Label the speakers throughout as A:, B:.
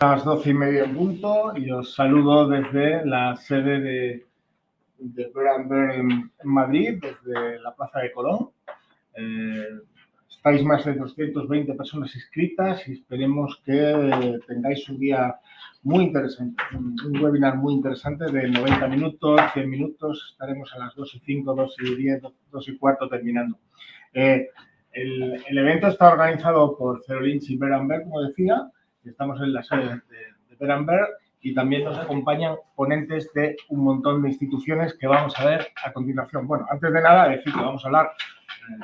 A: Las 12:30 en punto y os saludo desde la sede de Berenberg en Madrid, desde la Plaza de Colón. Estáis más de 220 personas inscritas y esperemos que tengáis un día muy interesante, un webinar muy interesante de 90 minutos, 100 minutos. Estaremos a las 2:05, 2:10, 2:15 terminando. El evento está organizado por Zero-Lynch y Berenberg, como decía. Estamos en la sede de Berenberg y también nos acompañan ponentes de un montón de instituciones que vamos a ver a continuación. Bueno, antes de nada, decir que vamos a hablar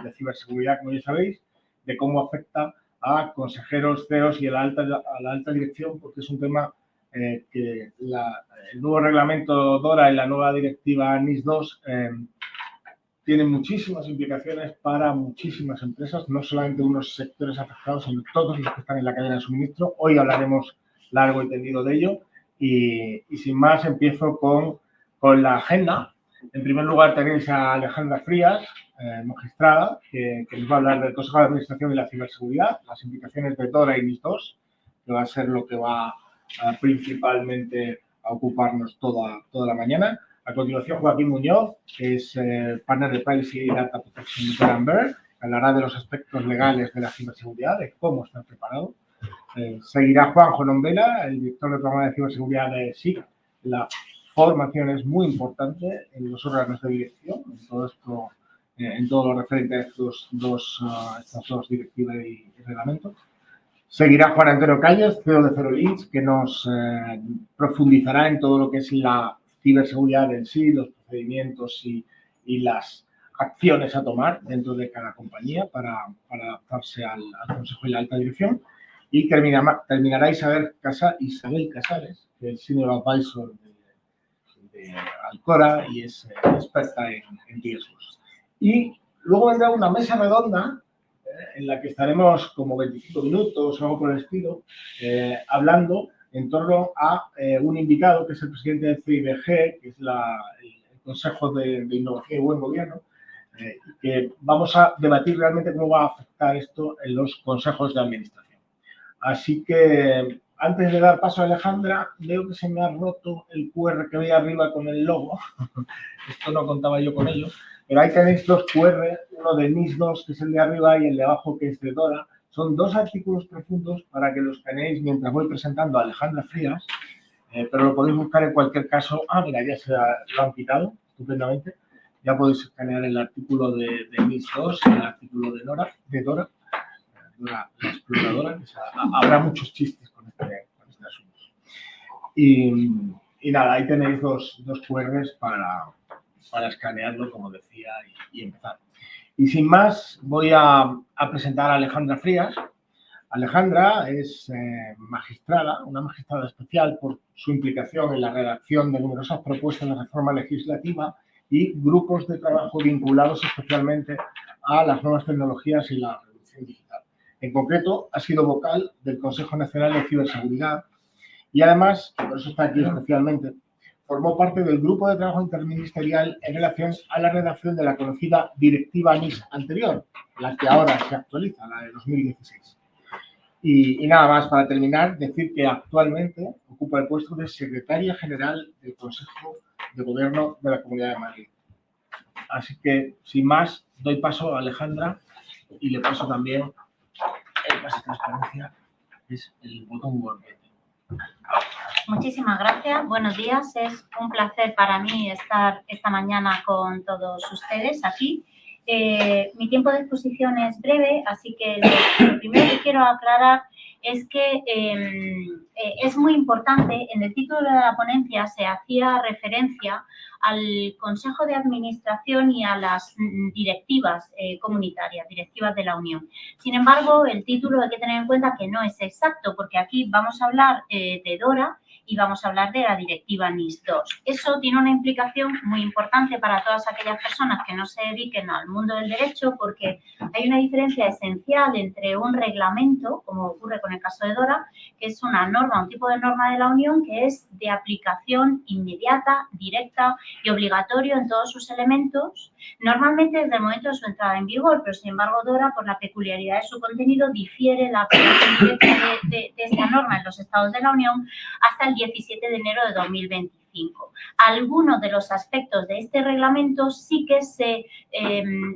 A: de ciberseguridad, como ya sabéis, de cómo afecta a consejeros, CEOs y a la alta dirección, porque es un tema que el nuevo reglamento DORA y la nueva directiva NIS2 tienen muchísimas implicaciones para muchísimas empresas, no solamente unos sectores afectados, sino todos los que están en la cadena de suministro. Hoy hablaremos largo y tendido de ello y sin más empiezo con la agenda. En primer lugar tenéis a Alejandra Frías, magistrada, que nos va a hablar del Consejo de Administración y la Ciberseguridad, las implicaciones de DORA y NIS2, que va a ser lo que va principalmente a ocuparnos toda la mañana. A continuación, Joaquín Muñoz, que es partner de Privacy y Data Protection de Berenberg, hablará de los aspectos legales de la ciberseguridad, de cómo estar preparado. Seguirá Juanjo Nombela, el director del programa de ciberseguridad de SIC. La formación es muy importante en los órganos de dirección, en todo lo referente a estas dos directivas y reglamentos. Seguirá Juan Antonio Calles, CEO de Zero-Lynch, que nos profundizará en todo lo que es la ciberseguridad en sí, los procedimientos y las acciones a tomar dentro de cada compañía para adaptarse al Consejo y la alta dirección. Y terminará Isabel Casares, que es Senior Advisor de Alcora y es experta en riesgos. Y luego vendrá una mesa redonda en la que estaremos como 25 minutos o algo por el estilo, hablando en torno a un invitado que es el presidente del CIBG, que es el Consejo de Innovación y Buen Gobierno, que vamos a debatir realmente cómo va a afectar esto en los consejos de administración. Así que antes de dar paso a Alejandra, veo que se me ha roto el QR que veía arriba con el logo. Esto no contaba yo con ello. Pero ahí tenéis dos QR, uno de NIS2, que es el de arriba, y el de abajo, que es de DORA. Son dos artículos profundos para que los tenéis mientras voy presentando a Alejandra Frías, pero lo podéis buscar en cualquier caso. Mira, ya lo han quitado estupendamente. Ya podéis escanear el artículo de NIS2 y el artículo de DORA, la exploradora. Habrá muchos chistes con este asunto. Y nada, ahí tenéis dos QRs para escanearlo, como decía, y empezar. Y sin más, voy a presentar a Alejandra Frías. Alejandra es magistrada, una magistrada especial por su implicación en la redacción de numerosas propuestas de reforma legislativa y grupos de trabajo vinculados especialmente a las nuevas tecnologías y la revolución digital. En concreto, ha sido vocal del Consejo Nacional de Ciberseguridad y además, por eso está aquí especialmente, formó parte del grupo de trabajo interministerial en relación a la redacción de la conocida directiva NIS anterior, la que ahora se actualiza, la de 2016. Y nada más, para terminar, decir que actualmente ocupa el puesto de secretaria general del Consejo de Gobierno de la Comunidad de Madrid. Así que, sin más, doy paso a Alejandra y le paso también el pase de transparencia, que es el botón Word.
B: Muchísimas gracias, buenos días. Es un placer para mí estar esta mañana con todos ustedes aquí. Mi tiempo de exposición es breve, así que lo primero que quiero aclarar es que es muy importante, en el título de la ponencia se hacía referencia al Consejo de Administración y a las directivas comunitarias, directivas de la Unión. Sin embargo, el título hay que tener en cuenta que no es exacto, porque aquí vamos a hablar de DORA y vamos a hablar de la directiva NIS2. Eso tiene una implicación muy importante para todas aquellas personas que no se dediquen al mundo del derecho, porque hay una diferencia esencial entre un reglamento, como ocurre con el caso de DORA, que es una norma, un tipo de norma de la Unión que es de aplicación inmediata, directa y obligatorio en todos sus elementos, normalmente desde el momento de su entrada en vigor, pero sin embargo DORA, por la peculiaridad de su contenido, difiere la aplicación de esta norma en los Estados de la Unión hasta el 17 de enero de 2025. Algunos de los aspectos de este reglamento sí que se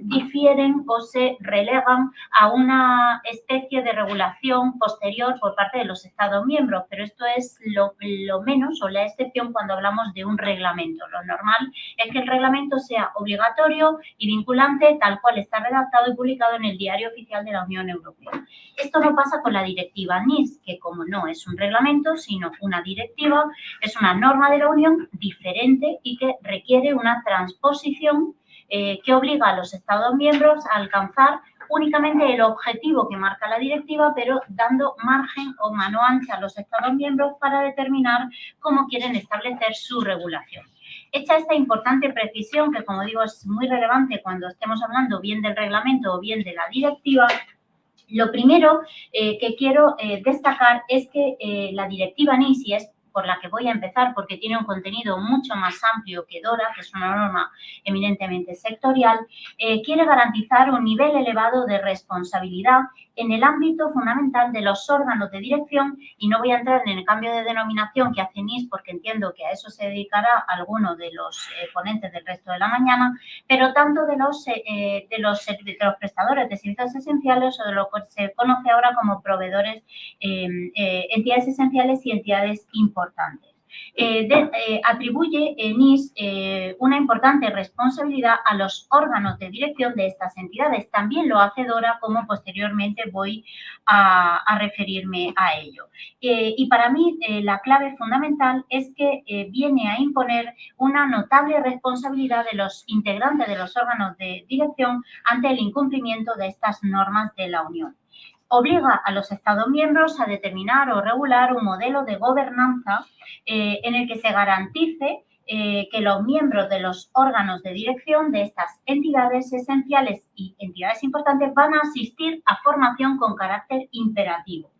B: difieren o se relegan a una especie de regulación posterior por parte de los Estados miembros, pero esto es lo menos o la excepción cuando hablamos de un reglamento. Lo normal es que el reglamento sea obligatorio y vinculante tal cual está redactado y publicado en el Diario Oficial de la Unión Europea. Esto no pasa con la directiva NIS, que como no es un reglamento, sino una directiva, es una norma de la Unión diferente y que requiere una transposición que obliga a los Estados miembros a alcanzar únicamente el objetivo que marca la directiva, pero dando margen o mano ancha a los Estados miembros para determinar cómo quieren establecer su regulación. Hecha esta importante precisión, que como digo es muy relevante cuando estemos hablando bien del reglamento o bien de la directiva, lo primero que quiero destacar es que la directiva NIS, y es por la que voy a empezar porque tiene un contenido mucho más amplio que DORA, que es una norma eminentemente sectorial, quiere garantizar un nivel elevado de responsabilidad en el ámbito fundamental de los órganos de dirección, y no voy a entrar en el cambio de denominación que hace NIS porque entiendo que a eso se dedicará alguno de los ponentes del resto de la mañana, pero tanto de los prestadores de servicios esenciales o de lo que se conoce ahora como proveedores, entidades esenciales y entidades importantes. Atribuye NIS una importante responsabilidad a los órganos de dirección de estas entidades. También lo hace DORA, como posteriormente voy a referirme a ello. Y para mí la clave fundamental es que viene a imponer una notable responsabilidad de los integrantes de los órganos de dirección ante el incumplimiento de estas normas de la Unión. Obliga a los Estados miembros a determinar o regular un modelo de gobernanza en el que se garantice que los miembros de los órganos de dirección de estas entidades esenciales y entidades importantes van a asistir a formación con carácter imperativo.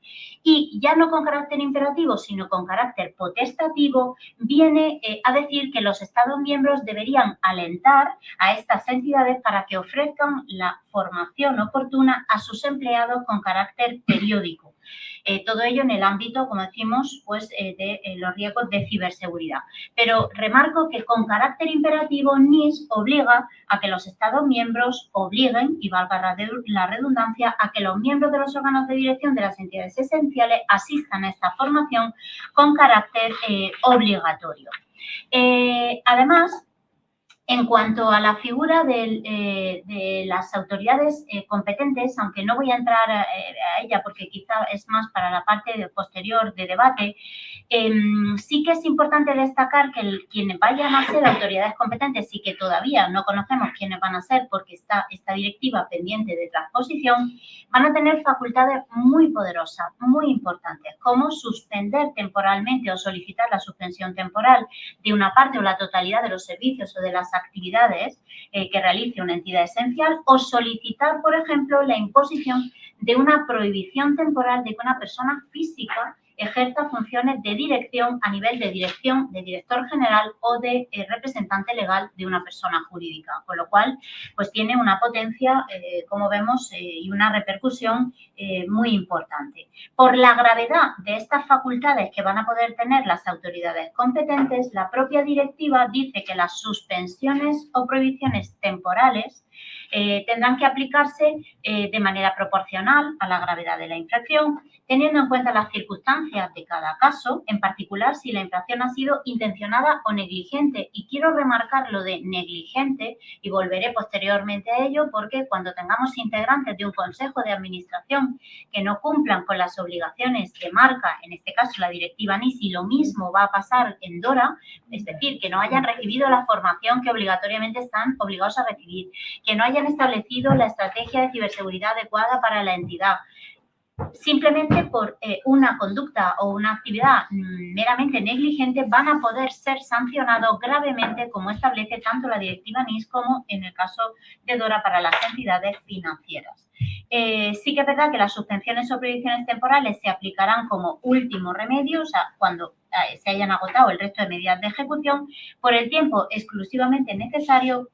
B: Y ya no con carácter imperativo, sino con carácter potestativo, viene a decir que los Estados miembros deberían alentar a estas entidades para que ofrezcan la formación oportuna a sus empleados con carácter periódico. Todo ello en el ámbito, como decimos, pues, de los riesgos de ciberseguridad. Pero remarco que con carácter imperativo NIS obliga a que los Estados miembros obliguen, y valga la redundancia, a que los miembros de los órganos de dirección de las entidades esenciales asistan a esta formación con carácter obligatorio. Además, en cuanto a la figura de las autoridades competentes, aunque no voy a entrar a ella porque quizá es más para la parte posterior de debate, sí que es importante destacar que quienes vayan a ser autoridades competentes y que todavía no conocemos quiénes van a ser porque está esta directiva pendiente de transposición, van a tener facultades muy poderosas, muy importantes, como suspender temporalmente o solicitar la suspensión temporal de una parte o la totalidad de los servicios o de las actividades que realice una entidad esencial, o solicitar, por ejemplo, la imposición de una prohibición temporal de que una persona física ejerza funciones de dirección a nivel de dirección, de director general o de representante legal de una persona jurídica, con lo cual pues tiene una potencia, como vemos, y una repercusión muy importante. Por la gravedad de estas facultades que van a poder tener las autoridades competentes, la propia directiva dice que las suspensiones o prohibiciones temporales tendrán que aplicarse de manera proporcional a la gravedad de la infracción, teniendo en cuenta las circunstancias de cada caso, en particular si la infracción ha sido intencionada o negligente. Y quiero remarcar lo de negligente, y volveré posteriormente a ello, porque cuando tengamos integrantes de un consejo de administración que no cumplan con las obligaciones que marca, en este caso, la directiva NIS, y lo mismo va a pasar en DORA, es decir, que no hayan recibido la formación que obligatoriamente están obligados a recibir, que no hayan establecido la estrategia de ciberseguridad adecuada para la entidad, simplemente por una conducta o una actividad meramente negligente, van a poder ser sancionados gravemente, como establece tanto la directiva NIS como en el caso de DORA para las entidades financieras. Sí que es verdad que las suspensiones o prohibiciones temporales se aplicarán como último remedio, o sea, cuando se hayan agotado el resto de medidas de ejecución, por el tiempo exclusivamente necesario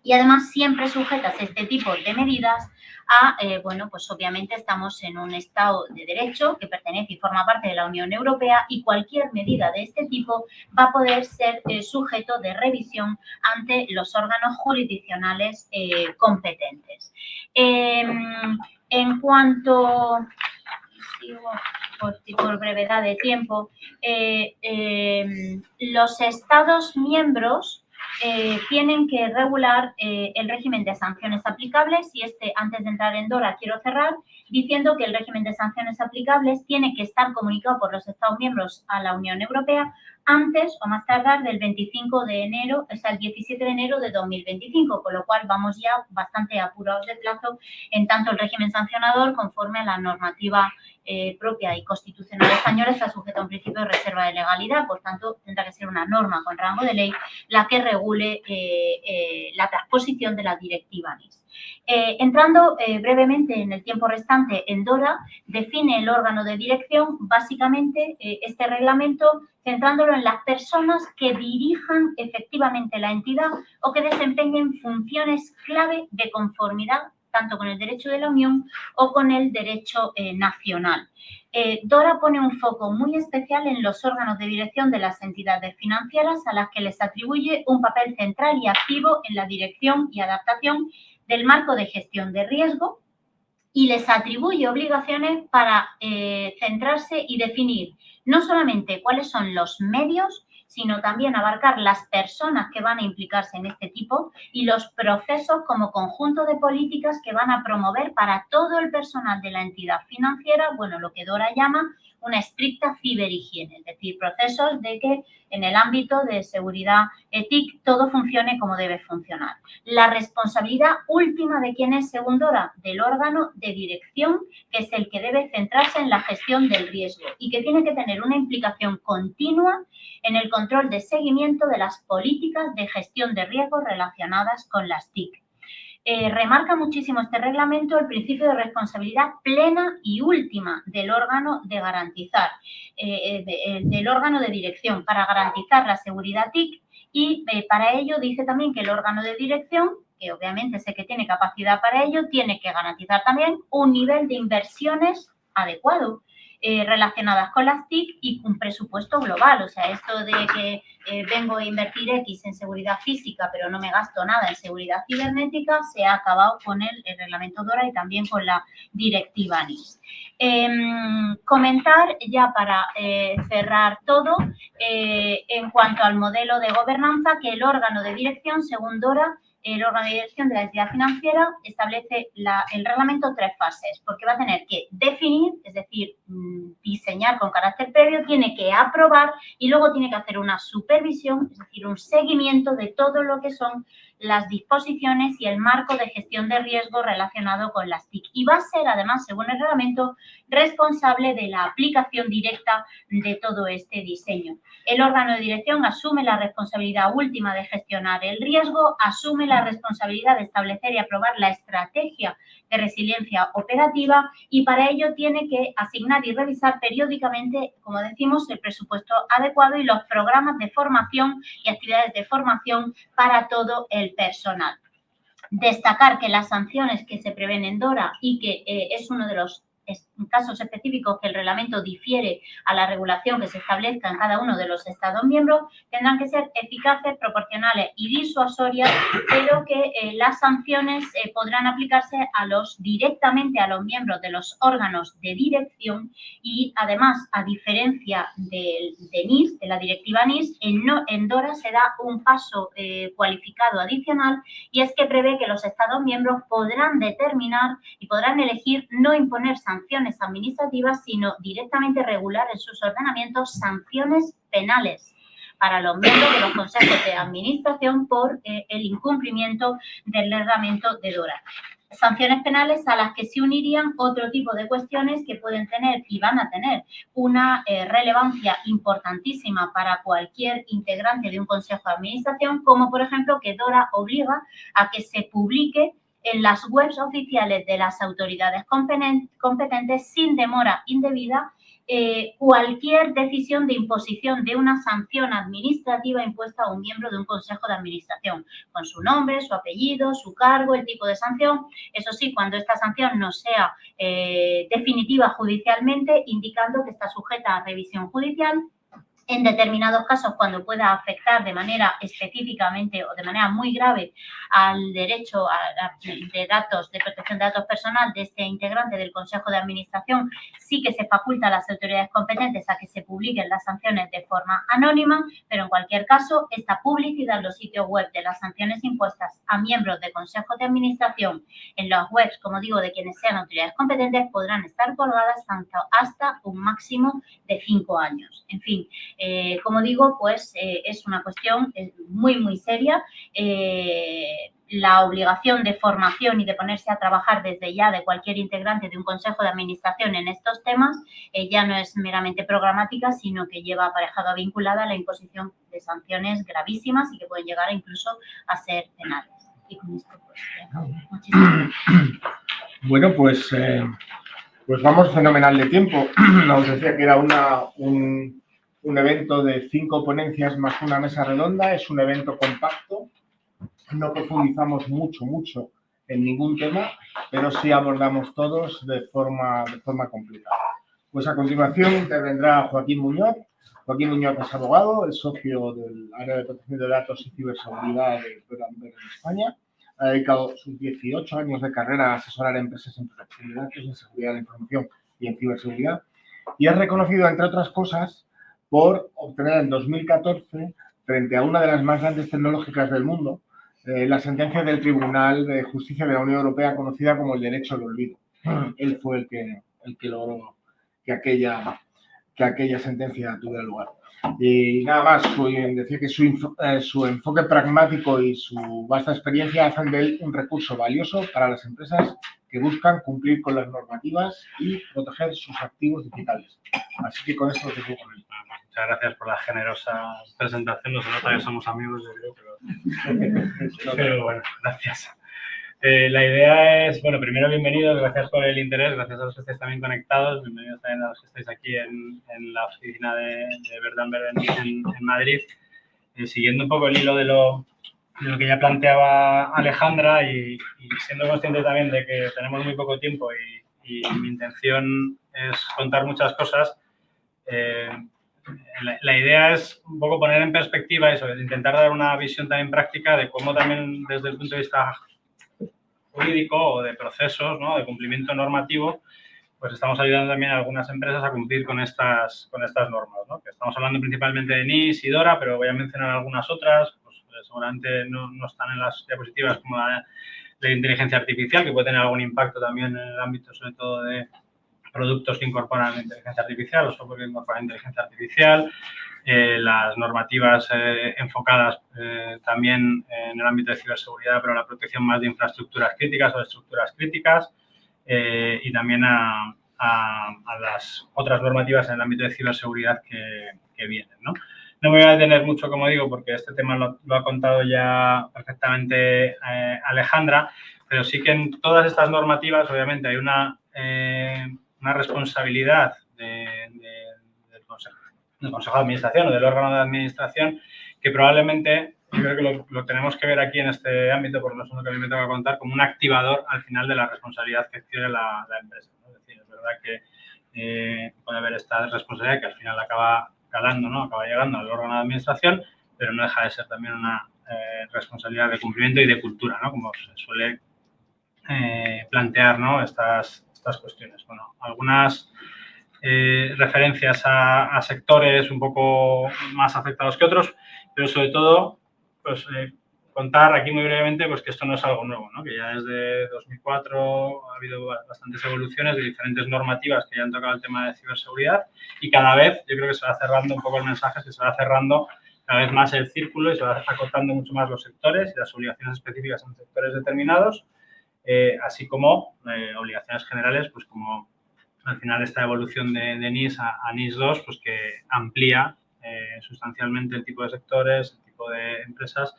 B: Y además siempre sujetas este tipo de medidas a, bueno, pues obviamente estamos en un Estado de Derecho que pertenece y forma parte de la Unión Europea y cualquier medida de este tipo va a poder ser sujeto de revisión ante los órganos jurisdiccionales competentes. En cuanto, por brevedad de tiempo, los Estados miembros tienen que regular el régimen de sanciones aplicables y antes de entrar en DORA, quiero cerrar diciendo que el régimen de sanciones aplicables tiene que estar comunicado por los Estados miembros a la Unión Europea antes o más tardar del 25 de enero, o sea, el 17 de enero de 2025, con lo cual vamos ya bastante apurados de plazo en tanto el régimen sancionador, conforme a la normativa propia y constitucional española, está sujeto a un principio de reserva de legalidad, por tanto, tendrá que ser una norma con rango de ley la que regule la transposición de la directiva NIS. Entrando brevemente en el tiempo restante en DORA, define el órgano de dirección, básicamente este reglamento, centrándolo en las personas que dirijan efectivamente la entidad o que desempeñen funciones clave de conformidad tanto con el derecho de la Unión o con el derecho nacional. DORA pone un foco muy especial en los órganos de dirección de las entidades financieras a las que les atribuye un papel central y activo en la dirección y adaptación del marco de gestión de riesgo y les atribuye obligaciones para centrarse y definir no solamente cuáles son los medios, sino también abarcar las personas que van a implicarse en este tipo y los procesos como conjunto de políticas que van a promover para todo el personal de la entidad financiera, bueno, lo que DORA llama una estricta ciberhigiene, es decir, procesos de que en el ámbito de seguridad TIC todo funcione como debe funcionar. La responsabilidad última de quién es, según DORA, del órgano de dirección, que es el que debe centrarse en la gestión del riesgo y que tiene que tener una implicación continua en el control de seguimiento de las políticas de gestión de riesgos relacionadas con las TIC. Remarca muchísimo este reglamento el principio de responsabilidad plena y última del órgano de garantizar, del órgano de dirección para garantizar la seguridad TIC y para ello dice también que el órgano de dirección, que obviamente sé que tiene capacidad para ello, tiene que garantizar también un nivel de inversiones adecuado relacionadas con las TIC y un presupuesto global. O sea, esto de que vengo a invertir X en seguridad física, pero no me gasto nada en seguridad cibernética, se ha acabado con el reglamento DORA y también con la directiva NIS. Comentar ya para cerrar todo, en cuanto al modelo de gobernanza, que el órgano de dirección, según DORA, el órgano de dirección de la entidad financiera establece el reglamento 3 fases, porque va a tener que definir, es decir, diseñar con carácter previo, tiene que aprobar y luego tiene que hacer una supervisión, es decir, un seguimiento de todo lo que son las disposiciones y el marco de gestión de riesgo relacionado con las TIC. Y va a ser, además, según el reglamento, responsable de la aplicación directa de todo este diseño. El órgano de dirección asume la responsabilidad última de gestionar el riesgo, asume la responsabilidad de establecer y aprobar la estrategia de resiliencia operativa y para ello tiene que asignar y revisar periódicamente, como decimos, el presupuesto adecuado y los programas de formación y actividades de formación para todo el personal. Destacar que las sanciones que se prevén en DORA y que es uno de los casos específicos que el reglamento difiere a la regulación que se establezca en cada uno de los Estados miembros, tendrán que ser eficaces, proporcionales y disuasorias, pero que las sanciones podrán aplicarse directamente a los miembros de los órganos de dirección y además, a diferencia de NIS, de la directiva NIS, en DORA se da un paso cualificado adicional y es que prevé que los Estados miembros podrán determinar y podrán elegir no imponer sanciones administrativas, sino directamente regular en sus ordenamientos sanciones penales para los miembros de los consejos de administración por el incumplimiento del reglamento de DORA. Sanciones penales a las que se unirían otro tipo de cuestiones que pueden tener y van a tener una relevancia importantísima para cualquier integrante de un consejo de administración, como por ejemplo que DORA obliga a que se publique en las webs oficiales de las autoridades competentes sin demora indebida cualquier decisión de imposición de una sanción administrativa impuesta a un miembro de un consejo de administración, con su nombre, su apellido, su cargo, el tipo de sanción. Eso sí, cuando esta sanción no sea definitiva judicialmente, indicando que está sujeta a revisión judicial. En determinados casos, cuando pueda afectar de manera específicamente o de manera muy grave al derecho de datos, de protección de datos personal de este integrante del Consejo de Administración, sí que se faculta a las autoridades competentes a que se publiquen las sanciones de forma anónima, pero en cualquier caso, esta publicidad en los sitios web de las sanciones impuestas a miembros de Consejo de Administración, en las webs, como digo, de quienes sean autoridades competentes, podrán estar colgadas hasta un máximo de 5 años. En fin, como digo, pues es una cuestión muy, muy seria. La obligación de formación y de ponerse a trabajar desde ya de cualquier integrante de un consejo de administración en estos temas ya no es meramente programática, sino que lleva aparejada vinculada a la imposición de sanciones gravísimas y que pueden llegar incluso a ser penales. Y con esto, pues, muchísimas gracias.
A: Bueno, pues vamos fenomenal de tiempo. Nos decía que era un evento de 5 ponencias más una mesa redonda. Es un evento compacto. No profundizamos mucho en ningún tema, pero sí abordamos todos de forma completa. Pues a continuación intervendrá Joaquín Muñoz. Joaquín Muñoz es abogado, es socio del área de protección de datos y ciberseguridad de Bergamber en España. Ha dedicado sus 18 años de carrera a asesorar a empresas en protección de datos, en seguridad de la información y en ciberseguridad. Y es reconocido, entre otras cosas, por obtener en 2014, frente a una de las más grandes tecnológicas del mundo, la sentencia del Tribunal de Justicia de la Unión Europea, conocida como el derecho al olvido. Él fue el que logró que aquella sentencia tuviera lugar. Y nada más, decir que su enfoque pragmático y su vasta experiencia hacen de él un recurso valioso para las empresas que buscan cumplir con las normativas y proteger sus activos digitales. Así que con esto os dejo con él.
C: Muchas gracias por la generosa presentación. No se nota que somos amigos, yo creo, pero bueno, gracias. La idea es, bueno, primero bienvenidos, gracias por el interés, gracias a los que estáis también conectados, bienvenidos también a los que estáis aquí en la oficina de Bergamber en Madrid. Siguiendo un poco el hilo de lo que ya planteaba Alejandra y siendo consciente también de que tenemos muy poco tiempo y mi intención es contar muchas cosas, la idea es un poco poner en perspectiva eso, intentar dar una visión también práctica de cómo también desde el punto de vista jurídico o de procesos, ¿no?, de cumplimiento normativo, pues estamos ayudando también a algunas empresas a cumplir con estas normas, ¿no? Que estamos hablando principalmente de NIS y DORA, pero voy a mencionar algunas otras, pues seguramente no están en las diapositivas, como la de inteligencia artificial, que puede tener algún impacto también en el ámbito, sobre todo, de productos que incorporan inteligencia artificial o software que incorporan inteligencia artificial, las normativas enfocadas también en el ámbito de ciberseguridad, pero la protección más de infraestructuras críticas o de estructuras críticas, y también a las otras normativas en el ámbito de ciberseguridad que vienen, ¿no? No me voy a detener mucho, como digo, porque este tema lo ha contado ya perfectamente Alejandra, pero sí que en todas estas normativas, obviamente, hay una responsabilidad del Consejo de Administración o del órgano de administración que probablemente, yo creo que lo tenemos que ver aquí en este ámbito, por lo menos que a mí me toca contar, como un activador al final de la responsabilidad que tiene la empresa, ¿no? Es decir, es verdad que puede haber esta responsabilidad que al final acaba calando, ¿no?, acaba llegando al órgano de administración, pero no deja de ser también una responsabilidad de cumplimiento y de cultura, ¿no?, como se suele plantear, ¿no?, estas cuestiones. Bueno, algunas referencias a sectores un poco más afectados que otros, pero sobre todo, pues contar aquí muy brevemente pues que esto no es algo nuevo, ¿no?, que ya desde 2004 ha habido bastantes evoluciones de diferentes normativas que ya han tocado el tema de ciberseguridad y cada vez yo creo que se va cerrando un poco el mensaje, que se va cerrando cada vez más el círculo y se va acortando mucho más los sectores y las obligaciones específicas en sectores determinados, así como obligaciones generales, pues como al final esta evolución de NIS a NIS 2, pues que amplía sustancialmente el tipo de sectores, el tipo de empresas,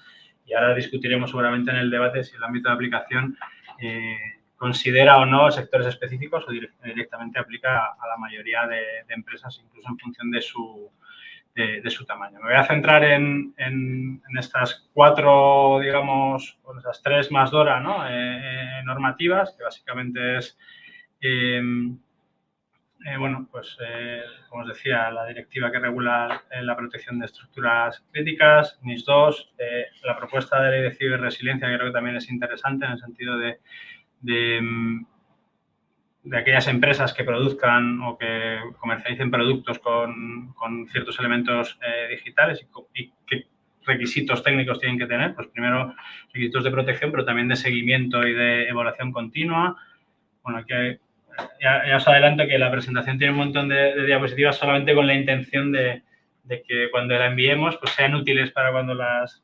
C: y ahora discutiremos seguramente en el debate si el ámbito de aplicación considera o no sectores específicos o directamente aplica a la mayoría de empresas, incluso en función de su tamaño. Me voy a centrar en estas 4, digamos, o esas 3 más DORA, ¿no? Normativas, que básicamente es, bueno, pues, como os decía, la directiva que regula la protección de estructuras críticas, NIS2, la propuesta de ley de ciberresiliencia, que creo que también es interesante en el sentido de aquellas empresas que produzcan o que comercialicen productos con ciertos elementos digitales y qué requisitos técnicos tienen que tener. Pues primero, requisitos de protección, pero también de seguimiento y de evaluación continua. Bueno, que ya os adelanto que la presentación tiene un montón de diapositivas solamente con la intención de que cuando la enviemos pues sean útiles para cuando las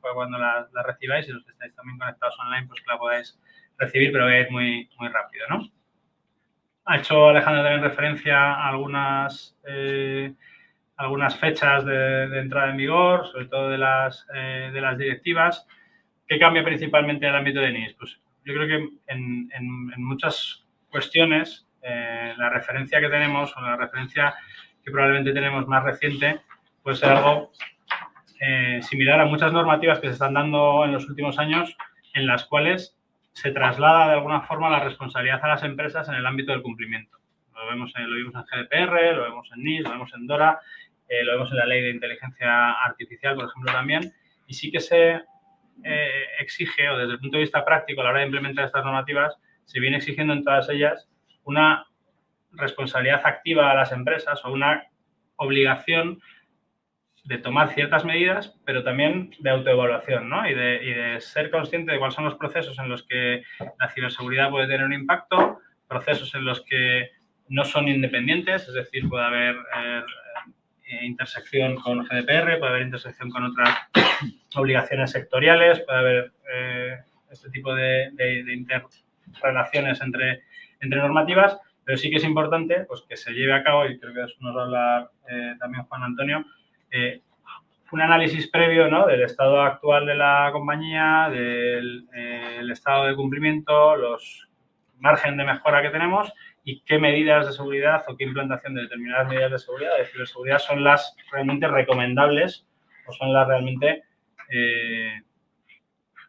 C: recibáis, y los que estáis también conectados online pues que la podáis recibir, pero voy a ir muy rápido, ¿no? Ha hecho Alejandra también referencia a algunas fechas de entrada en vigor, sobre todo de las directivas. ¿Qué cambia principalmente en el ámbito de NIS? Pues yo creo que en muchas cuestiones la referencia que tenemos o la referencia que probablemente tenemos más reciente puede ser algo similar a muchas normativas que se están dando en los últimos años, en las cuales se traslada de alguna forma la responsabilidad a las empresas en el ámbito del cumplimiento. Lo vimos en GDPR, lo vemos en NIS, lo vemos en DORA, lo vemos en la Ley de Inteligencia Artificial, por ejemplo, también. Y sí que se exige, o desde el punto de vista práctico, a la hora de implementar estas normativas, se viene exigiendo en todas ellas una responsabilidad activa a las empresas o una obligación de tomar ciertas medidas, pero también de autoevaluación, ¿no? Y de ser consciente de cuáles son los procesos en los que la ciberseguridad puede tener un impacto, procesos en los que no son independientes, es decir, puede haber intersección con GDPR, puede haber intersección con otras obligaciones sectoriales, puede haber este tipo de interrelaciones entre normativas, pero sí que es importante pues, que se lleve a cabo, y creo que eso nos va a hablar también Juan Antonio, un análisis previo, ¿no? Del estado actual de la compañía, del estado de cumplimiento, los margen de mejora que tenemos y qué medidas de seguridad o qué implantación de determinadas medidas de seguridad, de ciberseguridad, son las realmente recomendables o son las realmente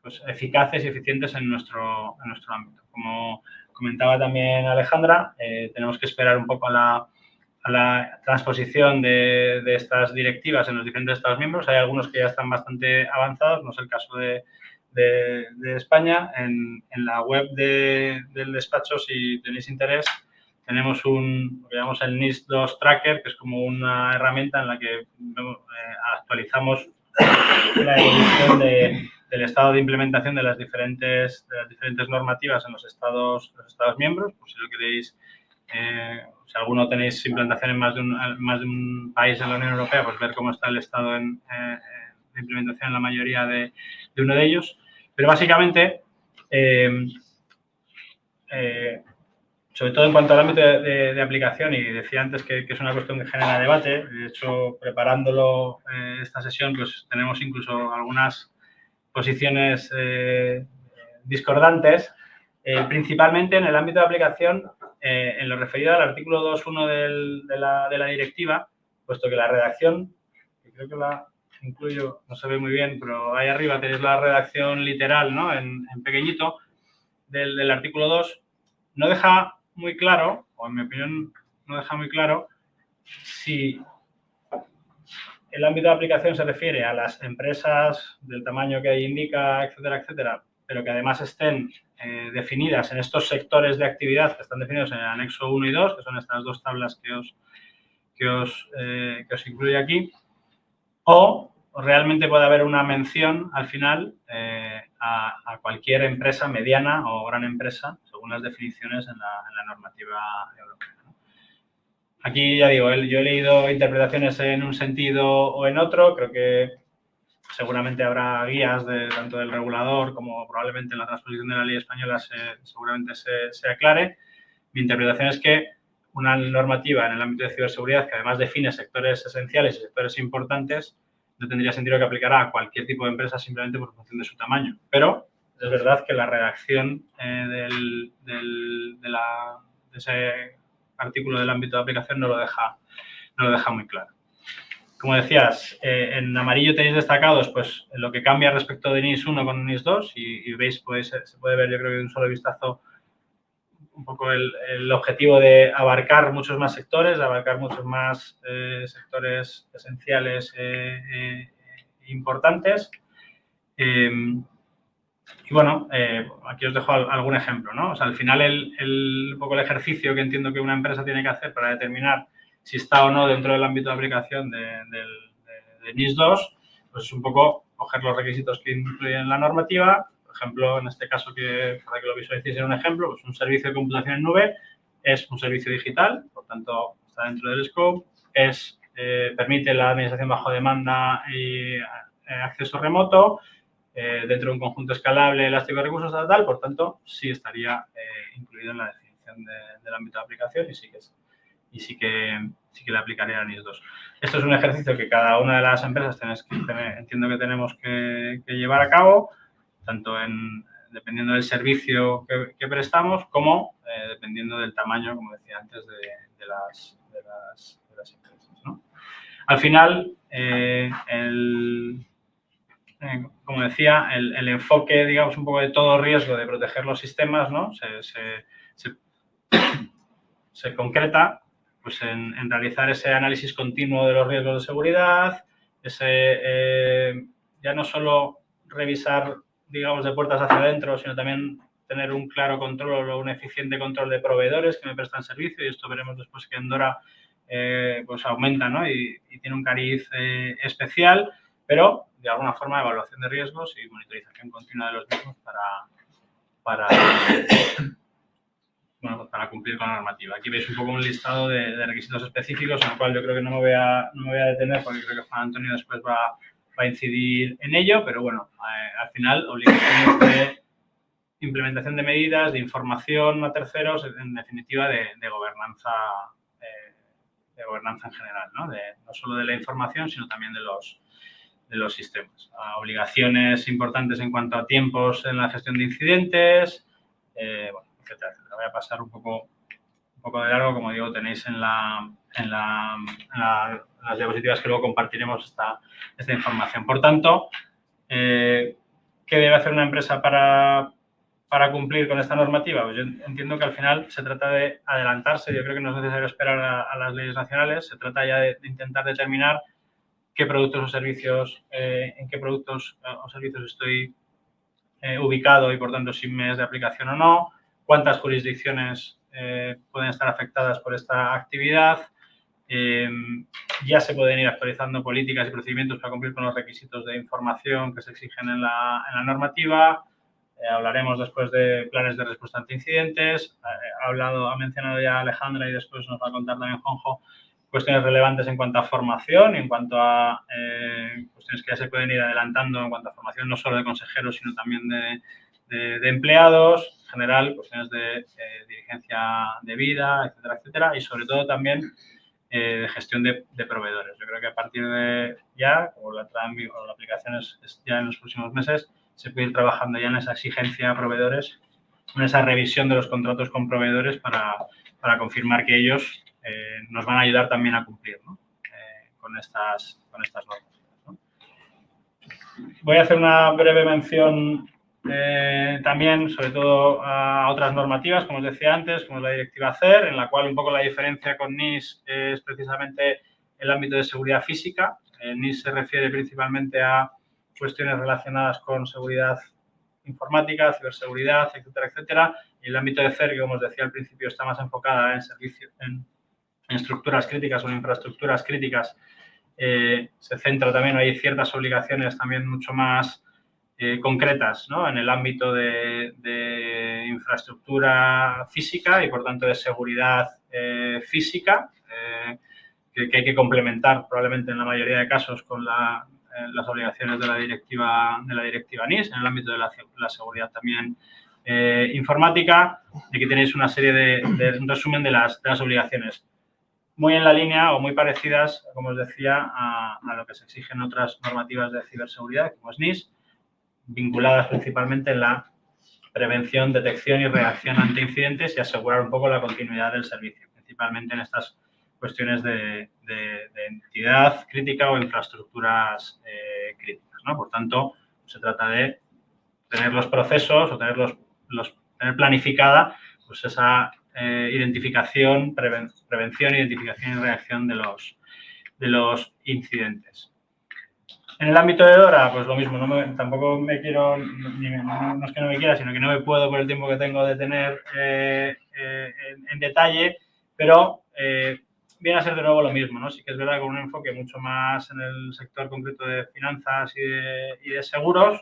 C: pues, eficaces y eficientes en nuestro ámbito. Como comentaba también Alejandra, tenemos que esperar un poco a la transposición de estas directivas en los diferentes Estados miembros. Hay algunos que ya están bastante avanzados, no es el caso de España. En la web del despacho, si tenéis interés, tenemos lo que llamamos el NIS2 Tracker, que es como una herramienta en la que actualizamos la evolución del estado de implementación de las diferentes normativas en los Estados miembros, por si lo queréis. Si alguno tenéis implantación en más de un país en la Unión Europea, pues ver cómo está el estado de implementación en la mayoría de uno de ellos. Pero básicamente, sobre todo en cuanto al ámbito de aplicación, y decía antes que es una cuestión que genera debate, de hecho, preparándolo esta sesión, pues tenemos incluso algunas posiciones discordantes, principalmente en el ámbito de aplicación, en lo referido al artículo 2.1 de la directiva, puesto que la redacción, que creo que la incluyo, no se ve muy bien, pero ahí arriba tenéis la redacción literal, ¿no? En pequeñito, del artículo 2, no deja muy claro, o en mi opinión no deja muy claro, si el ámbito de aplicación se refiere a las empresas del tamaño que ahí indica, etcétera, etcétera, pero que además estén definidas en estos sectores de actividad que están definidos en el anexo 1 y 2, que son estas dos tablas que os incluyo aquí, o realmente puede haber una mención al final a cualquier empresa mediana o gran empresa, según las definiciones en la normativa europea. Aquí, ya digo, yo he leído interpretaciones en un sentido o en otro. Creo que seguramente habrá guías tanto del regulador como probablemente en la transposición de la ley española seguramente se aclare. Mi interpretación es que una normativa en el ámbito de ciberseguridad que además define sectores esenciales y sectores importantes no tendría sentido que aplicara a cualquier tipo de empresa simplemente por función de su tamaño. Pero es verdad que la redacción de ese artículo del ámbito de aplicación no lo deja muy claro. Como decías, en amarillo tenéis destacados pues, lo que cambia respecto de NIS 1 con NIS 2 y veis, pues, se puede ver, yo creo que de un solo vistazo, un poco el objetivo de abarcar muchos más sectores, de abarcar muchos más sectores esenciales importantes. Y bueno, aquí os dejo algún ejemplo, ¿no? O sea, al final un poco el ejercicio que entiendo que una empresa tiene que hacer para determinar si está o no dentro del ámbito de aplicación de NIS 2, pues es un poco coger los requisitos que incluyen la normativa. Por ejemplo, en este caso, para que lo visualicéis en un ejemplo, pues un servicio de computación en nube es un servicio digital, por tanto, está dentro del scope, permite la administración bajo demanda y acceso remoto, dentro de un conjunto escalable, elástico de recursos, tal, por tanto, sí estaría incluido en la definición del ámbito de aplicación y sí que le aplicaría a NIS 2. Esto es un ejercicio que cada una de las empresas entiendo que tenemos que llevar a cabo, tanto dependiendo del servicio que prestamos, como dependiendo del tamaño, como decía antes, de las empresas, ¿no? Al final, como decía, el enfoque, digamos, un poco de todo riesgo de proteger los sistemas, ¿no? Se concreta pues en realizar ese análisis continuo de los riesgos de seguridad, ya no solo revisar, digamos, de puertas hacia adentro, sino también tener un claro control o un eficiente control de proveedores que me prestan servicio, y esto veremos después que Endora pues aumenta, ¿no? y tiene un cariz especial, pero de alguna forma evaluación de riesgos y monitorización continua de los mismos para cumplir con la normativa. Aquí veis un poco un listado de requisitos específicos, en el cual yo creo que no me voy a detener, porque creo que Juan Antonio después va a incidir en ello, pero bueno, al final, obligaciones de implementación de medidas, de información a terceros, en definitiva, de gobernanza en general, ¿no? No solo de la información, sino también de los sistemas. Obligaciones importantes en cuanto a tiempos en la gestión de incidentes, bueno, etcétera. Voy a pasar un poco de largo, como digo, tenéis en las diapositivas que luego compartiremos esta información. Por tanto, ¿qué debe hacer una empresa para cumplir con esta normativa? Pues yo entiendo que al final se trata de adelantarse. Yo creo que no es necesario esperar a las leyes nacionales. Se trata ya de intentar determinar qué productos o servicios, en qué productos o servicios estoy ubicado y, por tanto, si me es de aplicación o no, cuántas jurisdicciones pueden estar afectadas por esta actividad. Ya se pueden ir actualizando políticas y procedimientos para cumplir con los requisitos de información que se exigen en la normativa. Hablaremos después de planes de respuesta ante incidentes. Ha mencionado ya Alejandra y después nos va a contar también Juanjo cuestiones relevantes en cuanto a formación y en cuanto a cuestiones que ya se pueden ir adelantando en cuanto a formación no solo de consejeros, sino también de empleados, en general, cuestiones de dirigencia de vida, etcétera, etcétera, y sobre todo también de gestión de proveedores. Yo creo que a partir de ya, como la aplicación es ya en los próximos meses, se puede ir trabajando ya en esa exigencia a proveedores, en esa revisión de los contratos con proveedores para confirmar que ellos nos van a ayudar también a cumplir, ¿no? con estas normas, ¿no? Voy a hacer una breve mención también, sobre todo, a otras normativas, como os decía antes, como es la directiva CER, en la cual un poco la diferencia con NIS es precisamente el ámbito de seguridad física. NIS se refiere principalmente a cuestiones relacionadas con seguridad informática, ciberseguridad, etcétera, etcétera. Y el ámbito de CER, que como os decía al principio, está más enfocada en servicios, en estructuras críticas o en infraestructuras críticas. Se centra también, hay ciertas obligaciones también mucho más concretas, ¿no? En el ámbito de infraestructura física y, por tanto, de seguridad física, que hay que complementar probablemente en la mayoría de casos con las obligaciones de la directiva NIS, en el ámbito de la seguridad también informática. Aquí tenéis una serie de un resumen de las obligaciones, muy en la línea o muy parecidas, como os decía, a lo que se exige en otras normativas de ciberseguridad, como es NIS. vinculadas principalmente en la prevención, detección y reacción ante incidentes y asegurar un poco la continuidad del servicio, principalmente en estas cuestiones de entidad crítica o infraestructuras críticas, ¿no? Por tanto, se trata de tener los procesos o tener tener planificada pues esa identificación, prevención, identificación y reacción de los incidentes. En el ámbito de DORA, pues lo mismo, tampoco me quiero, no es que no me quiera, sino que no me puedo por el tiempo que tengo detener en detalle, pero viene a ser de nuevo lo mismo, ¿no? Sí que es verdad que con un enfoque mucho más en el sector concreto de finanzas y de seguros,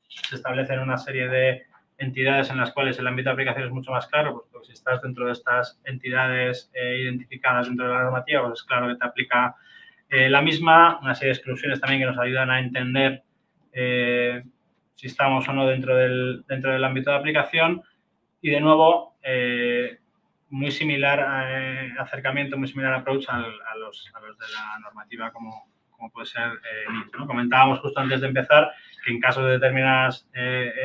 C: se establecen una serie de entidades en las cuales el ámbito de aplicación es mucho más claro, porque si estás dentro de estas entidades identificadas dentro de la normativa, pues es claro que te aplica la misma, una serie de exclusiones también que nos ayudan a entender si estamos o no dentro del ámbito de aplicación y, de nuevo, muy similar acercamiento, muy similar approach a los de la normativa como puede ser NIS, ¿no? Comentábamos justo antes de empezar que en caso de determinadas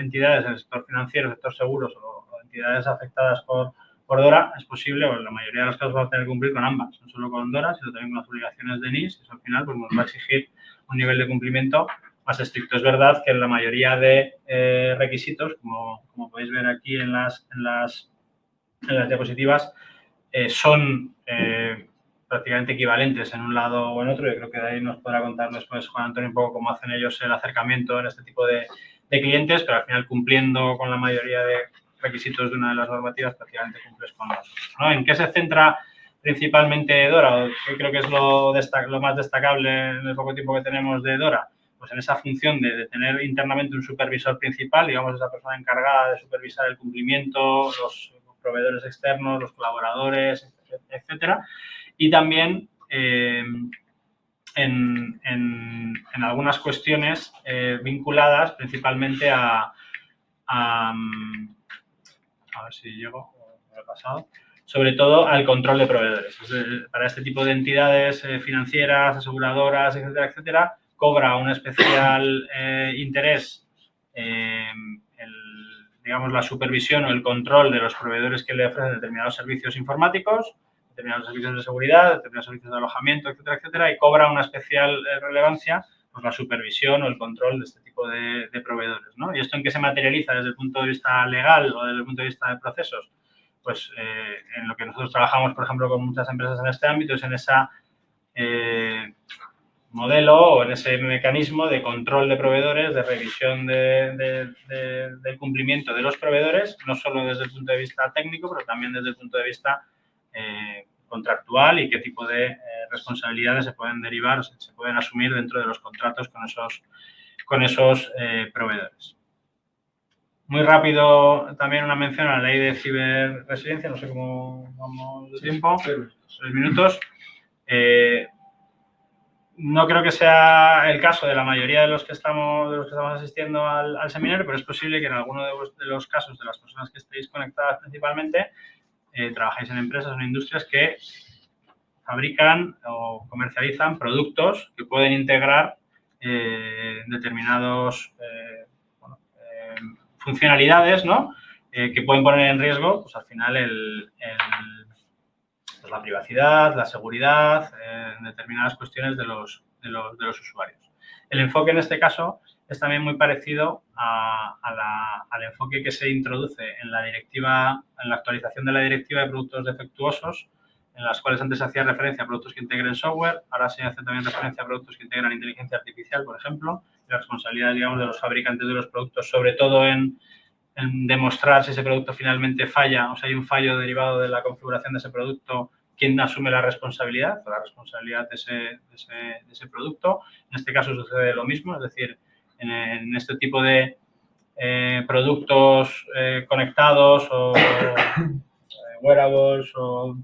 C: entidades en el sector financiero, sector seguros o entidades afectadas por DORA, es posible, o en la mayoría de los casos vamos a tener que cumplir con ambas, no solo con DORA, sino también con las obligaciones de NIS, eso al final pues, nos va a exigir un nivel de cumplimiento más estricto. Es verdad que en la mayoría de requisitos, como podéis ver aquí en las diapositivas, son prácticamente equivalentes en un lado o en otro. Yo creo que de ahí nos podrá contar después Juan Antonio un poco cómo hacen ellos el acercamiento en este tipo de clientes, pero al final cumpliendo con la mayoría de requisitos de una de las normativas, prácticamente cumples con nosotros, ¿no? ¿En qué se centra principalmente DORA? ¿Qué creo que es lo más destacable en el poco tiempo que tenemos de DORA? Pues en esa función de tener internamente un supervisor principal, digamos, esa persona encargada de supervisar el cumplimiento, los proveedores externos, los colaboradores, etcétera. Y también en algunas cuestiones vinculadas principalmente a ver si llego, me he pasado, sobre todo al control de proveedores. Para este tipo de entidades financieras, aseguradoras, etcétera, etcétera, cobra un especial interés digamos, la supervisión o el control de los proveedores que le ofrecen determinados servicios informáticos, determinados servicios de seguridad, determinados servicios de alojamiento, etcétera, etcétera, y cobra una especial relevancia pues, la supervisión o el control de este tipo de proveedores, ¿no? ¿Y esto en qué se materializa desde el punto de vista legal o desde el punto de vista de procesos? Pues en lo que nosotros trabajamos, por ejemplo, con muchas empresas en este ámbito, es en esa modelo o en ese mecanismo de control de proveedores, de revisión del cumplimiento de los proveedores, no solo desde el punto de vista técnico, pero también desde el punto de vista contractual y qué tipo de responsabilidades se pueden derivar, se pueden asumir dentro de los contratos con esos proveedores. Muy rápido también una mención a la ley de ciberresiliencia, no sé cómo vamos de tiempo, 3 minutos. No creo que sea el caso de la mayoría de los que estamos asistiendo al seminario, pero es posible que en alguno de los casos de las personas que estéis conectadas principalmente trabajáis en empresas o en industrias que fabrican o comercializan productos que pueden integrar determinados funcionalidades, ¿no? Que pueden poner en riesgo, pues al final pues la privacidad, la seguridad, determinadas cuestiones de los usuarios. El enfoque en este caso es también muy parecido al enfoque que se introduce en la actualización de la directiva de productos defectuosos, en las cuales antes se hacía referencia a productos que integren software, ahora se hace también referencia a productos que integran inteligencia artificial, por ejemplo, y la responsabilidad, digamos, de los fabricantes de los productos, sobre todo en demostrar si ese producto finalmente falla o si hay un fallo derivado de la configuración de ese producto, quién asume la responsabilidad de ese producto. En este caso sucede lo mismo, es decir, en este tipo de productos conectados o wearables o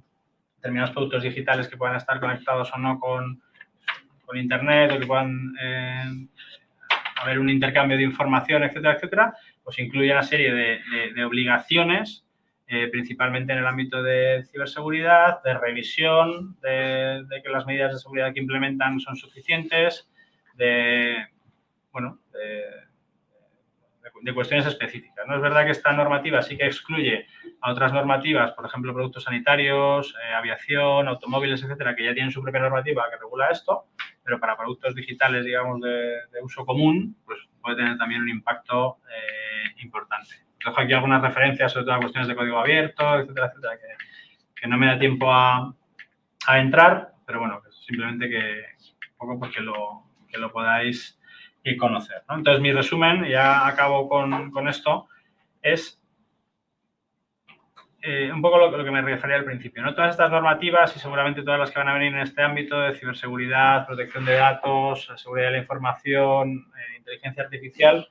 C: determinados productos digitales que puedan estar conectados o no con Internet o que puedan haber un intercambio de información, etcétera, etcétera, pues incluye una serie de obligaciones, principalmente en el ámbito de ciberseguridad, de revisión, de que las medidas de seguridad que implementan son suficientes, de de cuestiones específicas, ¿no? Es verdad que esta normativa sí que excluye a otras normativas, por ejemplo, productos sanitarios, aviación, automóviles, etcétera, que ya tienen su propia normativa que regula esto, pero para productos digitales, digamos, de uso común, pues puede tener también un impacto importante. Dejo aquí algunas referencias, sobre todo a cuestiones de código abierto, etcétera, etcétera, que no me da tiempo a entrar, pero bueno, simplemente que un poco porque lo podáis conocer, ¿no? Entonces, mi resumen, ya acabo con esto, es un poco lo que me refería al principio, ¿no? Todas estas normativas y seguramente todas las que van a venir en este ámbito de ciberseguridad, protección de datos, seguridad de la información, inteligencia artificial,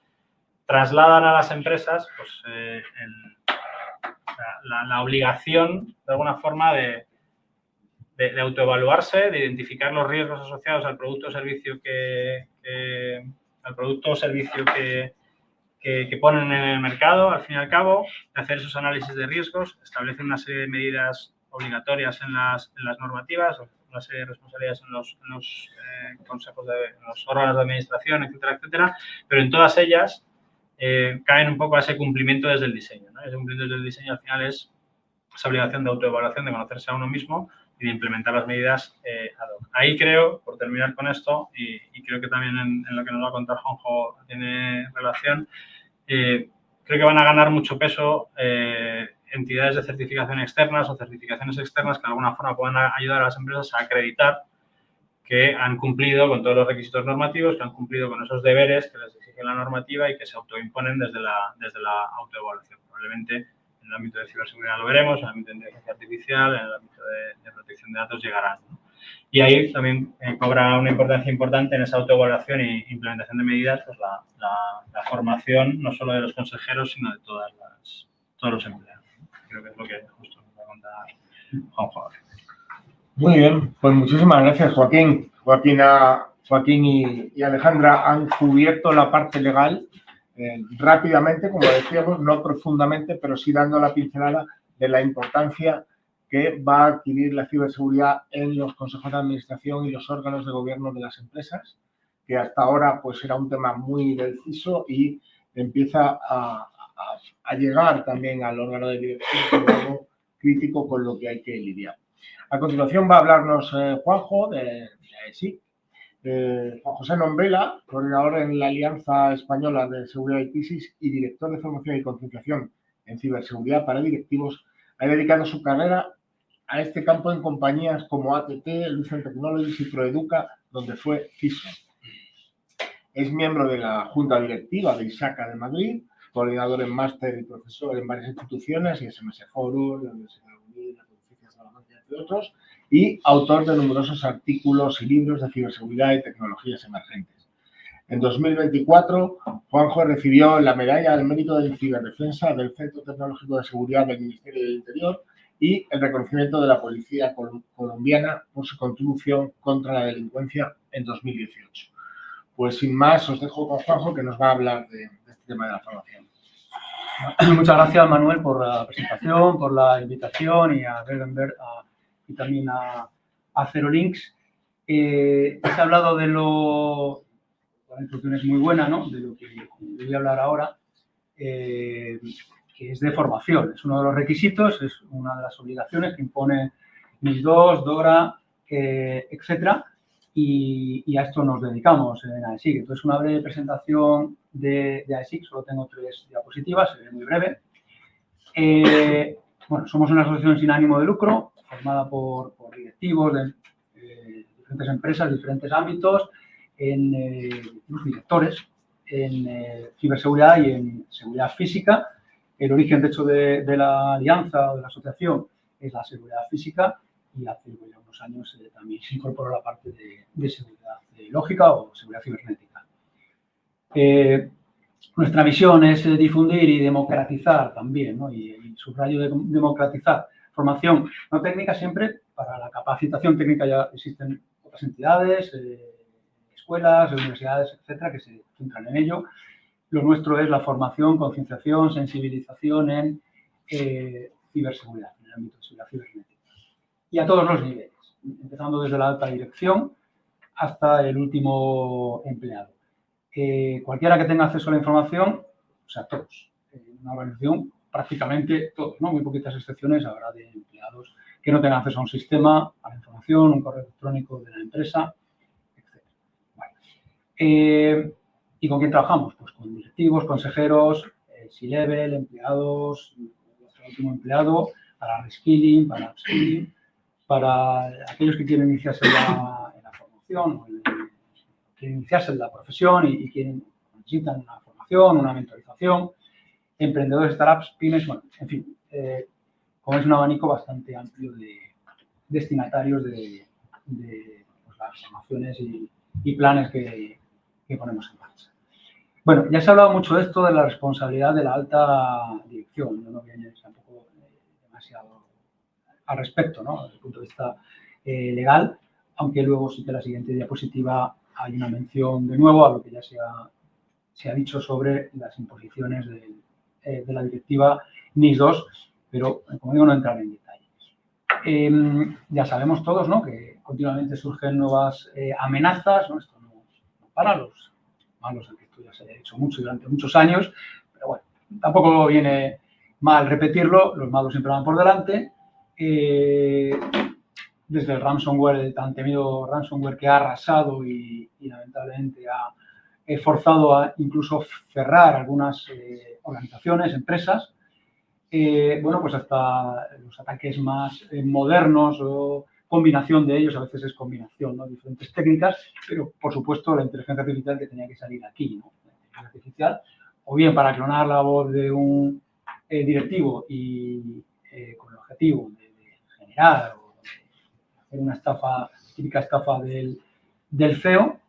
C: trasladan a las empresas pues, la obligación, de alguna forma, de autoevaluarse, de identificar los riesgos asociados al producto o servicio que ponen en el mercado, al fin y al cabo, de hacer esos análisis de riesgos, establecen una serie de medidas obligatorias en las normativas, una serie de responsabilidades en los consejos en los órganos de administración, etcétera, etcétera, pero en todas ellas caen un poco a ese cumplimiento desde el diseño, ¿no? Ese cumplimiento desde el diseño al final es esa obligación de autoevaluación, de conocerse a uno mismo y de implementar las medidas ad hoc. Ahí creo, por terminar con esto, y creo que también en lo que nos va a contar Juanjo tiene relación, creo que van a ganar mucho peso entidades de certificación externas o certificaciones externas que de alguna forma puedan ayudar a las empresas a acreditar que han cumplido con todos los requisitos normativos, que han cumplido con esos deberes que les exige la normativa y que se autoimponen desde la autoevaluación. Probablemente en el ámbito de ciberseguridad lo veremos, en el ámbito de inteligencia artificial, en el ámbito de protección de datos llegarán, ¿no? Y ahí también cobra una importancia importante en esa autoevaluación e implementación de medidas, pues la formación no solo de los consejeros, sino de todos los empleados. Creo que es lo que justo nos va a contar Juanjo.
A: Muy bien, pues muchísimas gracias, Joaquín. Joaquín y Alejandra han cubierto la parte legal rápidamente, como decíamos, no profundamente, pero sí dando la pincelada de la importancia que va a adquirir la ciberseguridad en los consejos de administración y los órganos de gobierno de las empresas, que hasta ahora pues era un tema muy del CISO y empieza a llegar también al órgano de dirección como algo crítico con lo que hay que lidiar. A continuación va a hablarnos Juanjo de AESIC. Juan José Nombrela, coordinador en la Alianza Española de Seguridad y Crisis y director de formación y concienciación en ciberseguridad para directivos, ha dedicado su carrera a este campo en compañías como ATT, Lucent Technologies y Proeduca, donde fue CISO. Es miembro de la Junta Directiva de ISACA de Madrid, coordinador en máster y profesor en varias instituciones, y SMS Forum, la Universidad de Madrid, las Conferencias de Salamanca, entre otros, y autor de numerosos artículos y libros de ciberseguridad y tecnologías emergentes. En 2024, Juanjo recibió la Medalla al Mérito de Ciberdefensa del Centro Tecnológico de Seguridad del Ministerio del Interior y el reconocimiento de la Policía Colombiana por su contribución contra la delincuencia en 2018. Pues sin más, os dejo con Juanjo, que nos va a hablar de este tema de la formación.
D: Muchas gracias, Manuel, por la presentación, por la invitación y a Berenberg y también a Cerolinks. Se ha hablado de la introducción es muy buena, ¿no? De lo que voy a hablar ahora, que es de formación. Es uno de los requisitos, es una de las obligaciones que impone NIS 2, DORA, etcétera. Y a esto nos dedicamos en AESIC. Entonces, una breve presentación de AESIC, solo tengo 3 diapositivas, seré muy breve. Bueno, somos una asociación sin ánimo de lucro, formada por directivos de diferentes empresas, diferentes ámbitos, los directores en ciberseguridad y en seguridad física. El origen, de hecho, de la alianza o de la asociación es la seguridad física y hace ya unos años también se incorporó la parte de seguridad lógica o seguridad cibernética. Nuestra misión es difundir y democratizar también, ¿no? Y subrayo de democratizar formación no técnica siempre. Para la capacitación técnica ya existen otras entidades, escuelas, universidades, etcétera, que se centran en ello. Lo nuestro es la formación, concienciación, sensibilización en ciberseguridad, en el ámbito de seguridad cibernética. Y a todos los niveles, empezando desde la alta dirección hasta el último empleado. Cualquiera que tenga acceso a la información o sea, todos. En una organización, prácticamente todos, ¿no? Muy poquitas excepciones habrá de empleados que no tengan acceso a un sistema, a la información, un correo electrónico de la empresa, etc. Vale. ¿Y con quién trabajamos? Pues con directivos, consejeros, C-level, empleados, nuestro último empleado, para reskilling, para upskilling, para aquellos que quieren iniciarse en la formación, quieren iniciarse en la profesión y quieren, necesitan una formación, una mentorización, emprendedores, startups, pymes, bueno, en fin, como es un abanico bastante amplio de destinatarios de pues, las formaciones y planes que ponemos en marcha. Bueno, ya se ha hablado mucho de esto de la responsabilidad de la alta dirección. Yo no voy a añadir tampoco demasiado al respecto, ¿no? Desde el punto de vista legal, aunque luego sí que en la siguiente diapositiva hay una mención de nuevo a lo que ya se ha dicho sobre las imposiciones de la directiva NIS 2, pero como digo, no entraré en detalle. Ya sabemos todos, ¿no?, que continuamente surgen nuevas amenazas, ¿no? Esto no para los malos, aunque esto ya se haya dicho mucho durante muchos años, pero bueno, tampoco viene mal repetirlo, los malos siempre van por delante. Desde el ransomware, el tan temido ransomware que ha arrasado y lamentablemente ha forzado a incluso cerrar algunas organizaciones, empresas, bueno, pues hasta los ataques más modernos o combinación de ellos, a veces es combinación, ¿no?, diferentes técnicas, pero por supuesto la inteligencia artificial que tenía que salir aquí, ¿no?, la inteligencia artificial, o bien para clonar la voz de un directivo y con el objetivo de generar o de hacer una estafa, típica estafa del CEO.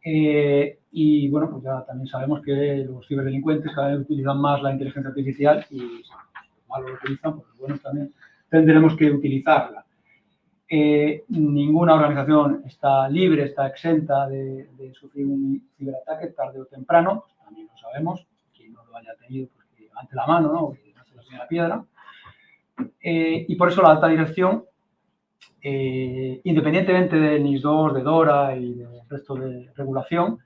D: Y bueno, pues ya también sabemos que los ciberdelincuentes cada vez utilizan más la inteligencia artificial y si los malos lo utilizan, pues los buenos también tendremos que utilizarla. Ninguna organización está libre, está exenta de sufrir un ciberataque tarde o temprano, pues también lo sabemos, quien no lo haya tenido, pues que levante la mano, ¿no?, que no se le la piedra. Y por eso la alta dirección, independientemente del NIS 2, de DORA y del resto de regulación,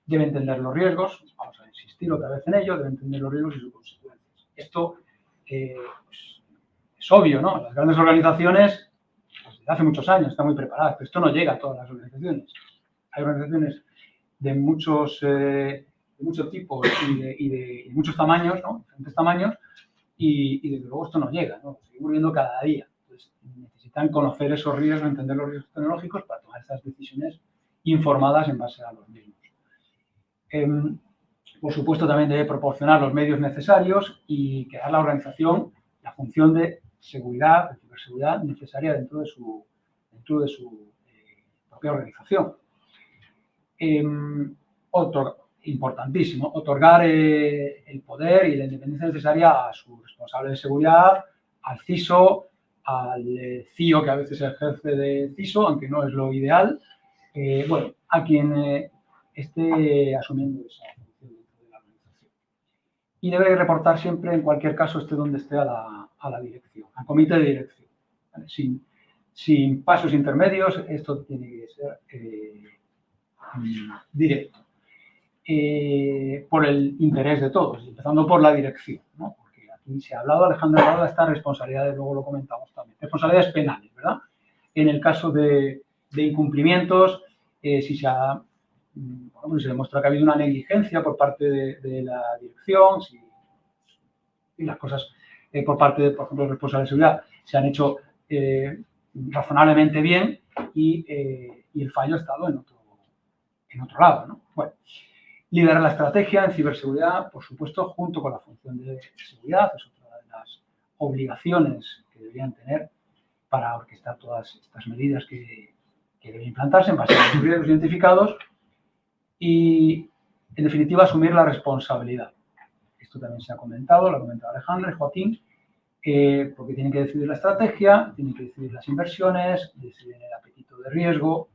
D: debe entender los riesgos, vamos a insistir otra vez en ello, debe entender los riesgos y sus consecuencias. Esto pues, es obvio, ¿no? Las grandes organizaciones, pues, desde hace muchos años, están muy preparadas, pero esto no llega a todas las organizaciones. Hay organizaciones de muchos tipos y de muchos tamaños, ¿no?, diferentes tamaños, y desde luego esto no llega, ¿no? Lo seguimos viendo cada día. Entonces, necesitan conocer esos riesgos, entender los riesgos tecnológicos para tomar estas decisiones informadas en base a los mismos. Por supuesto, también debe proporcionar los medios necesarios y crear la organización la función de seguridad, de ciberseguridad necesaria dentro de su propia organización. Importantísimo, otorgar el poder y la independencia necesaria a su responsable de seguridad, al CISO, al CIO, que a veces ejerce de CISO, aunque no es lo ideal, bueno, a quien esté asumiendo esa función dentro de la organización. Y debe reportar siempre, en cualquier caso, esté donde esté, a la dirección, al comité de dirección, ¿vale? Sin pasos intermedios, esto tiene que ser directo. Por el interés de todos, empezando por la dirección, ¿no? Porque aquí se ha hablado, Alejandro ha hablado de estas responsabilidades, luego lo comentamos también, responsabilidades penales, ¿verdad? En el caso de incumplimientos, si se demuestra que ha habido una negligencia por parte de la dirección, si las cosas por parte de, por ejemplo, los responsables de seguridad se han hecho razonablemente bien y el fallo ha estado en otro lado, ¿no? Bueno, liderar la estrategia en ciberseguridad, por supuesto, junto con la función de seguridad, es otra de las obligaciones que deberían tener para orquestar todas estas medidas que deben implantarse en base a los riesgos identificados y, en definitiva, asumir la responsabilidad. Esto también se ha comentado, lo ha comentado Alejandro y Joaquín, porque tienen que decidir la estrategia, tienen que decidir las inversiones, decidir el apetito de riesgo,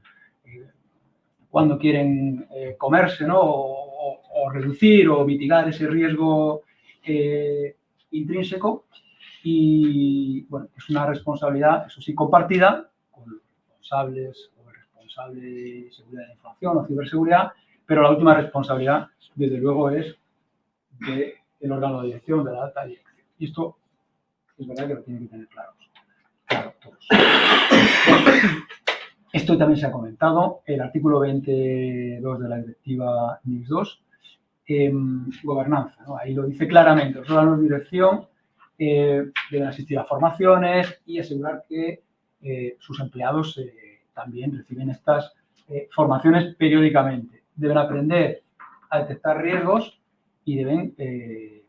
D: cuándo quieren comerse, ¿no?, o reducir o mitigar ese riesgo intrínseco. Y, bueno, es una responsabilidad, eso sí, compartida con los responsables o el responsable de seguridad de la información o ciberseguridad, pero la última responsabilidad, desde luego, es de el órgano de dirección, de la alta dirección. Y esto es verdad que lo tienen que tener claro todos. Esto también se ha comentado, el artículo 22 de la directiva NIS 2, gobernanza, ¿no? Ahí lo dice claramente, los órganos de dirección deben asistir a formaciones y asegurar que sus empleados también reciben estas formaciones periódicamente. Deben aprender a detectar riesgos y deben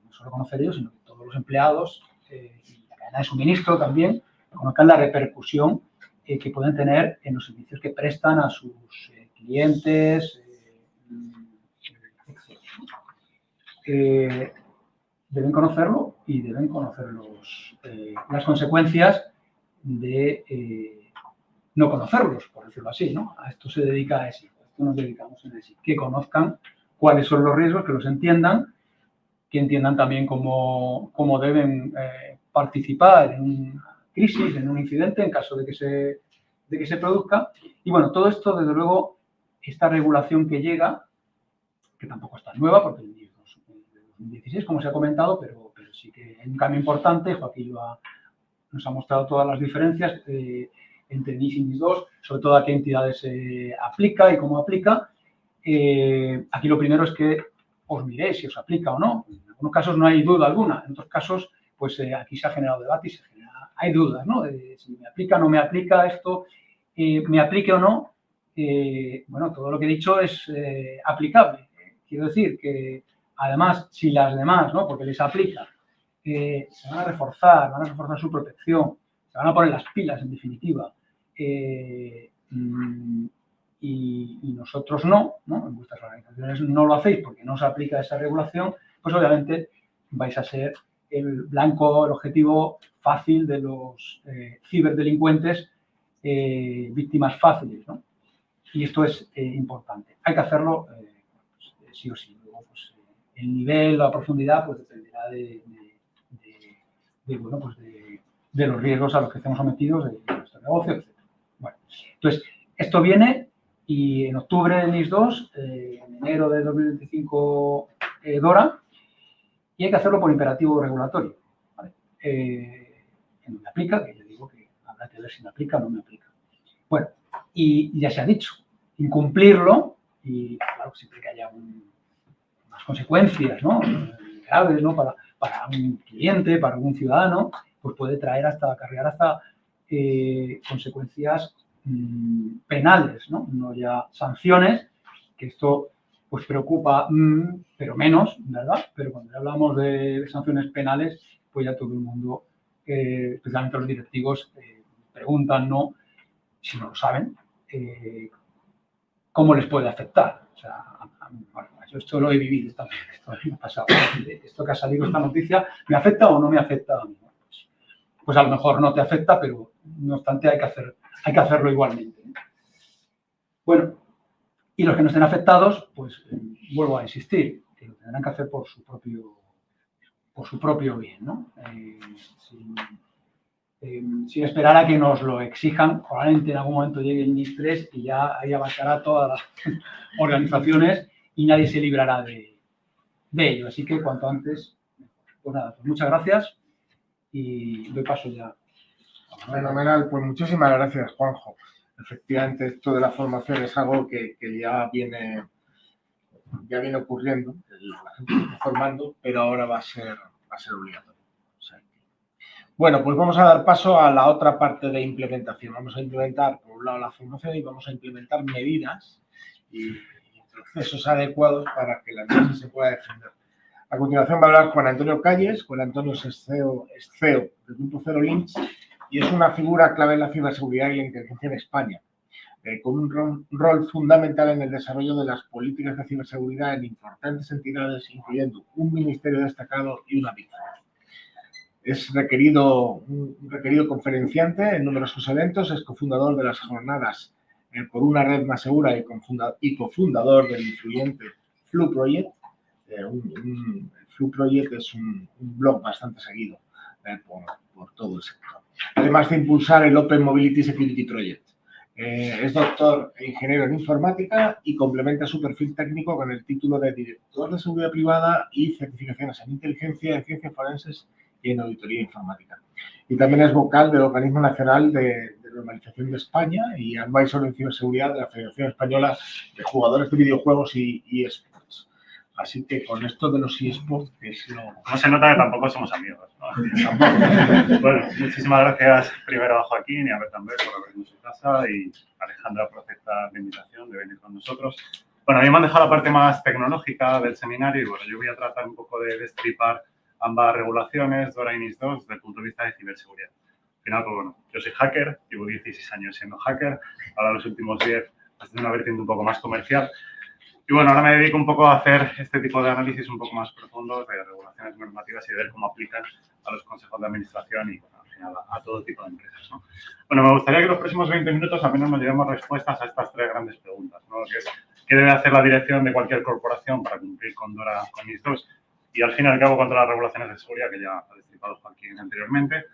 D: no solo conocer ellos, sino que todos los empleados y la cadena de suministro también conozcan la repercusión que pueden tener en los servicios que prestan a sus clientes, etc. Deben conocerlo y deben conocer las consecuencias de no conocerlos, por decirlo así, ¿no? A esto se dedica a ESI, a esto nos dedicamos en ESI, que conozcan cuáles son los riesgos, que los entiendan, que entiendan también cómo deben participar en una crisis, en un incidente, en caso de que se produzca. Y bueno, todo esto, desde luego, esta regulación que llega, que tampoco está nueva, porque el 2016, como se ha comentado, pero sí que hay un cambio importante. Joaquín nos ha mostrado todas las diferencias entre NIS y NIS 2, sobre todo a qué entidades se aplica y cómo aplica. Aquí lo primero es que os miréis si os aplica o no. En algunos casos no hay duda alguna, en otros casos pues aquí se ha generado debate y hay dudas, ¿no? De si me aplica o no me aplica esto, me aplique o no. Bueno, todo lo que he dicho es aplicable. Quiero decir que además, si las demás, ¿no? Porque les aplica, se van a reforzar su protección, se van a poner las pilas, en definitiva, y nosotros no, en vuestras organizaciones no lo hacéis porque no se aplica esa regulación, pues obviamente vais a ser el blanco, el objetivo fácil de los ciberdelincuentes, víctimas fáciles, ¿no? Y esto es importante. Hay que hacerlo sí o sí. Luego, pues, el nivel, la profundidad, pues dependerá de los riesgos a los que estemos sometidos de nuestro negocio, etc. Bueno, entonces, esto viene y en octubre de NIS 2, en enero de 2025 DORA, y hay que hacerlo por imperativo regulatorio, ¿vale? En donde aplica, que ya digo que habrá que ver si me aplica o no me aplica. Bueno, y ya se ha dicho, incumplirlo, y claro, siempre que haya unas consecuencias, ¿no? Graves, ¿no? Para un cliente, para algún ciudadano, pues puede acarrear hasta consecuencias penales, ¿no? No ya sanciones, que esto pues preocupa, pero menos, ¿verdad? Pero cuando hablamos de sanciones penales, pues ya todo el mundo, especialmente los directivos, preguntan, ¿no? Si no lo saben, cómo les puede afectar. O sea, bueno, yo esto lo he vivido también, esto me ha pasado. Esto que ha salido, esta noticia, ¿me afecta o no me afecta a mí? Pues a lo mejor no te afecta, pero no obstante hay que hacerlo igualmente. Bueno, y los que no estén afectados, pues vuelvo a insistir, que lo tendrán que hacer por su propio bien, ¿no? Sin esperar a que nos lo exijan. Probablemente en algún momento llegue el NIS 3 y ya ahí abarcará todas las organizaciones y nadie se librará de ello. Así que cuanto antes, pues nada, pues muchas gracias y doy paso ya.
A: Fenomenal, pues muchísimas gracias, Juanjo. Efectivamente, esto de la formación es algo que ya viene ocurriendo, la gente se está formando, pero ahora va a ser obligatorio. O sea, bueno, pues vamos a dar paso a la otra parte de implementación. Vamos a implementar, por un lado, la formación y vamos a implementar medidas y procesos adecuados para que la empresa se pueda defender. A continuación va a hablar Juan Antonio Calles. Juan Antonio es CEO del Grupo Zero Links y es una figura clave en la ciberseguridad y la inteligencia en España, con un rol fundamental en el desarrollo de las políticas de ciberseguridad en importantes entidades, incluyendo un ministerio destacado y una Big Four. Es un requerido conferenciante en numerosos eventos, es cofundador de las jornadas por una red más segura y cofundador del influyente Flu Project. Flu Project es un blog bastante seguido por todo el sector. Además de impulsar el Open Mobility Security Project, Es doctor e ingeniero en informática y complementa su perfil técnico con el título de director de seguridad privada y certificaciones en inteligencia, en ciencias forenses y en auditoría informática. Y también es vocal del Organismo Nacional de Normalización de España y advisor en ciberseguridad de la Federación Española de Jugadores de Videojuegos y eSports. Así que con esto de los eSports, que es lo...
E: No se nota que tampoco somos amigos, ¿no? Bueno, muchísimas gracias primero a Joaquín y a Bertamber por abrirnos su casa y a Alejandra por aceptar la invitación de venir con nosotros. Bueno, a mí me han dejado la parte más tecnológica del seminario y bueno, yo voy a tratar un poco de destripar ambas regulaciones, DORA y NIS2, desde el punto de vista de ciberseguridad. Al final, pues bueno, yo soy hacker, llevo 16 años siendo hacker, ahora los últimos 10 desde una vertiente un poco más comercial. Y bueno, ahora me dedico un poco a hacer este tipo de análisis un poco más profundos de regulaciones normativas y de ver cómo aplican a los consejos de administración y, bueno, al final a todo tipo de empresas, ¿no? Bueno, me gustaría que los próximos 20 minutos al menos nos llevemos respuestas a estas tres grandes preguntas, ¿no? Que es, ¿qué debe hacer la dirección de cualquier corporación para cumplir con DORA, con NIS2? Y al fin y al cabo contra las regulaciones de seguridad que ya ha destripado Joaquín anteriormente.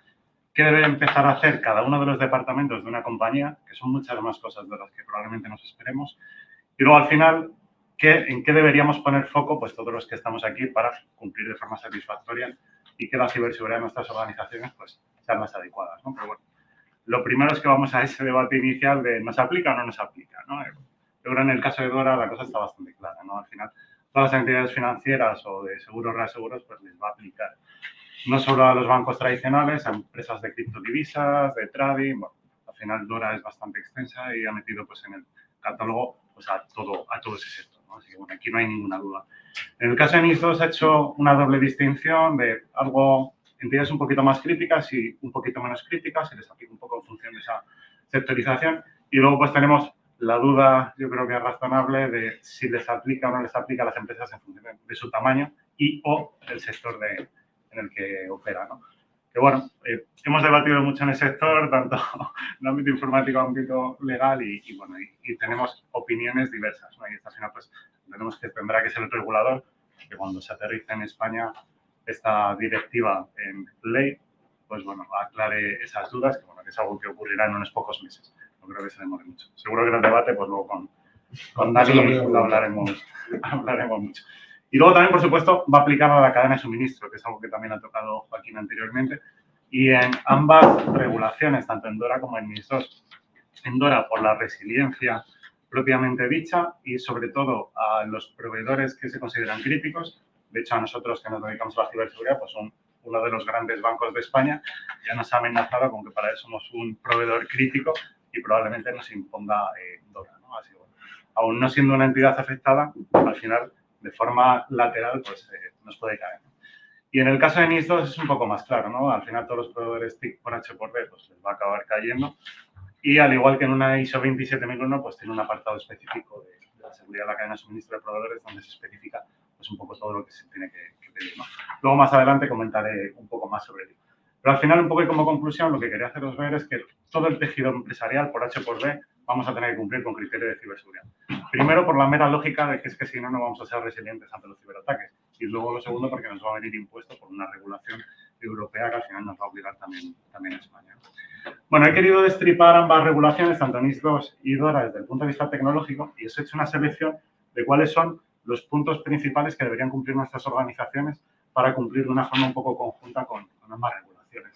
E: ¿Qué debe empezar a hacer cada uno de los departamentos de una compañía? Que son muchas más cosas de las que probablemente nos esperemos. Y luego al final, ¿en qué deberíamos poner foco? Pues todos los que estamos aquí para cumplir de forma satisfactoria y que la ciberseguridad de nuestras organizaciones pues sean más adecuadas, ¿no? Pero bueno, lo primero es que vamos a ese debate inicial de ¿nos aplica o no nos aplica, ¿no? Yo creo que en el caso de DORA la cosa está bastante clara, ¿no? Al final, todas las entidades financieras o de seguros reaseguros pues les va a aplicar. No solo a los bancos tradicionales, a empresas de criptodivisas, de trading, bueno, al final DORA es bastante extensa y ha metido pues en el catálogo pues a todo ese sector, ¿no? Así que bueno, aquí no hay ninguna duda. En el caso de NIS2 ha hecho una doble distinción de entidades un poquito más críticas y un poquito menos críticas, se les aplica un poco en función de esa sectorización y luego pues tenemos la duda, yo creo que es razonable, de si les aplica o no les aplica a las empresas en función de su tamaño y o el sector en el que opera, ¿no? Que bueno, hemos debatido mucho en el sector, tanto en el ámbito informático, ámbito legal y bueno, y tenemos opiniones diversas, ¿no? Y al final pues tenemos que tendrá que ser el regulador que cuando se aterrice en España esta directiva en ley, pues bueno, aclare esas dudas, que bueno, que es algo que ocurrirá en unos pocos meses. No creo que se demore mucho. Seguro que en el debate, pues luego con Dani lo hablaremos mucho. Y luego también, por supuesto, va a aplicar a la cadena de suministro, que es algo que también ha tocado Joaquín anteriormente. Y en ambas regulaciones, tanto en DORA como en NIS2, en DORA por la resiliencia propiamente dicha y sobre todo a los proveedores que se consideran críticos. De hecho, a nosotros que nos dedicamos a la ciberseguridad, pues uno de los grandes bancos de España ya nos ha amenazado con que para eso somos un proveedor crítico y probablemente nos imponga DORA, ¿no? Así que, bueno, aún no siendo una entidad afectada, al final, de forma lateral, pues nos puede caer, ¿no? Y en el caso de NIS2 es un poco más claro, ¿no? Al final todos los proveedores TIC por H por D pues les va a acabar cayendo. Y al igual que en una ISO 27001, pues tiene un apartado específico de la seguridad de la cadena de suministro de proveedores donde se especifica pues un poco todo lo que se tiene que pedir, ¿no? Luego más adelante comentaré un poco más sobre ello. Pero al final, un poco y como conclusión, lo que quería haceros ver es que todo el tejido empresarial por H por D vamos a tener que cumplir con criterios de ciberseguridad. Primero, por la mera lógica de que es que si no, no vamos a ser resilientes ante los ciberataques. Y luego lo segundo, porque nos va a venir impuesto por una regulación europea que al final nos va a obligar también a España. Bueno, he querido destripar ambas regulaciones, tanto NIS2 y DORA, desde el punto de vista tecnológico y os he hecho una selección de cuáles son los puntos principales que deberían cumplir nuestras organizaciones para cumplir de una forma un poco conjunta con ambas regulaciones.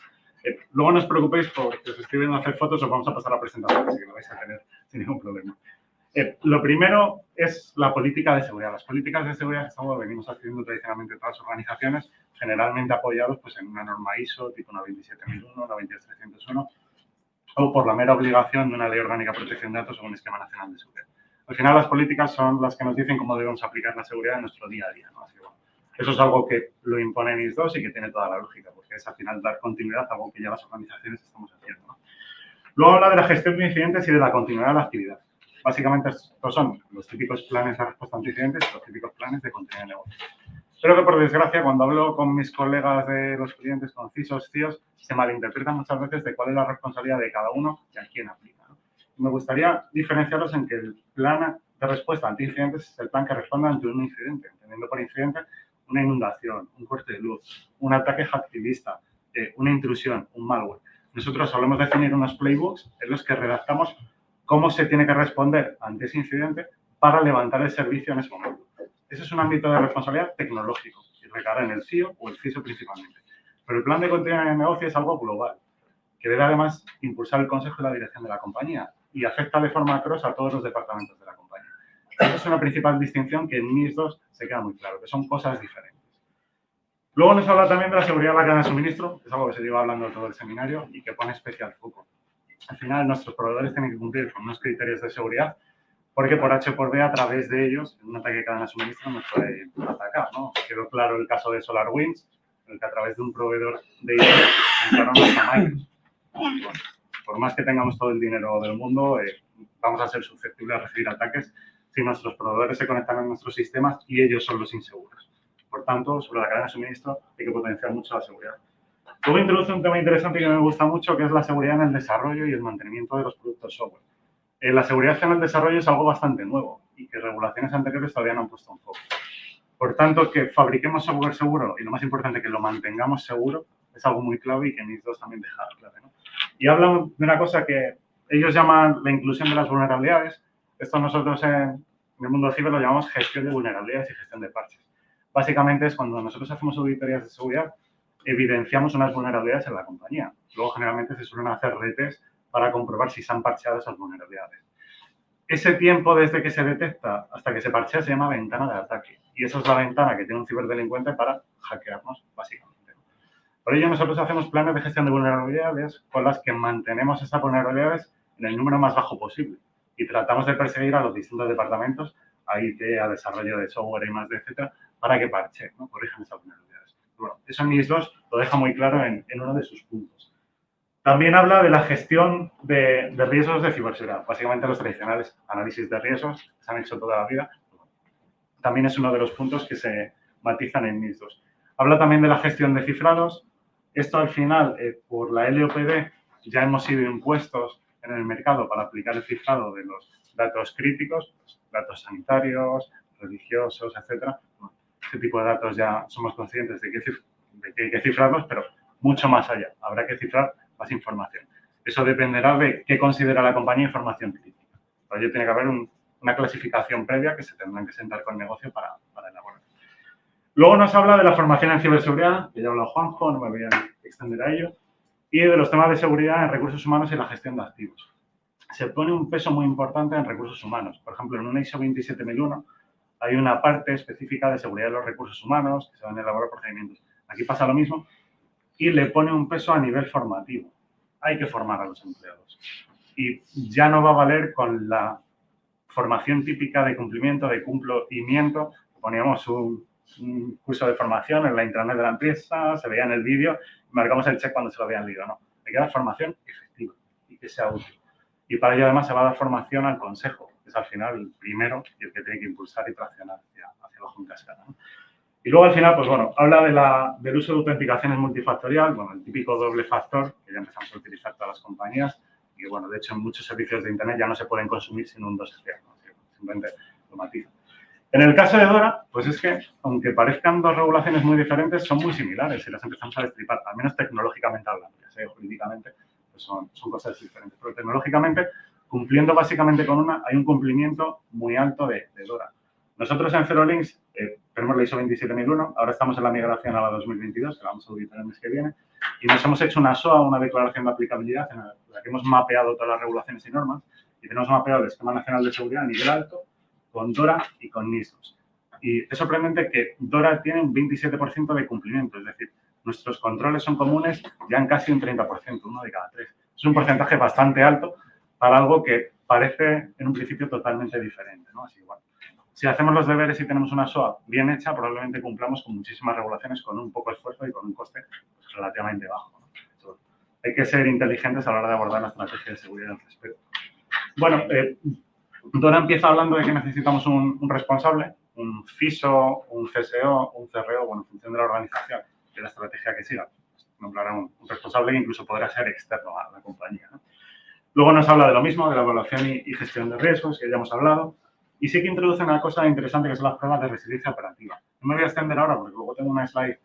E: Luego no os preocupéis porque os estoy viendo hacer fotos, os vamos a pasar a la presentación, así que lo vais a tener sin ningún problema. Lo primero es la política de seguridad. Las políticas de seguridad que venimos haciendo tradicionalmente todas las organizaciones, generalmente apoyados pues, en una norma ISO, tipo una 27001, una 23301, o por la mera obligación de una ley orgánica de protección de datos o un esquema nacional de seguridad. Al final, las políticas son las que nos dicen cómo debemos aplicar la seguridad en nuestro día a día, ¿no? Así que, bueno, eso es algo que lo impone NIS2 y que tiene toda la lógica, porque es al final dar continuidad a algo que ya las organizaciones estamos haciendo, ¿no? Luego habla de la gestión de incidentes y de la continuidad de la actividad. Básicamente, estos son los típicos planes de respuesta ante incidentes y los típicos planes de continuidad de negocio. Pero que, por desgracia, cuando hablo con mis colegas de los clientes, con CISOs, CIOs, se malinterpreta muchas veces de cuál es la responsabilidad de cada uno y a quién aplica, ¿no? Me gustaría diferenciarlos en que el plan de respuesta ante incidentes es el plan que responde ante un incidente, entendiendo por incidente una inundación, un corte de luz, un ataque hacktivista, una intrusión, un malware. Nosotros solemos definir unos playbooks en los que redactamos cómo se tiene que responder ante ese incidente para levantar el servicio en ese momento. Ese es un ámbito de responsabilidad tecnológico y recae en el CIO o el CISO principalmente. Pero el plan de continuidad de negocio es algo global, que debe además impulsar el consejo y la dirección de la compañía y afecta de forma cross a todos los departamentos de la compañía. Esa es una principal distinción que en NIS 2 se queda muy claro, que son cosas diferentes. Luego nos habla también de la seguridad de la cadena de suministro, que es algo que se lleva hablando todo el seminario y que pone especial foco. Al final, nuestros proveedores tienen que cumplir con unos criterios de seguridad porque por H por B, a través de ellos, en un ataque de cadena de suministro nos puede atacar, ¿no? Quedó claro el caso de SolarWinds, en el que a través de un proveedor de IT entraron hasta Microsoft. Bueno, por más que tengamos todo el dinero del mundo, vamos a ser susceptibles a recibir ataques si nuestros proveedores se conectan a nuestros sistemas y ellos son los inseguros. Por tanto, sobre la cadena de suministro hay que potenciar mucho la seguridad. Luego introduce un tema interesante que me gusta mucho, que es la seguridad en el desarrollo y el mantenimiento de los productos software. La seguridad en el desarrollo es algo bastante nuevo y que regulaciones anteriores todavía no han puesto en foco. Por tanto, que fabriquemos software seguro y lo más importante, que lo mantengamos seguro, es algo muy clave y que NIS 2 también deja clave, ¿no? Y hablan de una cosa que ellos llaman la inclusión de las vulnerabilidades. Esto nosotros en el mundo ciber lo llamamos gestión de vulnerabilidades y gestión de parches. Básicamente es cuando nosotros hacemos auditorías de seguridad, evidenciamos unas vulnerabilidades en la compañía. Luego, generalmente, se suelen hacer retes para comprobar si se han parcheado esas vulnerabilidades. Ese tiempo desde que se detecta hasta que se parchea se llama ventana de ataque. Y esa es la ventana que tiene un ciberdelincuente para hackearnos, básicamente. Por ello, nosotros hacemos planes de gestión de vulnerabilidades con las que mantenemos esas vulnerabilidades en el número más bajo posible. Y tratamos de perseguir a los distintos departamentos, a IT, a desarrollo de software y más, etcétera, para que parchen, ¿no? Corrijan esas vulnerabilidades. Bueno, eso en NIS 2 lo deja muy claro en uno de sus puntos. También habla de la gestión de riesgos de ciberseguridad, básicamente los tradicionales análisis de riesgos que se han hecho toda la vida. También es uno de los puntos que se matizan en NIS 2. Habla también de la gestión de cifrados. Esto al final, por la LOPD, ya hemos sido impuestos en el mercado para aplicar el cifrado de los datos críticos, datos sanitarios, religiosos, etcétera. Bueno, este tipo de datos ya somos conscientes de que hay que cifrarlos, pero mucho más allá. Habrá que cifrar más información. Eso dependerá de qué considera la compañía información crítica. Para ello tiene que haber una clasificación previa que se tendrán que sentar con el negocio para elaborar. Luego nos habla de la formación en ciberseguridad, que ya habló Juanjo, no me voy a extender a ello, y de los temas de seguridad en recursos humanos y la gestión de activos. Se pone un peso muy importante en recursos humanos. Por ejemplo, en una ISO 27001 hay una parte específica de seguridad de los recursos humanos, que se van a elaborar procedimientos. Aquí pasa lo mismo, y le pone un peso a nivel formativo. Hay que formar a los empleados. Y ya no va a valer con la formación típica de cumplimiento, de cumplimiento. Poníamos un curso de formación en la intranet de la empresa, se veía en el vídeo, marcamos el check cuando se lo habían leído. No, hay que dar formación efectiva y que sea útil. Y para ello además se va a dar formación al consejo, que es al final el primero y el que tiene que impulsar y traccionar hacia la junta escala, ¿no? Y luego al final, pues bueno, habla del uso de autenticaciones multifactorial, bueno, el típico doble factor que ya empezamos a utilizar todas las compañías y bueno, de hecho en muchos servicios de internet ya no se pueden consumir sin un 2FA, ¿no? Simplemente lo matizo. En el caso de DORA, pues es que aunque parezcan dos regulaciones muy diferentes, son muy similares si las empezamos a destripar, al menos tecnológicamente hablando, ya sea jurídicamente, pues son cosas diferentes, pero tecnológicamente, cumpliendo básicamente con una, hay un cumplimiento muy alto de DORA. Nosotros en Cerolinks tenemos la ISO 27001, ahora estamos en la migración a la 2022, que la vamos a auditar el mes que viene, y nos hemos hecho una SOA, una declaración de aplicabilidad, en la que hemos mapeado todas las regulaciones y normas, y tenemos mapeado el Esquema Nacional de Seguridad a nivel alto, con DORA y con NIS 2. Y es sorprendente que DORA tiene un 27% de cumplimiento, es decir, nuestros controles son comunes ya en casi un 30%, uno de cada 3. Es un porcentaje bastante alto para algo que parece en un principio totalmente diferente, ¿no? Así igual. Si hacemos los deberes y tenemos una SOA bien hecha, probablemente cumplamos con muchísimas regulaciones con un poco esfuerzo y con un coste pues, relativamente bajo, ¿no? Hay que ser inteligentes a la hora de abordar la estrategia de seguridad al respecto. Bueno, DORA empieza hablando de que necesitamos un responsable, un CISO, un CSO, un CRO, bueno, en función de la organización y la estrategia que siga. Nombrará un responsable que incluso podrá ser externo a la compañía, ¿no? Luego nos habla de lo mismo, de la evaluación y gestión de riesgos, que ya hemos hablado. Y sí que introduce una cosa interesante que son las pruebas de resiliencia operativa. No me voy a extender ahora porque luego tengo una slide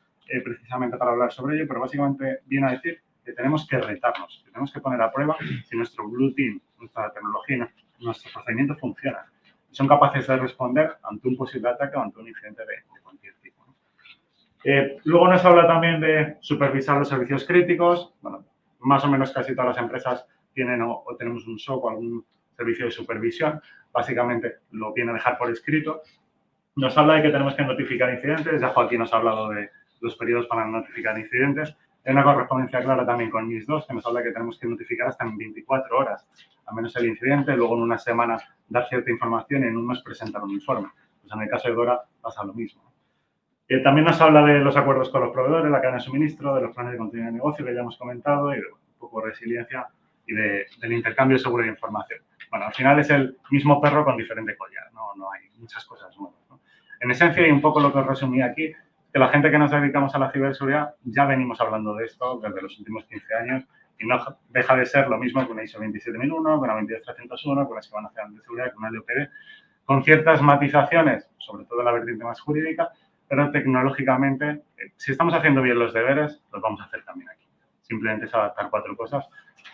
E: precisamente para hablar sobre ello, pero básicamente viene a decir que tenemos que retarnos, que tenemos que poner a prueba si nuestro Blue Team, nuestra tecnología, nuestro procedimiento funciona. Son capaces de responder ante un posible ataque o ante un incidente de cualquier tipo. Luego nos habla también de supervisar los servicios críticos. Bueno, más o menos casi todas las empresas tienen o tenemos un SOC o algún servicio de supervisión. Básicamente lo viene a dejar por escrito. Nos habla de que tenemos que notificar incidentes. Ya Joaquín nos ha hablado de los periodos para notificar incidentes. Hay una correspondencia clara también con NIS 2 que nos habla de que tenemos que notificar hasta en 24 horas, al menos el incidente, luego en una semana dar cierta información y en un mes presentar un informe. Pues en el caso de Dora pasa lo mismo. También nos habla de los acuerdos con los proveedores, la cadena de suministro, de los planes de continuidad de negocio que ya hemos comentado y de un poco de resiliencia y del intercambio seguro de información. Bueno, al final es el mismo perro con diferente collar, no hay muchas cosas nuevas, ¿no? En esencia, y un poco lo que os resumí aquí, que la gente que nos dedicamos a la ciberseguridad ya venimos hablando de esto desde los últimos 15 años y no deja de ser lo mismo que una ISO 27001, que una 22301, con la Esquema Nacional de Seguridad, con una LOPD, con ciertas matizaciones, sobre todo en la vertiente más jurídica, pero tecnológicamente, si estamos haciendo bien los deberes, los vamos a hacer también aquí. Simplemente es adaptar 4 cosas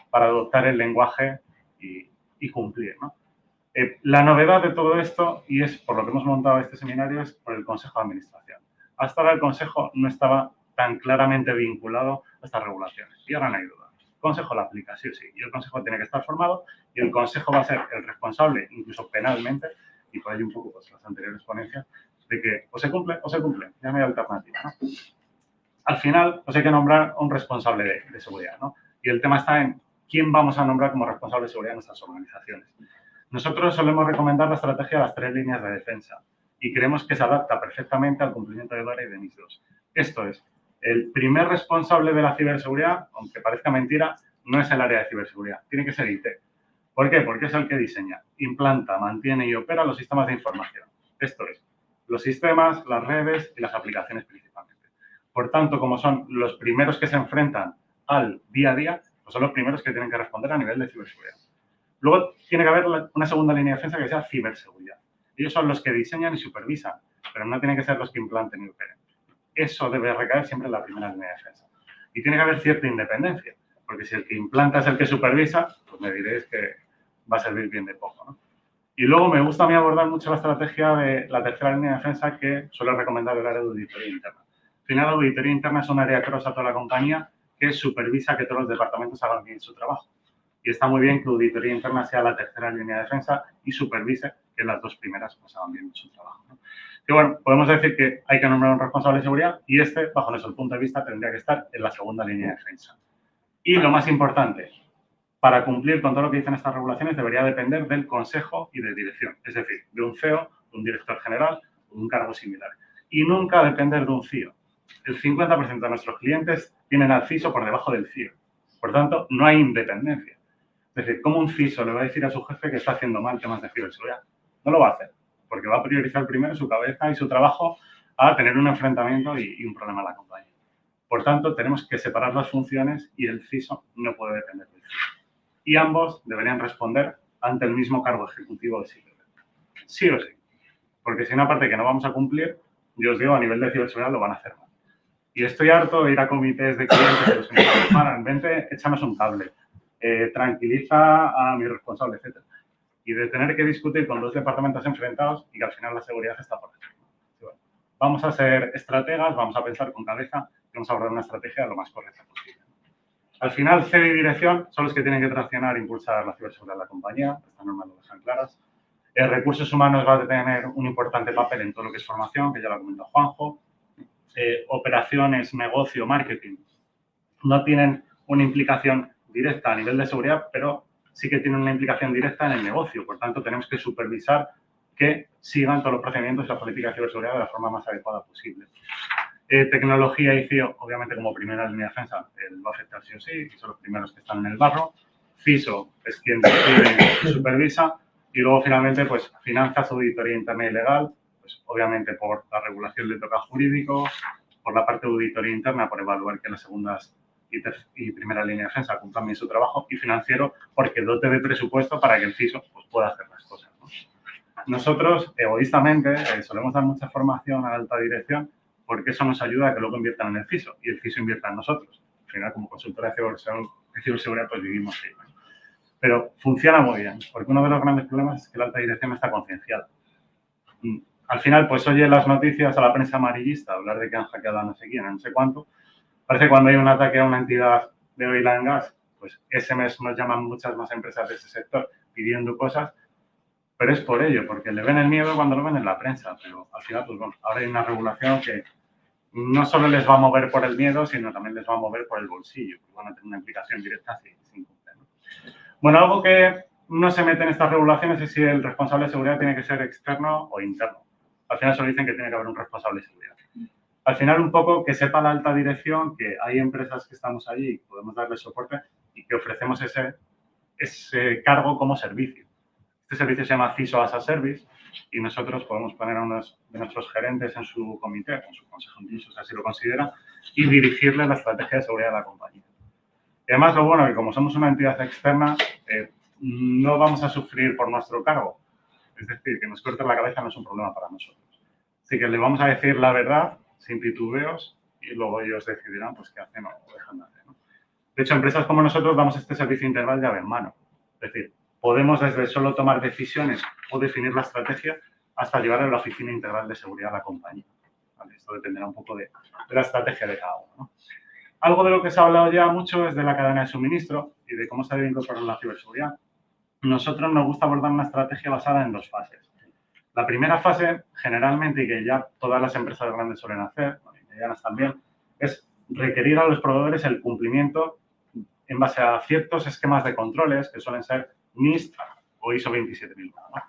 E: para adoptar el lenguaje y cumplir, ¿no? La novedad de todo esto, y es por lo que hemos montado este seminario, es por el Consejo de Administración. Hasta ahora el Consejo no estaba tan claramente vinculado a estas regulaciones. Y ahora no hay duda. El Consejo la aplica, sí o sí. Y el Consejo tiene que estar formado y el Consejo va a ser el responsable, incluso penalmente, y por ahí un poco pues, las anteriores ponencias, de que o se cumple, ya no hay alternativa, ¿no? Al final, pues hay que nombrar un responsable de seguridad, ¿no? Y el tema está en quién vamos a nombrar como responsable de seguridad en nuestras organizaciones. Nosotros solemos recomendar la estrategia de las 3 líneas de defensa y creemos que se adapta perfectamente al cumplimiento de DORA y de NIS 2. Esto es, el primer responsable de la ciberseguridad, aunque parezca mentira, no es el área de ciberseguridad, tiene que ser IT. ¿Por qué? Porque es el que diseña, implanta, mantiene y opera los sistemas de información. Esto es, los sistemas, las redes y las aplicaciones principalmente. Por tanto, como son los primeros que se enfrentan al día a día, pues son los primeros que tienen que responder a nivel de ciberseguridad. Luego tiene que haber una segunda línea de defensa que sea ciberseguridad. Ellos son los que diseñan y supervisan, pero no tienen que ser los que implanten y operen. Eso debe recaer siempre en la primera línea de defensa. Y tiene que haber cierta independencia, porque si el que implanta es el que supervisa, pues me diréis que va a servir bien de poco, ¿no? Y luego me gusta a mí abordar mucho la estrategia de la tercera línea de defensa que suele recomendar el área de auditoría interna. Al final, la auditoría interna es un área cross a toda la compañía que supervisa que todos los departamentos hagan bien su trabajo. Y está muy bien que auditoría interna sea la tercera línea de defensa y supervise que las 2 primeras pues, hagan bien su trabajo, ¿no? Y bueno, podemos decir que hay que nombrar un responsable de seguridad y bajo nuestro punto de vista, tendría que estar en la segunda línea de defensa. Y lo más importante, para cumplir con todo lo que dicen estas regulaciones, debería depender del consejo y de dirección, es decir, de un CEO, de un director general o de un cargo similar. Y nunca depender de un CIO. El 50% de nuestros clientes tienen al CISO por debajo del CIO. Por tanto, no hay independencia. Es decir, ¿cómo un CISO le va a decir a su jefe que está haciendo mal temas de ciberseguridad? No lo va a hacer, porque va a priorizar primero su cabeza y su trabajo a tener un enfrentamiento y un problema en la compañía. Por tanto, tenemos que separar las funciones y el CISO no puede depender del CIO. Y ambos deberían responder ante el mismo cargo ejecutivo de ciberseguridad. Sí o sí. Porque si una parte que no vamos a cumplir, yo os digo, a nivel de ciberseguridad lo van a hacer mal. Y estoy harto de ir a comités de clientes de los que me dicen, vente, échanos un cable, tranquiliza a mi responsable, etc. Y de tener que discutir con 2 departamentos enfrentados y que al final la seguridad está por encima. Bueno, vamos a ser estrategas, vamos a pensar con cabeza y vamos a abordar una estrategia lo más correcta posible. Al final, CEO y dirección son los que tienen que traccionar e impulsar la ciberseguridad de la compañía. Estas normas lo dejan claras. Recursos humanos va a tener un importante papel en todo lo que es formación, que ya lo ha comentado Juanjo. Operaciones, negocio, marketing, no tienen una implicación directa a nivel de seguridad, pero sí que tienen una implicación directa en el negocio. Por tanto, tenemos que supervisar que sigan todos los procedimientos y la política de ciberseguridad de la forma más adecuada posible. Tecnología y CIO, obviamente, como primera línea de defensa, va a afectar sí o sí, y son los primeros que están en el barro. CISO es quien decide y supervisa. Y luego, finalmente, pues, finanzas, auditoría interna y legal, pues, obviamente, por la regulación le toca jurídico, por la parte de auditoría interna, por evaluar que las segundas y primera línea de defensa cumplan bien su trabajo, y financiero, porque dote de presupuesto para que el CISO pues, pueda hacer las cosas, ¿no? Nosotros, egoístamente, solemos dar mucha formación a la alta dirección porque eso nos ayuda a que luego inviertan en el CISO y el CISO invierta en nosotros. Al final, como consultora de ciberseguridad, pues vivimos ahí, ¿no? Pero funciona muy bien, porque uno de los grandes problemas es que la alta dirección no está concienciada. Al final, pues oye las noticias a la prensa amarillista, hablar de que han hackeado a no sé quién, a no sé cuánto. Parece que cuando hay un ataque a una entidad de oil and gas, pues ese mes nos llaman muchas más empresas de ese sector pidiendo cosas, pero es por ello, porque le ven el miedo cuando lo ven en la prensa. Pero al final, pues bueno, ahora hay una regulación que no solo les va a mover por el miedo, sino también les va a mover por el bolsillo. Van a tener una implicación directa sin cumplir, ¿no? Bueno, algo que no se mete en estas regulaciones es si el responsable de seguridad tiene que ser externo o interno. Al final solo dicen que tiene que haber un responsable de seguridad. Al final, un poco que sepa la alta dirección que hay empresas que estamos allí y podemos darle soporte y que ofrecemos ese cargo como servicio. Este servicio se llama CISO as a Service y nosotros podemos poner a unos de nuestros gerentes en su comité, en su consejo de usos, así lo considera, y dirigirle la estrategia de seguridad de la compañía. Y además, lo bueno es que como somos una entidad externa, no vamos a sufrir por nuestro cargo. Es decir, que nos corten la cabeza no es un problema para nosotros. Así que le vamos a decir la verdad, sin titubeos, y luego ellos decidirán pues, qué hacen o dejan de hacer, ¿no? De hecho, empresas como nosotros damos este servicio integral llave en mano. Es decir, podemos desde solo tomar decisiones o definir la estrategia hasta llevar a la oficina integral de seguridad a la compañía. ¿Vale? Esto dependerá un poco de la estrategia de cada uno, ¿no? Algo de lo que se ha hablado ya mucho es de la cadena de suministro y de cómo se debe incorporar la ciberseguridad. Nosotros nos gusta abordar una estrategia basada en dos fases. La primera fase, generalmente, y que ya todas las empresas grandes suelen hacer, y medianas también, es requerir a los proveedores el cumplimiento en base a ciertos esquemas de controles que suelen ser NIST o ISO 27001, ¿no?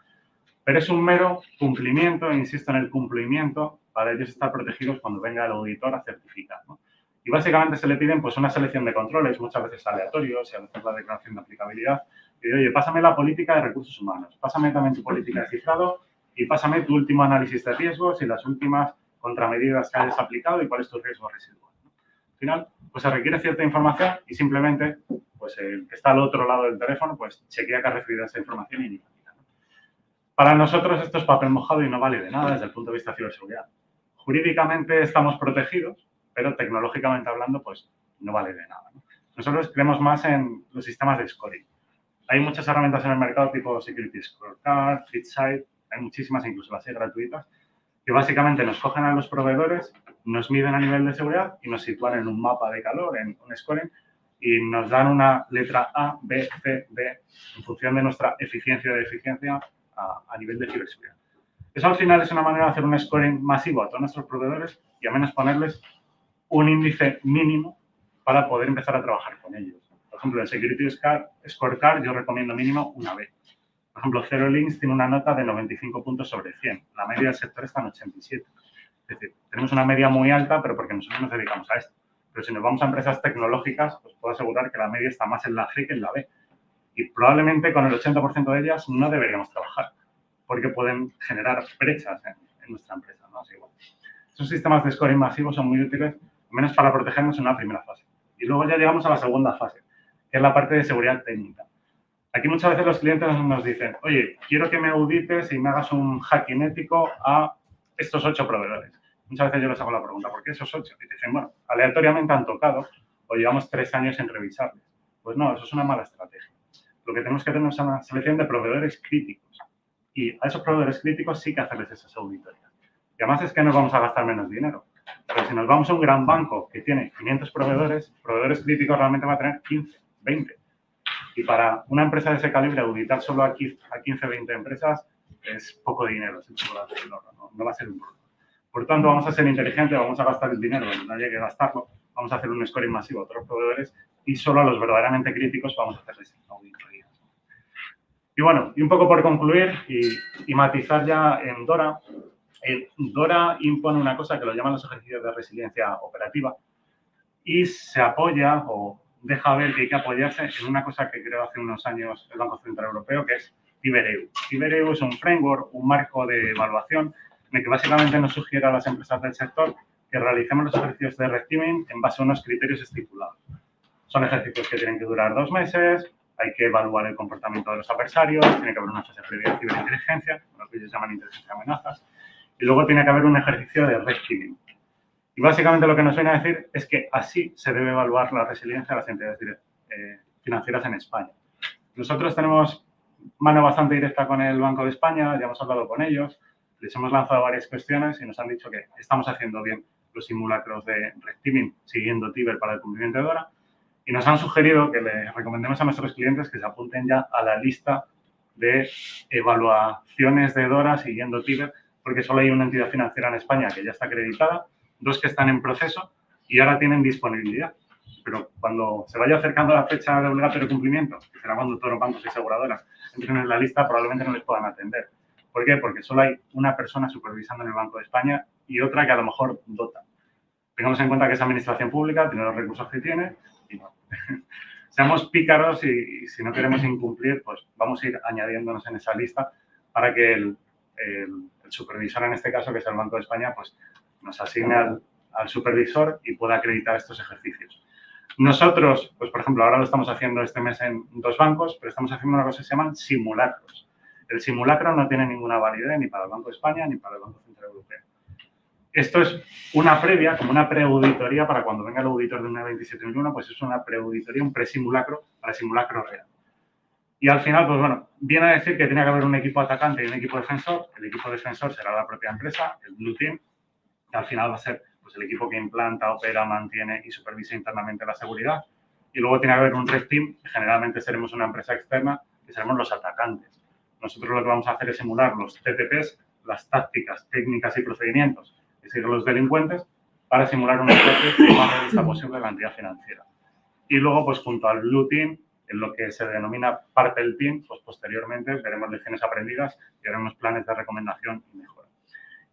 E: Pero es un mero cumplimiento, insisto en el cumplimiento, para ellos estar protegidos cuando venga el auditor a certificar, ¿no? Y básicamente se le piden pues, una selección de controles, muchas veces aleatorios, y a veces la declaración de aplicabilidad. Y oye, pásame la política de recursos humanos, pásame también tu política de cifrado y pásame tu último análisis de riesgos y las últimas contramedidas que hayas aplicado y cuál es tu riesgo residual, ¿no? Al final, pues se requiere cierta información y simplemente pues, el que está al otro lado del teléfono pues chequea que ha recibido esa información y ni aplica, ¿no? Para nosotros esto es papel mojado y no vale de nada desde el punto de vista de ciberseguridad. Jurídicamente estamos protegidos, pero tecnológicamente hablando, pues no vale de nada, ¿no? Nosotros creemos más en los sistemas de scoring. Hay muchas herramientas en el mercado tipo Security Scorecard, Fitsite, hay muchísimas, incluso las hay gratuitas, que básicamente nos cogen a los proveedores, nos miden a nivel de seguridad y nos sitúan en un mapa de calor, en un scoring, y nos dan una letra A, B, C, D, en función de nuestra eficiencia o deficiencia a nivel de ciberseguridad. Eso al final es una manera de hacer un scoring masivo a todos nuestros proveedores y al menos ponerles un índice mínimo para poder empezar a trabajar con ellos. Por ejemplo, en Security Scorecard yo recomiendo mínimo una B. Por ejemplo, Zero Links tiene una nota de 95 puntos sobre 100. La media del sector está en 87. Es decir, tenemos una media muy alta, pero porque nosotros nos dedicamos a esto. Pero si nos vamos a empresas tecnológicas, pues puedo asegurar que la media está más en la C que en la B. Y probablemente con el 80% de ellas no deberíamos trabajar, porque pueden generar brechas en nuestra empresa, ¿no? Así, bueno, esos sistemas de scoring masivos son muy útiles, al menos para protegernos en una primera fase. Y luego ya llegamos a la segunda fase, que es la parte de seguridad técnica. Aquí muchas veces los clientes nos dicen, oye, quiero que me audites y me hagas un hacking ético a estos 8 proveedores. Muchas veces yo les hago la pregunta, ¿por qué esos 8? Y dicen, bueno, aleatoriamente han tocado o llevamos 3 años en revisarles. Pues no, eso es una mala estrategia. Lo que tenemos que tener es una selección de proveedores críticos. Y a esos proveedores críticos sí que hacerles esas auditorías. Y además es que nos vamos a gastar menos dinero. Pero si nos vamos a un gran banco que tiene 500 proveedores críticos realmente va a tener 15, 20. Y para una empresa de ese calibre, auditar solo a 15, 20 empresas es poco dinero. No va a ser un problema. Por tanto, vamos a ser inteligentes, vamos a gastar el dinero donde no haya que gastarlo, vamos a hacer un scoring masivo a otros proveedores y solo a los verdaderamente críticos vamos a hacerles auditorías. Y bueno, y un poco por concluir y matizar ya en DORA. DORA impone una cosa que lo llaman los ejercicios de resiliencia operativa y se apoya o deja ver que hay que apoyarse en una cosa que creó hace unos años el Banco Central Europeo, que es CyberEU. CyberEU es un framework, un marco de evaluación en el que básicamente nos sugiere a las empresas del sector que realicemos los ejercicios de red teaming en base a unos criterios estipulados. Son ejercicios que tienen que durar 2 meses, hay que evaluar el comportamiento de los adversarios, tiene que haber una fase previa de ciberinteligencia, lo que ellos llaman inteligencia de amenazas, y luego tiene que haber un ejercicio de red teaming. Y básicamente lo que nos viene a decir es que así se debe evaluar la resiliencia de las entidades financieras en España. Nosotros tenemos mano bastante directa con el Banco de España, ya hemos hablado con ellos, les hemos lanzado varias cuestiones y nos han dicho que estamos haciendo bien los simulacros de red-teaming siguiendo Tiber para el cumplimiento de DORA y nos han sugerido que les recomendemos a nuestros clientes que se apunten ya a la lista de evaluaciones de DORA siguiendo Tiber, porque solo hay una entidad financiera en España que ya está acreditada, 2 que están en proceso y ahora tienen disponibilidad. Pero cuando se vaya acercando la fecha de obligatorio cumplimiento, que será cuando todos los bancos y aseguradoras entren en la lista, probablemente no les puedan atender. ¿Por qué? Porque solo hay una persona supervisando en el Banco de España y otra que a lo mejor dota. Tengamos en cuenta que es administración pública, tiene los recursos que tiene y no. Seamos pícaros y si no queremos incumplir, pues vamos a ir añadiéndonos en esa lista para que el supervisor, en este caso, que es el Banco de España, pues nos asigne al supervisor y pueda acreditar estos ejercicios. Nosotros, pues por ejemplo, ahora lo estamos haciendo este mes en 2 bancos, pero estamos haciendo una cosa que se llaman simulacros. El simulacro no tiene ninguna validez ni para el Banco de España ni para el Banco Central Europeo. Esto es una previa, como una preauditoría para cuando venga el auditor de una 27001, pues es una preauditoría, un presimulacro para el simulacro real. Y al final, pues bueno, viene a decir que tiene que haber un equipo atacante y un equipo defensor. El equipo defensor será la propia empresa, el Blue Team, que al final va a ser pues, el equipo que implanta, opera, mantiene y supervisa internamente la seguridad. Y luego tiene que haber un Red Team, que generalmente seremos una empresa externa, que seremos los atacantes. Nosotros lo que vamos a hacer es simular los TTPs, las tácticas, técnicas y procedimientos que siguen los delincuentes para simular un ataque lo más realista posible de la entidad financiera. Y luego, pues junto al Blue Team, en lo que se denomina parte del team, pues posteriormente veremos lecciones aprendidas y haremos planes de recomendación y mejora.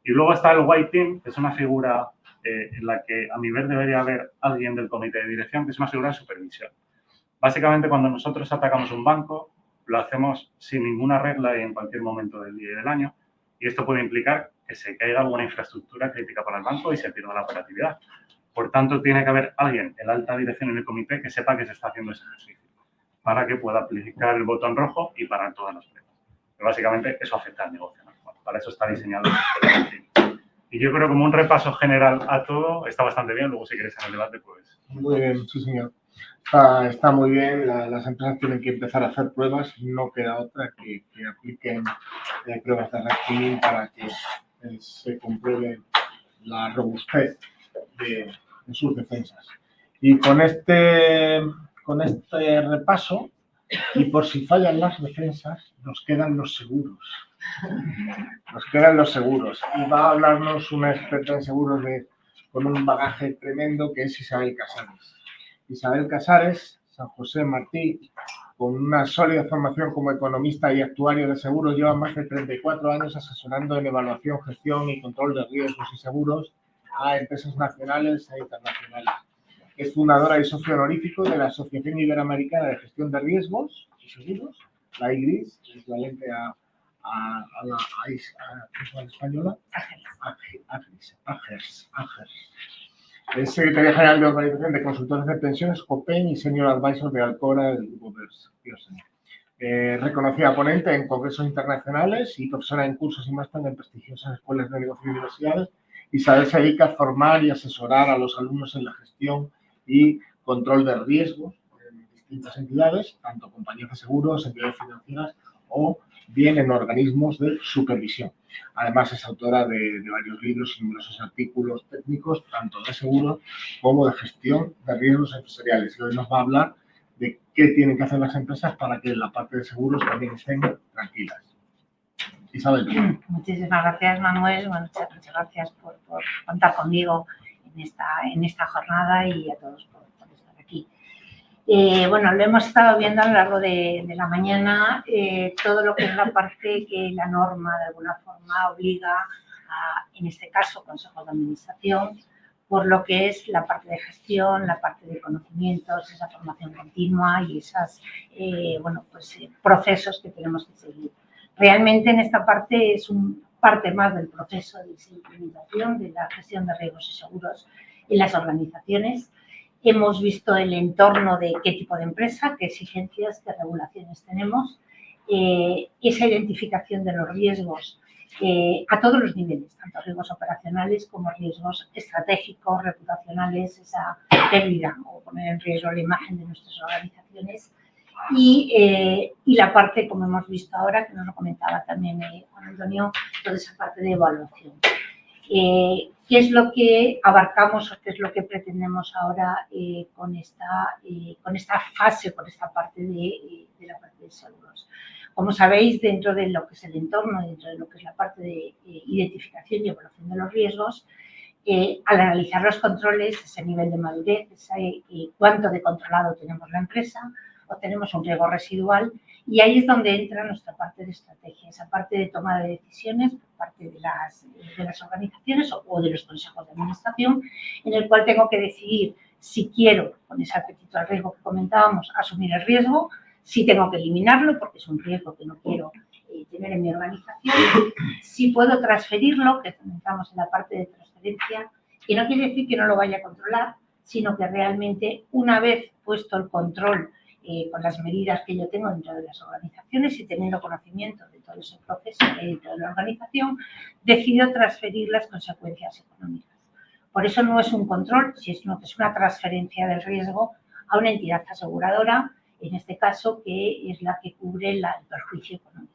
E: Y luego está el White Team, que es una figura en la que a mi ver debería haber alguien del comité de dirección, que es una figura de supervisión. Básicamente, cuando nosotros atacamos un banco, lo hacemos sin ninguna regla y en cualquier momento del día y del año. Y esto puede implicar que se caiga alguna infraestructura crítica para el banco y se pierda la operatividad. Por tanto, tiene que haber alguien en la alta dirección en el comité que sepa que se está haciendo ese ejercicio para que pueda aplicar el botón rojo y parar todas las pruebas. Básicamente, eso afecta al negocio, ¿no? Bueno, para eso está diseñado el team. Y yo creo que como un repaso general a todo está bastante bien. Luego, si queréis en el debate, pues...
A: Muy bien, sí, señor. Está muy bien. Las empresas tienen que empezar a hacer pruebas. No queda otra que apliquen pruebas de red para que se compruebe la robustez de sus defensas. Y con este repaso, y por si fallan las defensas, nos quedan los seguros. Nos quedan los seguros. Y va a hablarnos una experta en seguros con un bagaje tremendo, que es Isabel Casares. Isabel Casares, San José Martí, con una sólida formación como economista y actuario de seguros, lleva más de 34 años asesorando en evaluación, gestión y control de riesgos y seguros a empresas nacionales e internacionales. Es fundadora y socio honorífico de la Asociación Iberoamericana de Gestión de Riesgos y Seguros, la IGRIS, equivalente a la española, AGERS. Es secretaria general de Organización de Consultores de Pensiones, COPEN, y senior advisor de Alcora, del grupo Pearson. Reconocida ponente en congresos internacionales y profesora en cursos y máster en prestigiosas escuelas de negocio y universidades. Isabel se dedica a formar y asesorar a los alumnos en la gestión y control de riesgos en distintas entidades, tanto compañías de seguros, entidades financieras o bien en organismos de supervisión. Además, es autora de varios libros y numerosos artículos técnicos, tanto de seguros como de gestión de riesgos empresariales. Y hoy nos va a hablar de qué tienen que hacer las empresas para que la parte de seguros también estén tranquilas. Isabel.
F: Muchísimas gracias, Manuel. Bueno, muchas gracias por contar conmigo en esta jornada y a todos por estar aquí. Bueno, lo hemos estado viendo a lo largo de la mañana, todo lo que es la parte que la norma de alguna forma obliga a, en este caso, Consejo de Administración, por lo que es la parte de gestión, la parte de conocimientos, esa formación continua y esos procesos que tenemos que seguir. Realmente en esta parte es parte más del proceso de implementación de la gestión de riesgos y seguros en las organizaciones. Hemos visto el entorno de qué tipo de empresa, qué exigencias, qué regulaciones tenemos, esa identificación de los riesgos a todos los niveles, tanto riesgos operacionales como riesgos estratégicos, reputacionales, esa pérdida o poner en riesgo la imagen de nuestras organizaciones. Y la parte, como hemos visto ahora, que nos lo comentaba también Juan Antonio, toda esa parte de evaluación. ¿Qué es lo que abarcamos o qué es lo que pretendemos ahora con esta fase, con esta parte de la parte de seguros? Como sabéis, dentro de lo que es el entorno, dentro de lo que es la parte de identificación y evaluación de los riesgos, al analizar los controles, ese nivel de madurez, cuánto de controlado tenemos la empresa, o tenemos un riesgo residual, y ahí es donde entra nuestra parte de estrategia, esa parte de toma de decisiones por parte de las organizaciones o de los consejos de administración, en el cual tengo que decidir si quiero, con ese apetito al riesgo que comentábamos, asumir el riesgo, si tengo que eliminarlo porque es un riesgo que no quiero tener en mi organización, si puedo transferirlo, que comentamos en la parte de transferencia, que no quiere decir que no lo vaya a controlar, sino que realmente una vez puesto el control con las medidas que yo tengo dentro de las organizaciones y teniendo conocimiento de todo ese proceso dentro de la organización, decido transferir las consecuencias económicas. Por eso no es un control, sino que es una transferencia del riesgo a una entidad aseguradora, en este caso, que es la que cubre el perjuicio económico.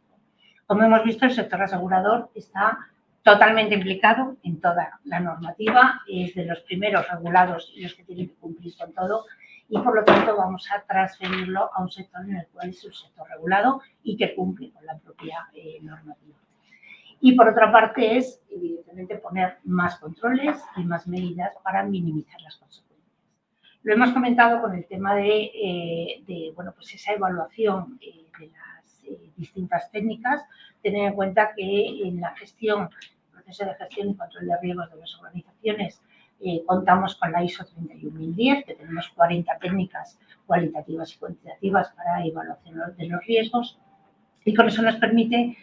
F: Como hemos visto, el sector asegurador está totalmente implicado en toda la normativa, es de los primeros regulados y los que tienen que cumplir con todo, y por lo tanto vamos a transferirlo a un sector en el cual es un sector regulado y que cumple con la propia normativa. Y por otra parte es, evidentemente, poner más controles y más medidas para minimizar las consecuencias. Lo hemos comentado con el tema de bueno, pues esa evaluación de las distintas técnicas, tener en cuenta que en la gestión, proceso de gestión y control de riesgos de las organizaciones, contamos con la ISO 31010, que tenemos 40 técnicas cualitativas y cuantitativas para evaluación de los riesgos, y con eso nos permite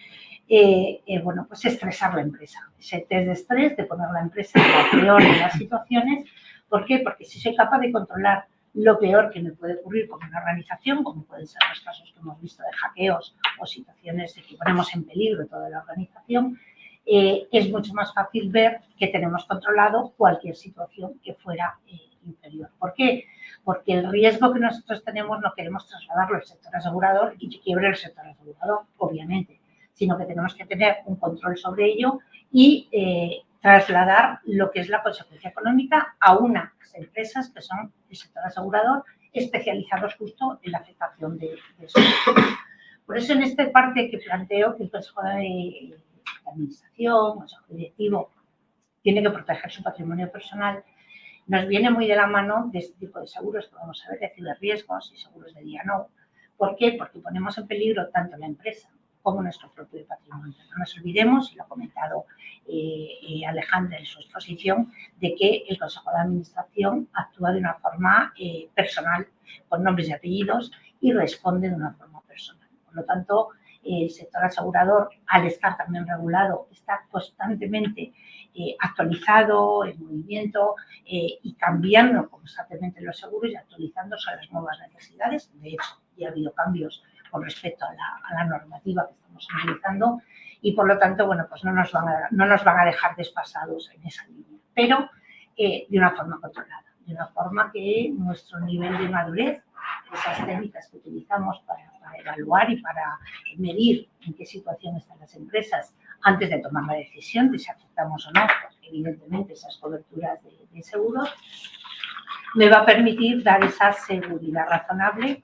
F: bueno, pues estresar la empresa. Ese test de estrés, de poner la empresa en la peor de las situaciones. ¿Por qué? Porque si soy capaz de controlar lo peor que me puede ocurrir con una organización, como pueden ser los casos que hemos visto de hackeos o situaciones de que ponemos en peligro toda la organización, es mucho más fácil ver que tenemos controlado cualquier situación que fuera inferior. ¿Por qué? Porque el riesgo que nosotros tenemos no queremos trasladarlo al sector asegurador y que quiebre el sector asegurador, obviamente, sino que tenemos que tener un control sobre ello y trasladar lo que es la consecuencia económica a unas empresas que son el sector asegurador especializados justo en la afectación de eso. Por eso en esta parte que planteo que el Consejo de Administración, el Consejo Directivo, tiene que proteger su patrimonio personal, nos viene muy de la mano de este tipo de seguros que vamos a ver, de ciberriesgos y seguros de D&O. ¿Por qué? Porque ponemos en peligro tanto la empresa como nuestro propio patrimonio. No nos olvidemos, y lo ha comentado Alejandra en su exposición, de que el Consejo de Administración actúa de una forma personal, con nombres y apellidos, y responde de una forma personal. Por lo tanto, el sector asegurador, al estar también regulado, está constantemente actualizado, en movimiento y cambiando constantemente los seguros y actualizándose a las nuevas necesidades. De hecho, ya ha habido cambios con respecto a la normativa que estamos analizando y, por lo tanto, bueno, pues no nos van a dejar desfasados en esa línea, pero de una forma controlada, de una forma que nuestro nivel de madurez, esas técnicas que utilizamos para evaluar y para medir en qué situación están las empresas antes de tomar la decisión de si aceptamos o no, evidentemente, esas coberturas de seguros, me va a permitir dar esa seguridad razonable,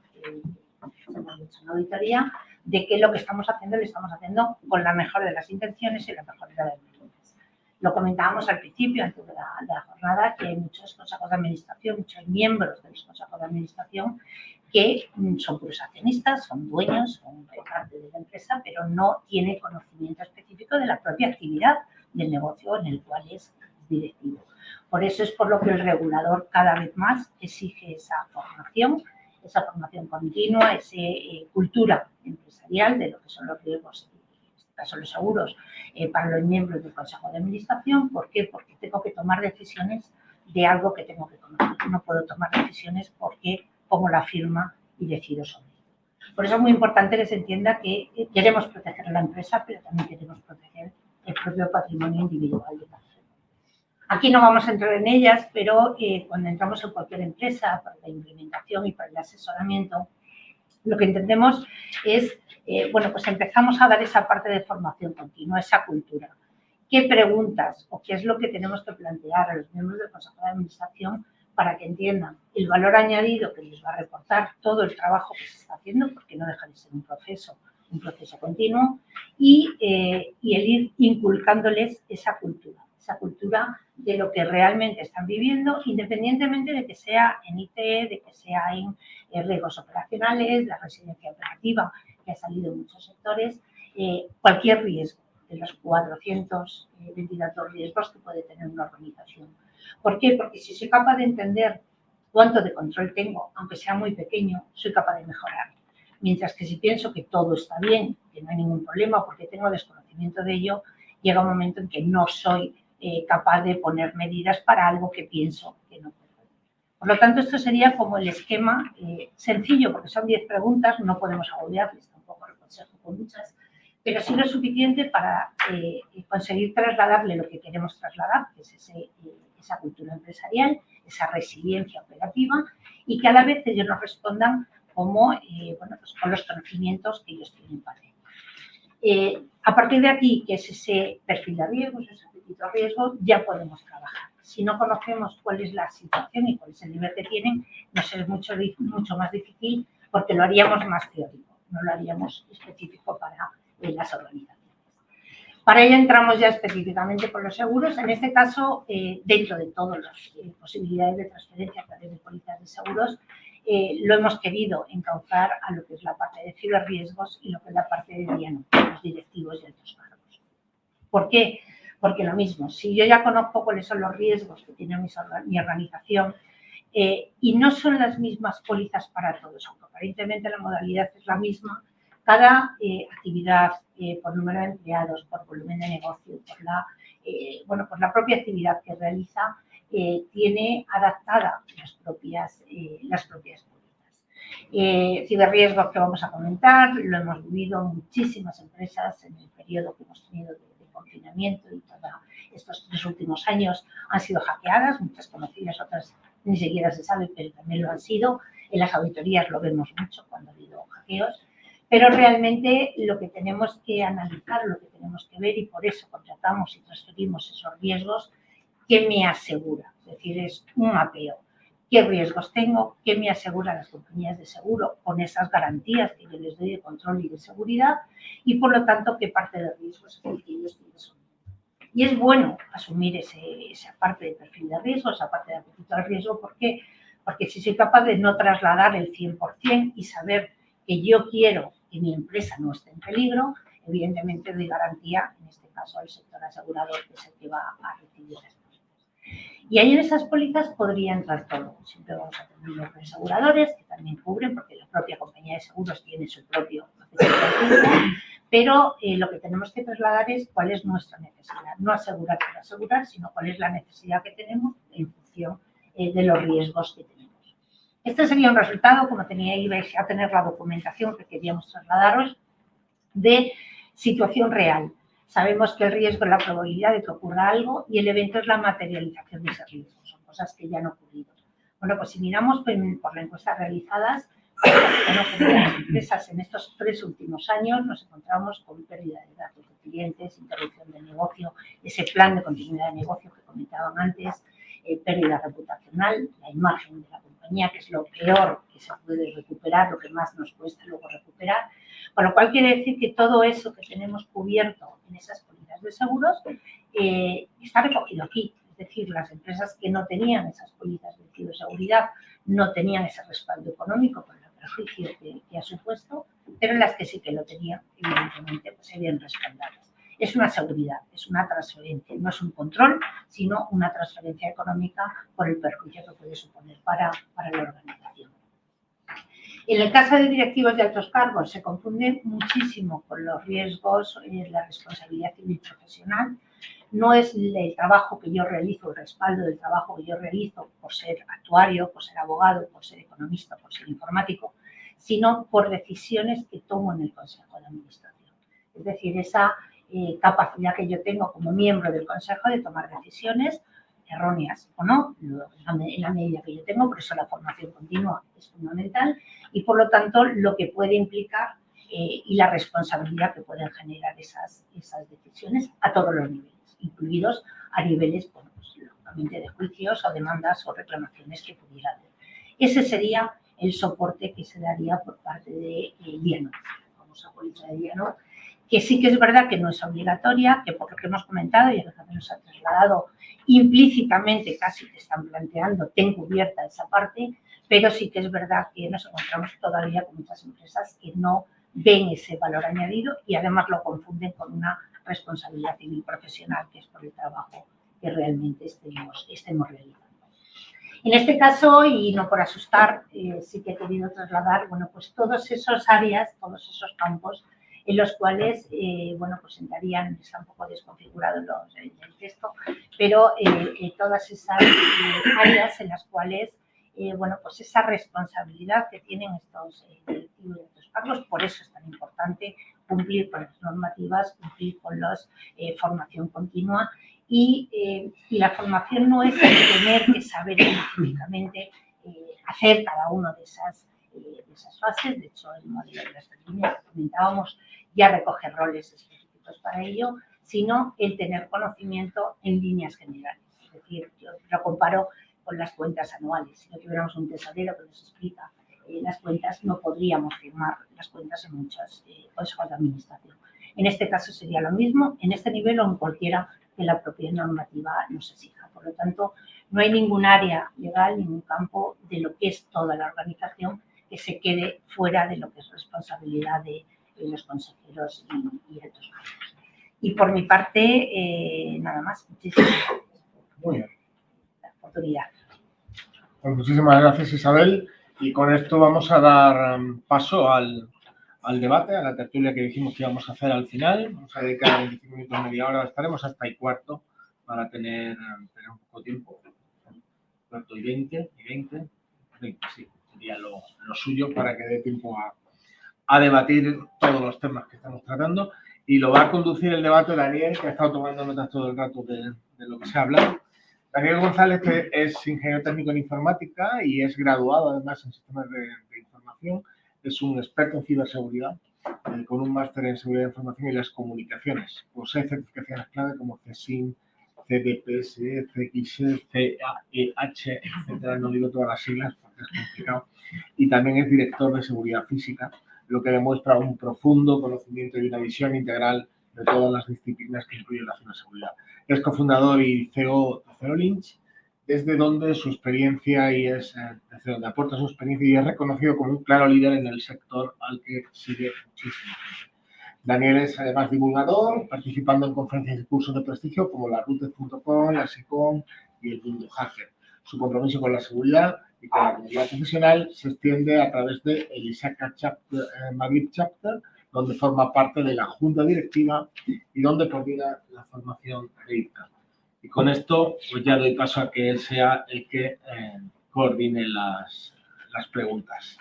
F: hemos hecho una auditoría, de que lo que estamos haciendo lo estamos haciendo con la mejor de las intenciones y la mejor de las medidas. Lo comentábamos al principio, antes de la jornada, que hay muchos consejos de administración, muchos miembros de los consejos de administración que son puros accionistas, son dueños, son parte de la empresa, pero no tienen conocimiento específico de la propia actividad del negocio en el cual es directivo. Por eso es por lo que el regulador cada vez más exige esa formación continua, esa cultura empresarial de lo que son los riesgos, en este caso los seguros, para los miembros del Consejo de Administración. ¿Por qué? Porque tengo que tomar decisiones de algo que tengo que conocer. No puedo tomar decisiones porque pongo la firma y decido sobre ello. Por eso es muy importante que se entienda que queremos proteger a la empresa, pero también queremos proteger el propio patrimonio individual de cada uno. Aquí no vamos a entrar en ellas, pero cuando entramos en cualquier empresa para la implementación y para el asesoramiento, lo que entendemos es, bueno, pues empezamos a dar esa parte de formación continua, esa cultura. ¿Qué preguntas o qué es lo que tenemos que plantear a los miembros del Consejo de Administración para que entiendan el valor añadido que les va a reportar todo el trabajo que se está haciendo, porque no deja de ser un proceso continuo, y el ir inculcándoles esa cultura de lo que realmente están viviendo, independientemente de que sea en IT, de que sea en riesgos operacionales, la residencia operativa, que ha salido en muchos sectores, cualquier riesgo de los 422 riesgos que puede tener una organización. ¿Por qué? Porque si soy capaz de entender cuánto de control tengo, aunque sea muy pequeño, soy capaz de mejorar. Mientras que si pienso que todo está bien, que no hay ningún problema porque tengo desconocimiento de ello, llega un momento en que no soy capaz de poner medidas para algo que pienso que no puedo. Por lo tanto, esto sería como el esquema sencillo, porque son 10 preguntas, no podemos agobiarles, tampoco lo aconsejo con muchas, pero sí lo suficiente para conseguir trasladarle lo que queremos trasladar, que es esa cultura empresarial, esa resiliencia operativa, y que a la vez ellos nos respondan como, bueno, pues con los conocimientos que ellos tienen para ello. A partir de aquí, que es ese perfil de riesgo, ese apetito a riesgo, ya podemos trabajar. Si no conocemos cuál es la situación y cuál es el nivel que tienen, nos es mucho más difícil porque lo haríamos más teórico, no lo haríamos específico para las organizaciones. Para ello entramos ya específicamente con los seguros. En este caso, dentro de todas las posibilidades de transferencia a través de pólizas de seguros, lo hemos querido encauzar a lo que es la parte de ciberriesgos y lo que es la parte de los directivos y altos cargos. ¿Por qué? Porque lo mismo, si yo ya conozco cuáles son los riesgos que tiene mi organización y no son las mismas pólizas para todos, aunque aparentemente la modalidad es la misma, cada actividad, por número de empleados, por volumen de negocio, por la propia actividad que realiza, tiene adaptada las propias pólizas. Ciberriesgos que vamos a comentar, lo hemos vivido muchísimas empresas en el periodo que hemos tenido de confinamiento y todos estos 3 últimos años han sido hackeadas, muchas conocidas, otras ni siquiera se sabe, pero también lo han sido. En las auditorías lo vemos mucho cuando ha habido hackeos. Pero realmente lo que tenemos que analizar, lo que tenemos que ver, y por eso contratamos y transferimos esos riesgos, ¿qué me asegura? Es decir, es un mapeo. ¿Qué riesgos tengo? ¿Qué me aseguran las compañías de seguro con esas garantías que yo les doy de control y de seguridad? Y por lo tanto, ¿qué parte de riesgos es el que ellos tienen que asumir? Y es bueno asumir esa parte de perfil de riesgo, esa parte de apetito al riesgo. ¿Por qué? Porque si soy capaz de no trasladar el 100% y saber que yo quiero que mi empresa no esté en peligro, evidentemente doy garantía, en este caso al sector asegurador, que es el que va a recibir las cosas. Y ahí en esas pólizas podría entrar todo. Siempre vamos a tener los aseguradores que también cubren, porque la propia compañía de seguros tiene su propio proceso de riesgo, pero lo que tenemos que trasladar es cuál es nuestra necesidad. No asegurar por asegurar, sino cuál es la necesidad que tenemos en función de los riesgos que tenemos. Este sería un resultado, como ibais a tener la documentación que queríamos trasladaros, de situación real. Sabemos que el riesgo es la probabilidad de que ocurra algo y el evento es la materialización de ese riesgo. Son cosas que ya han ocurrido. Bueno, pues si miramos por las encuestas realizadas, las empresas en estos 3 últimos años nos encontramos con pérdida de datos de clientes, interrupción del negocio, ese plan de continuidad de negocio que comentaban antes, pérdida reputacional, la imagen de la compañía, que es lo peor que se puede recuperar, lo que más nos cuesta luego recuperar. Con lo cual quiere decir que todo eso que tenemos cubierto en esas pólizas de seguros está recogido aquí. Es decir, las empresas que no tenían esas pólizas de ciberseguridad no tenían ese respaldo económico por el perjuicio que ha supuesto, pero en las que sí que lo tenían, evidentemente, pues serían respaldadas. Es una seguridad, es una transferencia, no es un control, sino una transferencia económica por el perjuicio que puede suponer para la organización. En el caso de directivos de altos cargos se confunde muchísimo con los riesgos, la responsabilidad civil profesional. No es el trabajo que yo realizo, el respaldo del trabajo que yo realizo por ser actuario, por ser abogado, por ser economista, por ser informático, sino por decisiones que tomo en el Consejo de Administración. Es decir, esa capacidad que yo tengo como miembro del Consejo de tomar decisiones, erróneas o no, en la medida que yo tengo. Por eso la formación continua es fundamental y, por lo tanto, lo que puede implicar y la responsabilidad que pueden generar esas decisiones a todos los niveles, incluidos a niveles, bueno, pues, lógicamente, de juicios o demandas o reclamaciones que pudiera haber. Ese sería el soporte que se daría por parte de Dianor, la famosa póliza de Dianor, que sí que es verdad que no es obligatoria, que por lo que hemos comentado y a lo que nos ha trasladado implícitamente, casi te están planteando, ten cubierta esa parte, pero sí que es verdad que nos encontramos todavía con muchas empresas que no ven ese valor añadido y además lo confunden con una responsabilidad civil profesional, que es por el trabajo que realmente estemos realizando. En este caso, y no por asustar, sí que he querido trasladar, bueno, pues todos esos áreas, todos esos campos en los cuales, bueno, pues entrarían, está un poco desconfigurado el texto, pero todas esas áreas en las cuales, bueno, pues esa responsabilidad que tienen estos directivos de estos cargos, por eso es tan importante cumplir con las normativas, cumplir con la formación continua. Y la formación no es el tener que saber específicamente hacer cada una de esas fases. De hecho, el modelo de las líneas que comentábamos ya recoge roles específicos para ello, sino el tener conocimiento en líneas generales. Es decir, yo lo comparo con las cuentas anuales. Si no tuviéramos un tesorero que nos explica las cuentas, no podríamos firmar las cuentas en muchos consejos de administración. En este caso sería lo mismo, en este nivel o en cualquiera que la propia normativa nos exija. Por lo tanto, no hay ningún área legal, ningún campo de lo que es toda la organización que se quede fuera de lo que es responsabilidad de los consejeros y altos cargos. Y por mi parte, nada más. Muchísimas gracias
A: Muy bien.
F: por la oportunidad.
A: Pues muchísimas gracias, Isabel. Y con esto vamos a dar paso al debate, a la tertulia que dijimos que íbamos a hacer al final. Vamos a dedicar 25 minutos, media hora, estaremos hasta y cuarto para tener un poco de tiempo. Cuarto y 20, sí, sería lo suyo para que dé tiempo a debatir todos los temas que estamos tratando. Y lo va a conducir el debate Daniel, que ha estado tomando notas todo el rato de lo que se ha hablado. Daniel González, que es ingeniero técnico en informática y es graduado además en sistemas de información. Es un experto en ciberseguridad con un máster en seguridad de información y las comunicaciones. Posee certificaciones clave como CSIN, CDPS, CXE, CAEH, etcétera. No digo todas las siglas porque es complicado. Y también es director de seguridad física, lo que demuestra un profundo conocimiento y una visión integral de todas las disciplinas que incluye la ciberseguridad. Es cofundador y CEO de Zerolynx, desde donde su experiencia desde donde aporta su experiencia y es reconocido como un claro líder en el sector al que sigue muchísimo. Daniel es además divulgador, participando en conferencias y cursos de prestigio como la Rooted.com, la SECOM y el Mundo Hacker. Su compromiso con la seguridad y con la comunidad profesional se extiende a través de el ISACA Madrid Chapter, donde forma parte de la junta directiva y donde coordina la formación de ITCA. Y con esto, pues ya doy paso a que él sea el que coordine las preguntas.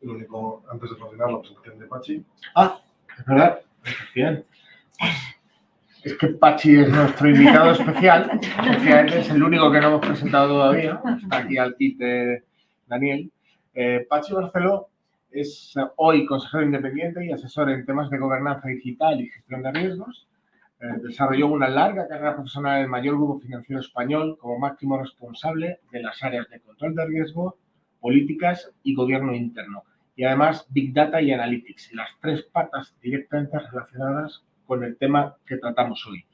G: Lo único, antes de coordinar la presentación de Pachi.
A: Ah, es verdad. Bien. Es que Pachi es nuestro invitado especial. Efectivamente, es el único que no hemos presentado todavía. Está aquí al quite Daniel. Pachi Barceló es hoy consejero independiente y asesor en temas de gobernanza digital y gestión de riesgos. Desarrolló una larga carrera profesional en el mayor grupo financiero español como máximo responsable de las áreas de control de riesgo, políticas y gobierno interno. Y además Big Data y Analytics, las tres patas directamente relacionadas con el tema que tratamos hoy.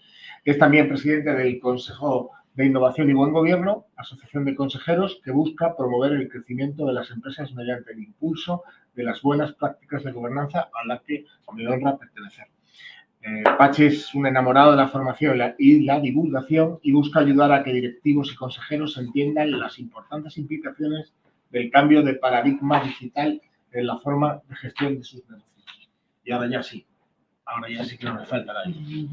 A: Es también presidente del Consejo de Innovación y Buen Gobierno, asociación de consejeros que busca promover el crecimiento de las empresas mediante el impulso de las buenas prácticas de gobernanza a la que me honra pertenecer. Pachi es un enamorado de la formación y la divulgación y busca ayudar a que directivos y consejeros entiendan las importantes implicaciones del cambio de paradigma digital en la forma de gestión de sus negocios. Y ahora ya sí que no me falta nadie.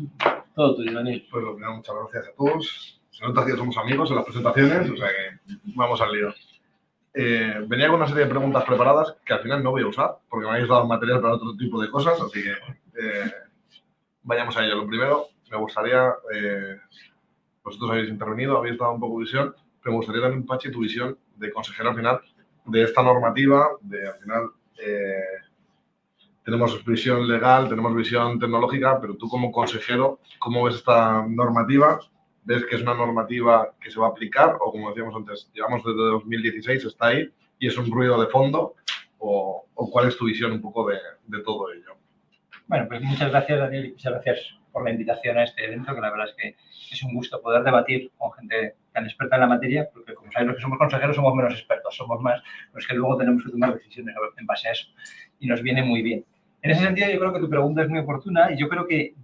A: Todo tuyo, Daniel.
G: Pues lo primero, muchas gracias a todos. Se nota que somos amigos en las presentaciones, o sea que vamos al lío. Venía con una serie de preguntas preparadas que al final no voy a usar, porque me habéis dado material para otro tipo de cosas, así que vayamos a ello. Lo primero, me gustaría, vosotros habéis intervenido, habéis dado un poco de visión, pero me gustaría también, Pachi, tu visión de consejero al final de esta normativa, al final tenemos visión legal, tenemos visión tecnológica, pero tú como consejero, ¿cómo ves esta normativa? ¿Ves que es una normativa que se va a aplicar o, como decíamos antes, llevamos desde 2016, está ahí y es un ruido de fondo? ¿O cuál es tu visión un poco de todo ello?
D: Bueno, pues muchas gracias, Daniel, y muchas gracias por la invitación a este evento, que la verdad es que es un gusto poder debatir con gente tan experta en la materia, porque como sabéis, los que somos consejeros somos menos expertos, somos más los que luego tenemos que tomar decisiones en base a eso, y nos viene muy bien. En ese sentido, yo creo que tu pregunta es muy oportuna y yo creo que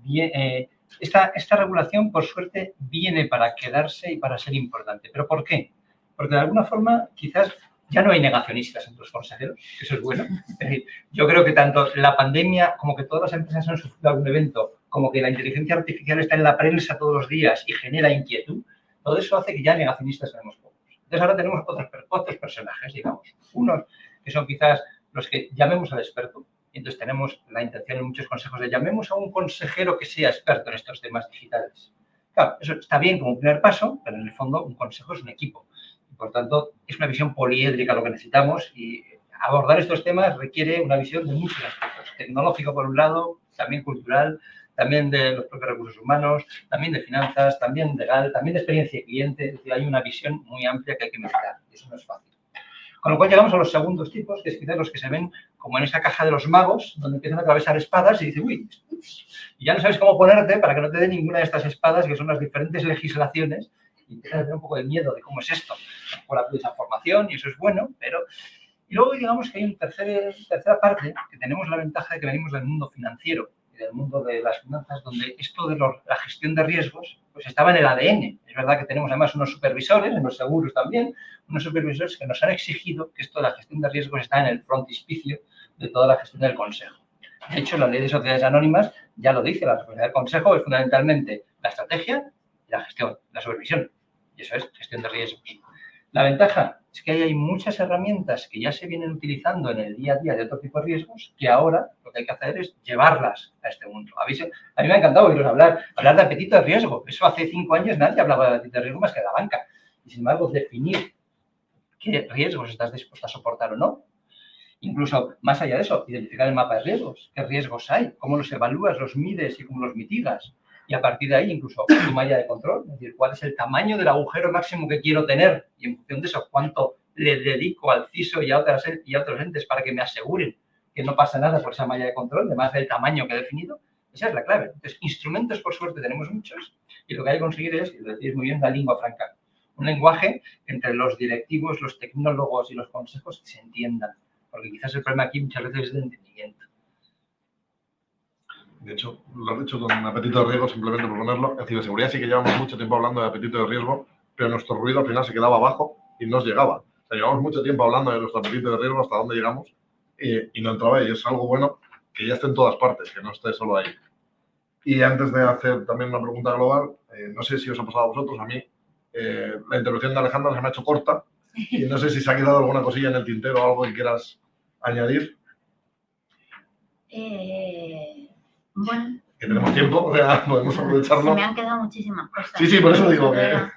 D: esta regulación, por suerte, viene para quedarse y para ser importante. ¿Pero por qué? Porque de alguna forma, quizás ya no hay negacionistas entre los consejeros, eso es bueno. Es decir, yo creo que tanto la pandemia como que todas las empresas han sufrido algún evento, como que la inteligencia artificial está en la prensa todos los días y genera inquietud, todo eso hace que ya negacionistas tenemos pocos. Entonces ahora tenemos otros personajes, digamos. Unos que son quizás los que llamemos al experto. Entonces tenemos la intención en muchos consejos de llamemos a un consejero que sea experto en estos temas digitales. Claro, eso está bien como un primer paso, pero en el fondo un consejo es un equipo. Por tanto, es una visión poliédrica lo que necesitamos y abordar estos temas requiere una visión de muchos aspectos. Tecnológico, por un lado, también cultural, también de los propios recursos humanos, también de finanzas, también legal, también de experiencia de cliente. Es decir, hay una visión muy amplia que hay que mejorar. Eso no es fácil. Con lo cual llegamos a los segundos tipos, que es quizás los que se ven como en esa caja de los magos, donde empiezan a atravesar espadas y dices, uy, y ya no sabes cómo ponerte para que no te dé ninguna de estas espadas, que son las diferentes legislaciones, y empiezas a tener un poco de miedo de cómo es esto. Por la esa formación, y eso es bueno, pero... Y luego digamos que hay una tercera parte, que tenemos la ventaja de que venimos del mundo financiero y del mundo de las finanzas, donde esto de la gestión de riesgos pues estaba en el ADN. Es verdad que tenemos además unos supervisores, en los seguros también, unos supervisores que nos han exigido que esto de la gestión de riesgos está en el frontispicio de toda la gestión del consejo. De hecho, la ley de sociedades anónimas ya lo dice, la responsabilidad del consejo es fundamentalmente la estrategia y la gestión, la supervisión. Y eso es gestión de riesgos. La ventaja es que hay muchas herramientas que ya se vienen utilizando en el día a día de otro tipo de riesgos que ahora lo que hay que hacer es llevarlas a este mundo. A mí me ha encantado oíros hablar de apetito de riesgo. Eso hace 5 años nadie hablaba de apetito de riesgo más que de la banca. Y sin embargo, definir qué riesgos estás dispuesto a soportar o no. Incluso más allá de eso, identificar el mapa de riesgos. ¿Qué riesgos hay? ¿Cómo los evalúas, los mides y cómo los mitigas? Y a partir de ahí, incluso tu malla de control, es decir, cuál es el tamaño del agujero máximo que quiero tener y en función de eso, cuánto le dedico al CISO y a otros entes para que me aseguren que no pasa nada por esa malla de control, además del tamaño que he definido. Esa es la clave. Entonces, instrumentos, por suerte, tenemos muchos y lo que hay que conseguir es, y lo decís muy bien, la lengua franca. Un lenguaje entre los directivos, los tecnólogos y los consejos que se entiendan. Porque quizás el problema aquí muchas veces es de entendimiento.
G: De hecho, lo has dicho con apetito de riesgo, simplemente por ponerlo. En ciberseguridad sí que llevamos mucho tiempo hablando de apetito de riesgo, pero nuestro ruido al final se quedaba abajo y no nos llegaba. O sea, llevamos mucho tiempo hablando de nuestro apetito de riesgo, hasta dónde llegamos, y no entraba. Y es algo bueno que ya esté en todas partes, que no esté solo ahí. Y antes de hacer también una pregunta global, no sé si os ha pasado a vosotros, a mí, la intervención de Alejandra se me ha hecho corta y no sé si se ha quedado alguna cosilla en el tintero o algo que quieras añadir.
B: Bueno,
G: que tenemos tiempo, o sea, podemos aprovecharlo.
B: Se me han quedado muchísimas cosas.
G: Sí, por eso digo que...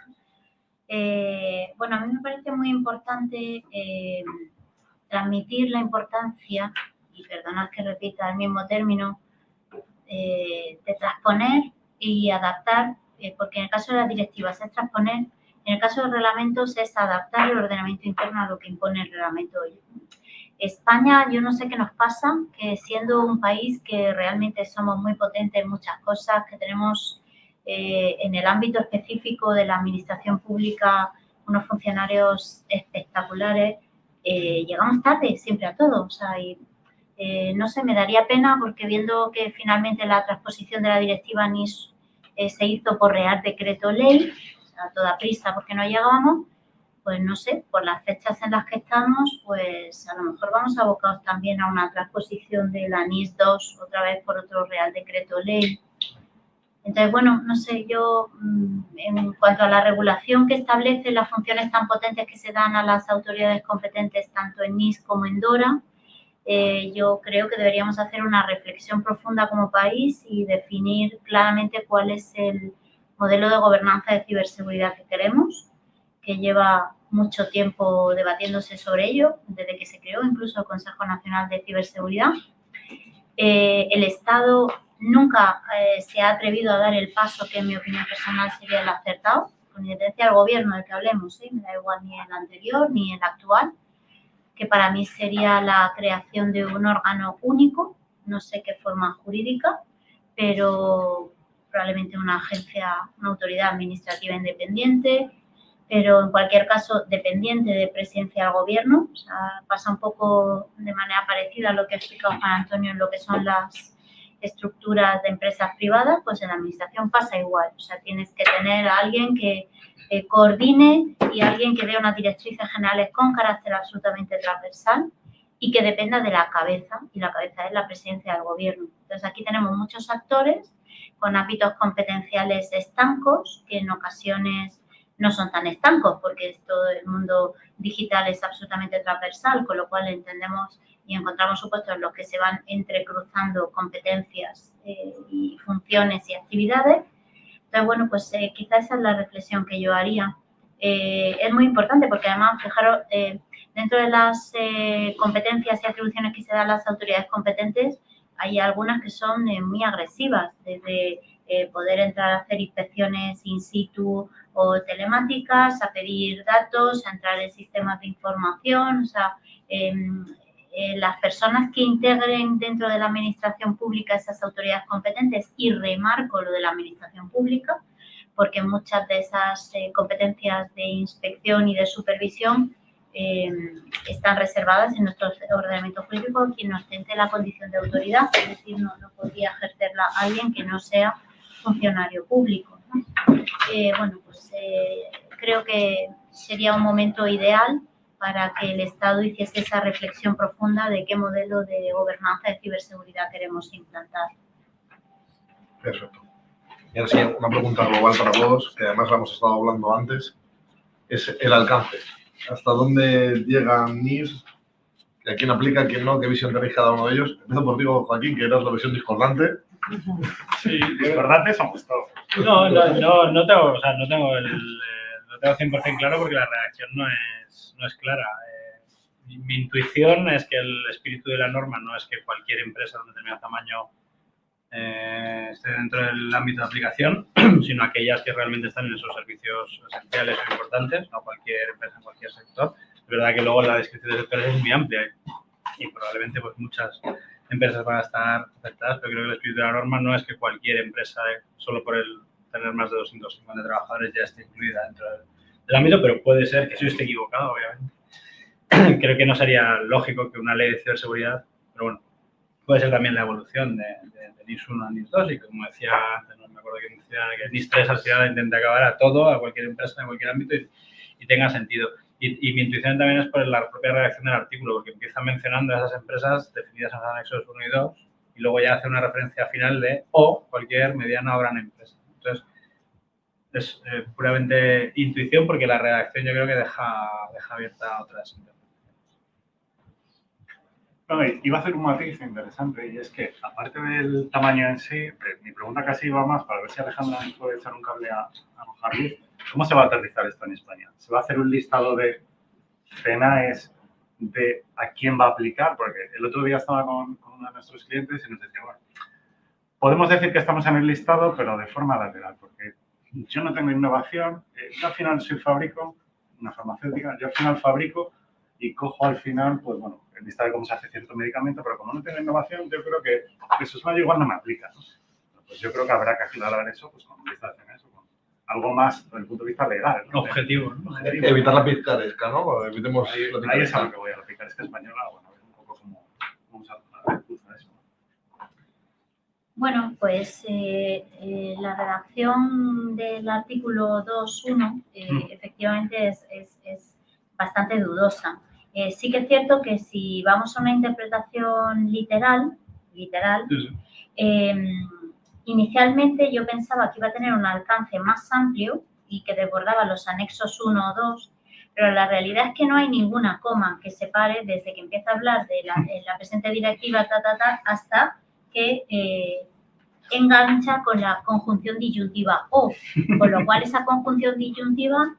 B: bueno, a mí me parece muy importante transmitir la importancia, y perdonad que repita el mismo término, de transponer y adaptar, porque en el caso de las directivas es transponer, en el caso de los reglamentos es adaptar el ordenamiento interno a lo que impone el reglamento. España, yo no sé qué nos pasa, que siendo un país que realmente somos muy potentes en muchas cosas, que tenemos en el ámbito específico de la administración pública unos funcionarios espectaculares, llegamos tarde siempre a todo. O sea, no sé, me daría pena porque viendo que finalmente la transposición de la directiva NIS se hizo por Real Decreto Ley, a toda prisa porque no llegábamos, pues no sé, por las fechas en las que estamos, pues a lo mejor vamos abocados también a una transposición de la NIS 2, otra vez por otro Real Decreto Ley. Entonces, bueno, no sé, yo en cuanto a la regulación que establece las funciones tan potentes que se dan a las autoridades competentes tanto en NIS como en DORA, yo creo que deberíamos hacer una reflexión profunda como país y definir claramente cuál es el modelo de gobernanza de ciberseguridad que queremos, que lleva mucho tiempo debatiéndose sobre ello, desde que se creó incluso el Consejo Nacional de Ciberseguridad. El Estado nunca se ha atrevido a dar el paso que, en mi opinión personal, sería el acertado, con independencia del gobierno del que hablemos, me da igual ni el anterior ni el actual, que para mí sería la creación de un órgano único, no sé qué forma jurídica, pero probablemente una agencia, una autoridad administrativa independiente, pero en cualquier caso dependiente de presidencia del gobierno. O sea, pasa un poco de manera parecida a lo que ha explicado Juan Antonio en lo que son las estructuras de empresas privadas, pues en la administración pasa igual. O sea, tienes que tener a alguien que coordine y alguien que dé unas directrices generales con carácter absolutamente transversal y que dependa de la cabeza, y la cabeza es la presidencia del gobierno. Entonces, aquí tenemos muchos actores con ámbitos competenciales estancos, que en ocasiones no son tan estancos, porque todo el mundo digital es absolutamente transversal, con lo cual entendemos y encontramos supuestos en los que se van entrecruzando competencias y funciones y actividades. Entonces, bueno, pues quizás esa es la reflexión que yo haría. Es muy importante porque además, fijaros, dentro de las competencias y atribuciones que se dan a las autoridades competentes, hay algunas que son muy agresivas, desde poder entrar a hacer inspecciones in situ o telemáticas, a pedir datos, a entrar en sistemas de información. O sea, las personas que integren dentro de la administración pública esas autoridades competentes, y remarco lo de la administración pública, porque muchas de esas competencias de inspección y de supervisión están reservadas en nuestro ordenamiento jurídico a quien ostente la condición de autoridad, es decir, no podría ejercerla alguien que no sea funcionario público, ¿no? Bueno, pues creo que sería un momento ideal para que el Estado hiciese esa reflexión profunda de qué modelo de gobernanza de ciberseguridad queremos implantar.
G: Perfecto. Y ahora sí, una pregunta global para todos, que además la hemos estado hablando antes, es el alcance. ¿Hasta dónde llegan NIS? ¿A quién aplica, a quién no? ¿Qué visión tenéis cada uno de ellos? Empiezo por ti, Joaquín, que eras la visión discordante.
C: Sí,
E: Discordantes somos todos.
C: no tengo, o sea, no tengo 100% claro porque la redacción no es clara. Mi intuición es que el espíritu de la norma no es que cualquier empresa de un determinado tamaño esté dentro del ámbito de aplicación, sino aquellas que realmente están en esos servicios esenciales o importantes, no cualquier empresa en cualquier sector. Es verdad que luego la descripción de sectores es muy amplia y probablemente pues muchas empresas van a estar afectadas, pero creo que el espíritu de la norma no es que cualquier empresa, solo por el tener más de 250 trabajadores, ya esté incluida dentro del ámbito, pero puede ser que yo esté equivocado, obviamente. Creo que no sería lógico que una ley de ciberseguridad, pero bueno, puede ser también la evolución de NIS 1 a NIS 2 y como decía antes, no me acuerdo quién decía, que NIS 3 al final intenta acabar a todo, a cualquier empresa, en cualquier ámbito y tenga sentido. Y mi intuición también es por la propia redacción del artículo, porque empieza mencionando a esas empresas definidas en los anexos 1 y 2 y luego ya hace una referencia final de o cualquier mediana o gran empresa. Entonces, es puramente intuición porque la redacción yo creo que deja abierta otras interpretaciones.
E: No, iba a hacer un matiz interesante y es que, aparte del tamaño en sí, mi pregunta casi iba más para ver si Alejandra nos puede echar un cable a Javier. ¿Cómo se va a aterrizar esto en España? ¿Se va a hacer un listado de CNAES de a quién va a aplicar? Porque el otro día estaba con uno de nuestros clientes y nos decía, bueno, podemos decir que estamos en el listado, pero de forma lateral, porque yo no tengo innovación, yo al final fabrico una farmacéutica, yo al final fabrico y cojo al final, pues bueno, el listado de cómo se hace cierto medicamento, pero como no tengo innovación, yo creo que eso igual no me aplica, ¿no? Pues yo creo que habrá que aclarar eso pues con un listado de CNAES, con algo más desde el punto de vista legal, ¿no?
C: Objetivo, ¿no? Objetivo.
G: Evitar la picaresca, ¿no? Evitemos
E: ahí
G: la picaresca.
E: es a lo que voy, a la picaresca española, bueno, a ver un poco cómo vamos a ver eso.
B: Bueno, pues la redacción del artículo 2.1 efectivamente es bastante dudosa. Sí que es cierto que si vamos a una interpretación literal, inicialmente yo pensaba que iba a tener un alcance más amplio y que desbordaba los anexos 1 o 2, pero la realidad es que no hay ninguna coma que separe desde que empieza a hablar de la presente directiva hasta que engancha con la conjunción disyuntiva o, con lo cual esa conjunción disyuntiva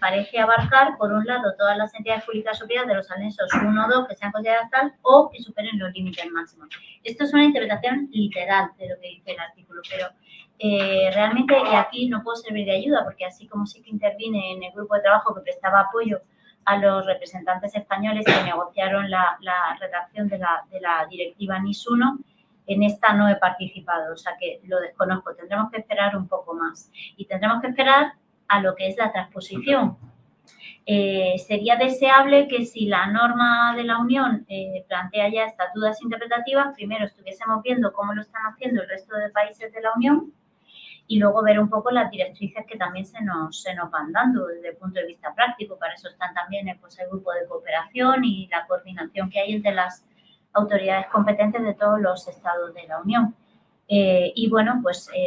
B: parece abarcar, por un lado, todas las entidades públicas superiores de los anexos 1 o 2 que sean consideradas tal o que superen los límites máximos. Esto es una interpretación literal de lo que dice el artículo, pero realmente aquí no puedo servir de ayuda porque así como sí que intervine en el grupo de trabajo que prestaba apoyo a los representantes españoles que negociaron la redacción de la directiva NIS 1, en esta no he participado, o sea que lo desconozco. Tendremos que esperar un poco más y tendremos que esperar a lo que es la transposición. Sería deseable que si la norma de la Unión plantea ya estas dudas interpretativas, primero estuviésemos viendo cómo lo están haciendo el resto de países de la Unión y luego ver un poco las directrices que también se nos van dando desde el punto de vista práctico. Para eso están también el grupo de cooperación y la coordinación que hay entre las autoridades competentes de todos los estados de la Unión. Y bueno,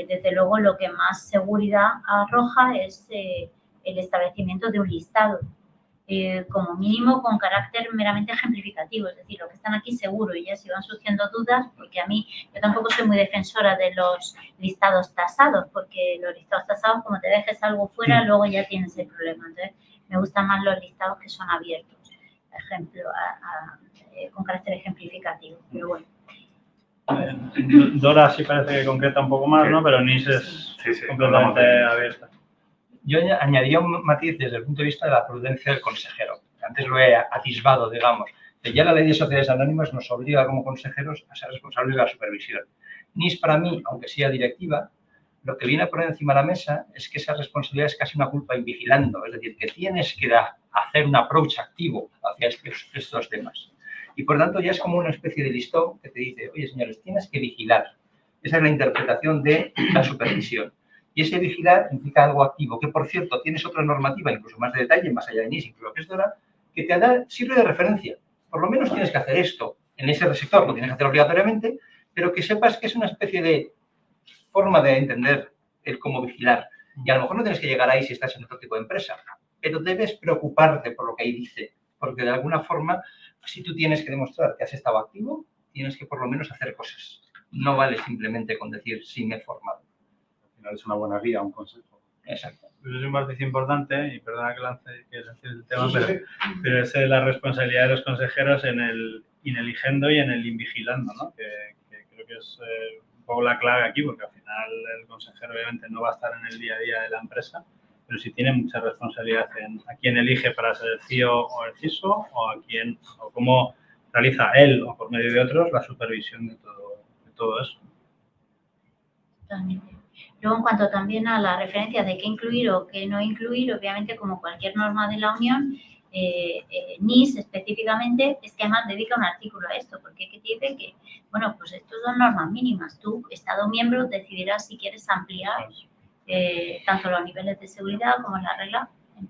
B: desde luego lo que más seguridad arroja es el establecimiento de un listado, como mínimo con carácter meramente ejemplificativo, es decir, lo que están aquí seguro, y ya si van surgiendo dudas, porque yo tampoco soy muy defensora de los listados tasados, porque los listados tasados, como te dejes algo fuera, luego ya tienes el problema. Entonces, me gustan más los listados que son abiertos, con carácter ejemplificativo, pero bueno.
C: Dora sí parece que concreta un poco más, ¿no? Pero NIS es completamente abierta.
D: Yo añadiría un matiz desde el punto de vista de la prudencia del consejero. Antes lo he atisbado, digamos. Ya la ley de sociedades anónimas nos obliga como consejeros a ser responsables de la supervisión. NIS para mí, aunque sea directiva, lo que viene a poner encima de la mesa es que esa responsabilidad es casi una culpa invigilando. Es decir, que tienes que hacer un approach activo hacia estos temas. Y por tanto ya es como una especie de listón que te dice, oye señores, tienes que vigilar. Esa es la interpretación de la supervisión. Y ese vigilar implica algo activo, que por cierto tienes otra normativa, incluso más de detalle, más allá de NIS, incluso que es Dora, que sirve de referencia. Por lo menos tienes que hacer esto en ese sector, lo tienes que hacer obligatoriamente, pero que sepas que es una especie de forma de entender el cómo vigilar. Y a lo mejor no tienes que llegar ahí si estás en otro tipo de empresa, pero debes preocuparte por lo que ahí dice, porque de alguna forma, si tú tienes que demostrar que has estado activo, tienes que por lo menos hacer cosas. No vale simplemente con decir sí me he formado.
E: Al final es una buena guía, un consejo.
D: Exacto.
C: Pues es un matiz importante, y perdona que lance el tema, pero es la responsabilidad de los consejeros en el ineligendo y en el invigilando, ¿no? Que creo que es un poco la clave aquí, porque al final el consejero obviamente no va a estar en el día a día de la empresa, pero sí tiene mucha responsabilidad en a quién elige para ser el CIO o el CISO, o cómo realiza él o por medio de otros la supervisión de todo eso.
B: Totalmente. Luego, en cuanto también a la referencia de qué incluir o qué no incluir, obviamente, como cualquier norma de la Unión, NIS específicamente, es que además dedica un artículo a esto, porque te dice que, bueno, pues estos son normas mínimas. Tú, Estado miembro, decidirás si quieres ampliar tanto los niveles de seguridad como la regla,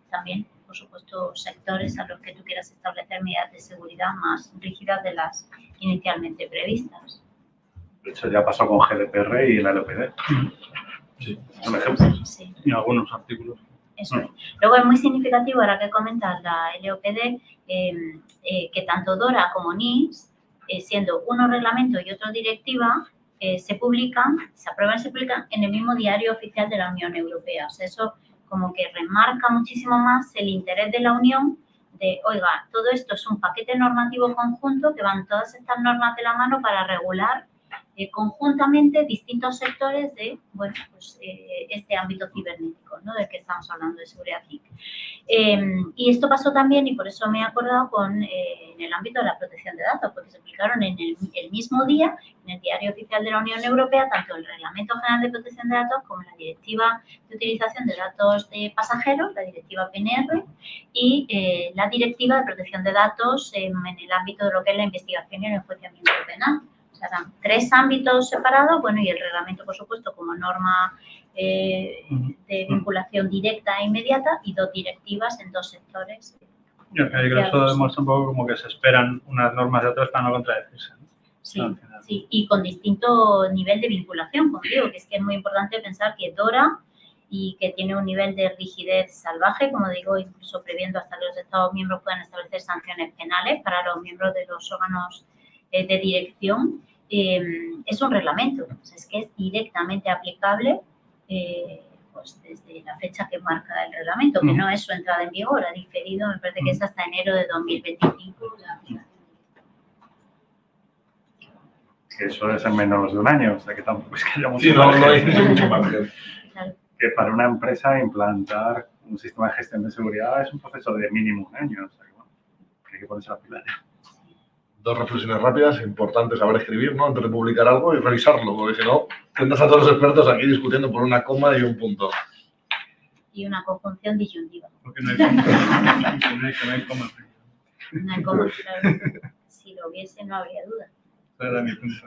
B: también, por supuesto, sectores a los que tú quieras establecer medidas de seguridad más rígidas de las inicialmente previstas.
E: De hecho, ya pasó con GDPR y la LOPD. Sí, un ejemplo.
B: Sí.
C: Y algunos artículos.
B: Eso es. Luego es muy significativo, ahora que comentas la LOPD, que tanto DORA como NIS, siendo uno reglamento y otro directiva, se aprueban y se publican en el mismo diario oficial de la Unión Europea. O sea, eso como que remarca muchísimo más el interés de la Unión de, oiga, todo esto es un paquete normativo conjunto que van todas estas normas de la mano para regular conjuntamente distintos sectores de, bueno, pues, este ámbito cibernético, ¿no? Del que estamos hablando, de seguridad TIC. Y esto pasó también, y por eso me he acordado, en el ámbito de la protección de datos, porque se aplicaron en el mismo día, en el Diario Oficial de la Unión Europea, tanto el Reglamento General de Protección de Datos como la Directiva de Utilización de Datos de Pasajeros, la Directiva PNR, y la Directiva de Protección de Datos en el ámbito de lo que es la investigación y el enjuiciamiento penal. O sea, eran 3 ámbitos separados, bueno, y el reglamento, por supuesto, como norma de vinculación directa e inmediata, y 2 directivas en 2 sectores.
C: Yo creo que eso demuestra un poco como que se esperan unas normas de otras para no contradecirse, ¿no?
B: Sí, sí, y con distinto nivel de vinculación, como digo, que es muy importante pensar que DORA y que tiene un nivel de rigidez salvaje, como digo, incluso previendo hasta que los Estados miembros puedan establecer sanciones penales para los miembros de los órganos de dirección. Es un reglamento, es que es directamente aplicable pues desde la fecha que marca el reglamento, que no es su entrada en vigor, ha diferido, me parece que es hasta enero de 2025 la aplicación.
E: Que eso es en menos de un año, o sea que tampoco es que haya mucho
G: Sí, no
E: margen.
G: hay mucho margen.
B: Claro.
E: Que para una empresa implantar un sistema de gestión de seguridad es un proceso de mínimo un año, o sea que, bueno, que hay que ponerse la pila.
G: Dos reflexiones rápidas, importante saber escribir, ¿no? Antes de publicar algo y revisarlo, porque si no, tendrás a todos los expertos aquí discutiendo por una coma y un punto.
B: Y una conjunción disyuntiva.
C: Porque no hay coma. No hay coma.
B: No hay coma, claro. Si lo hubiese, no habría duda.
C: Ese era mi punto.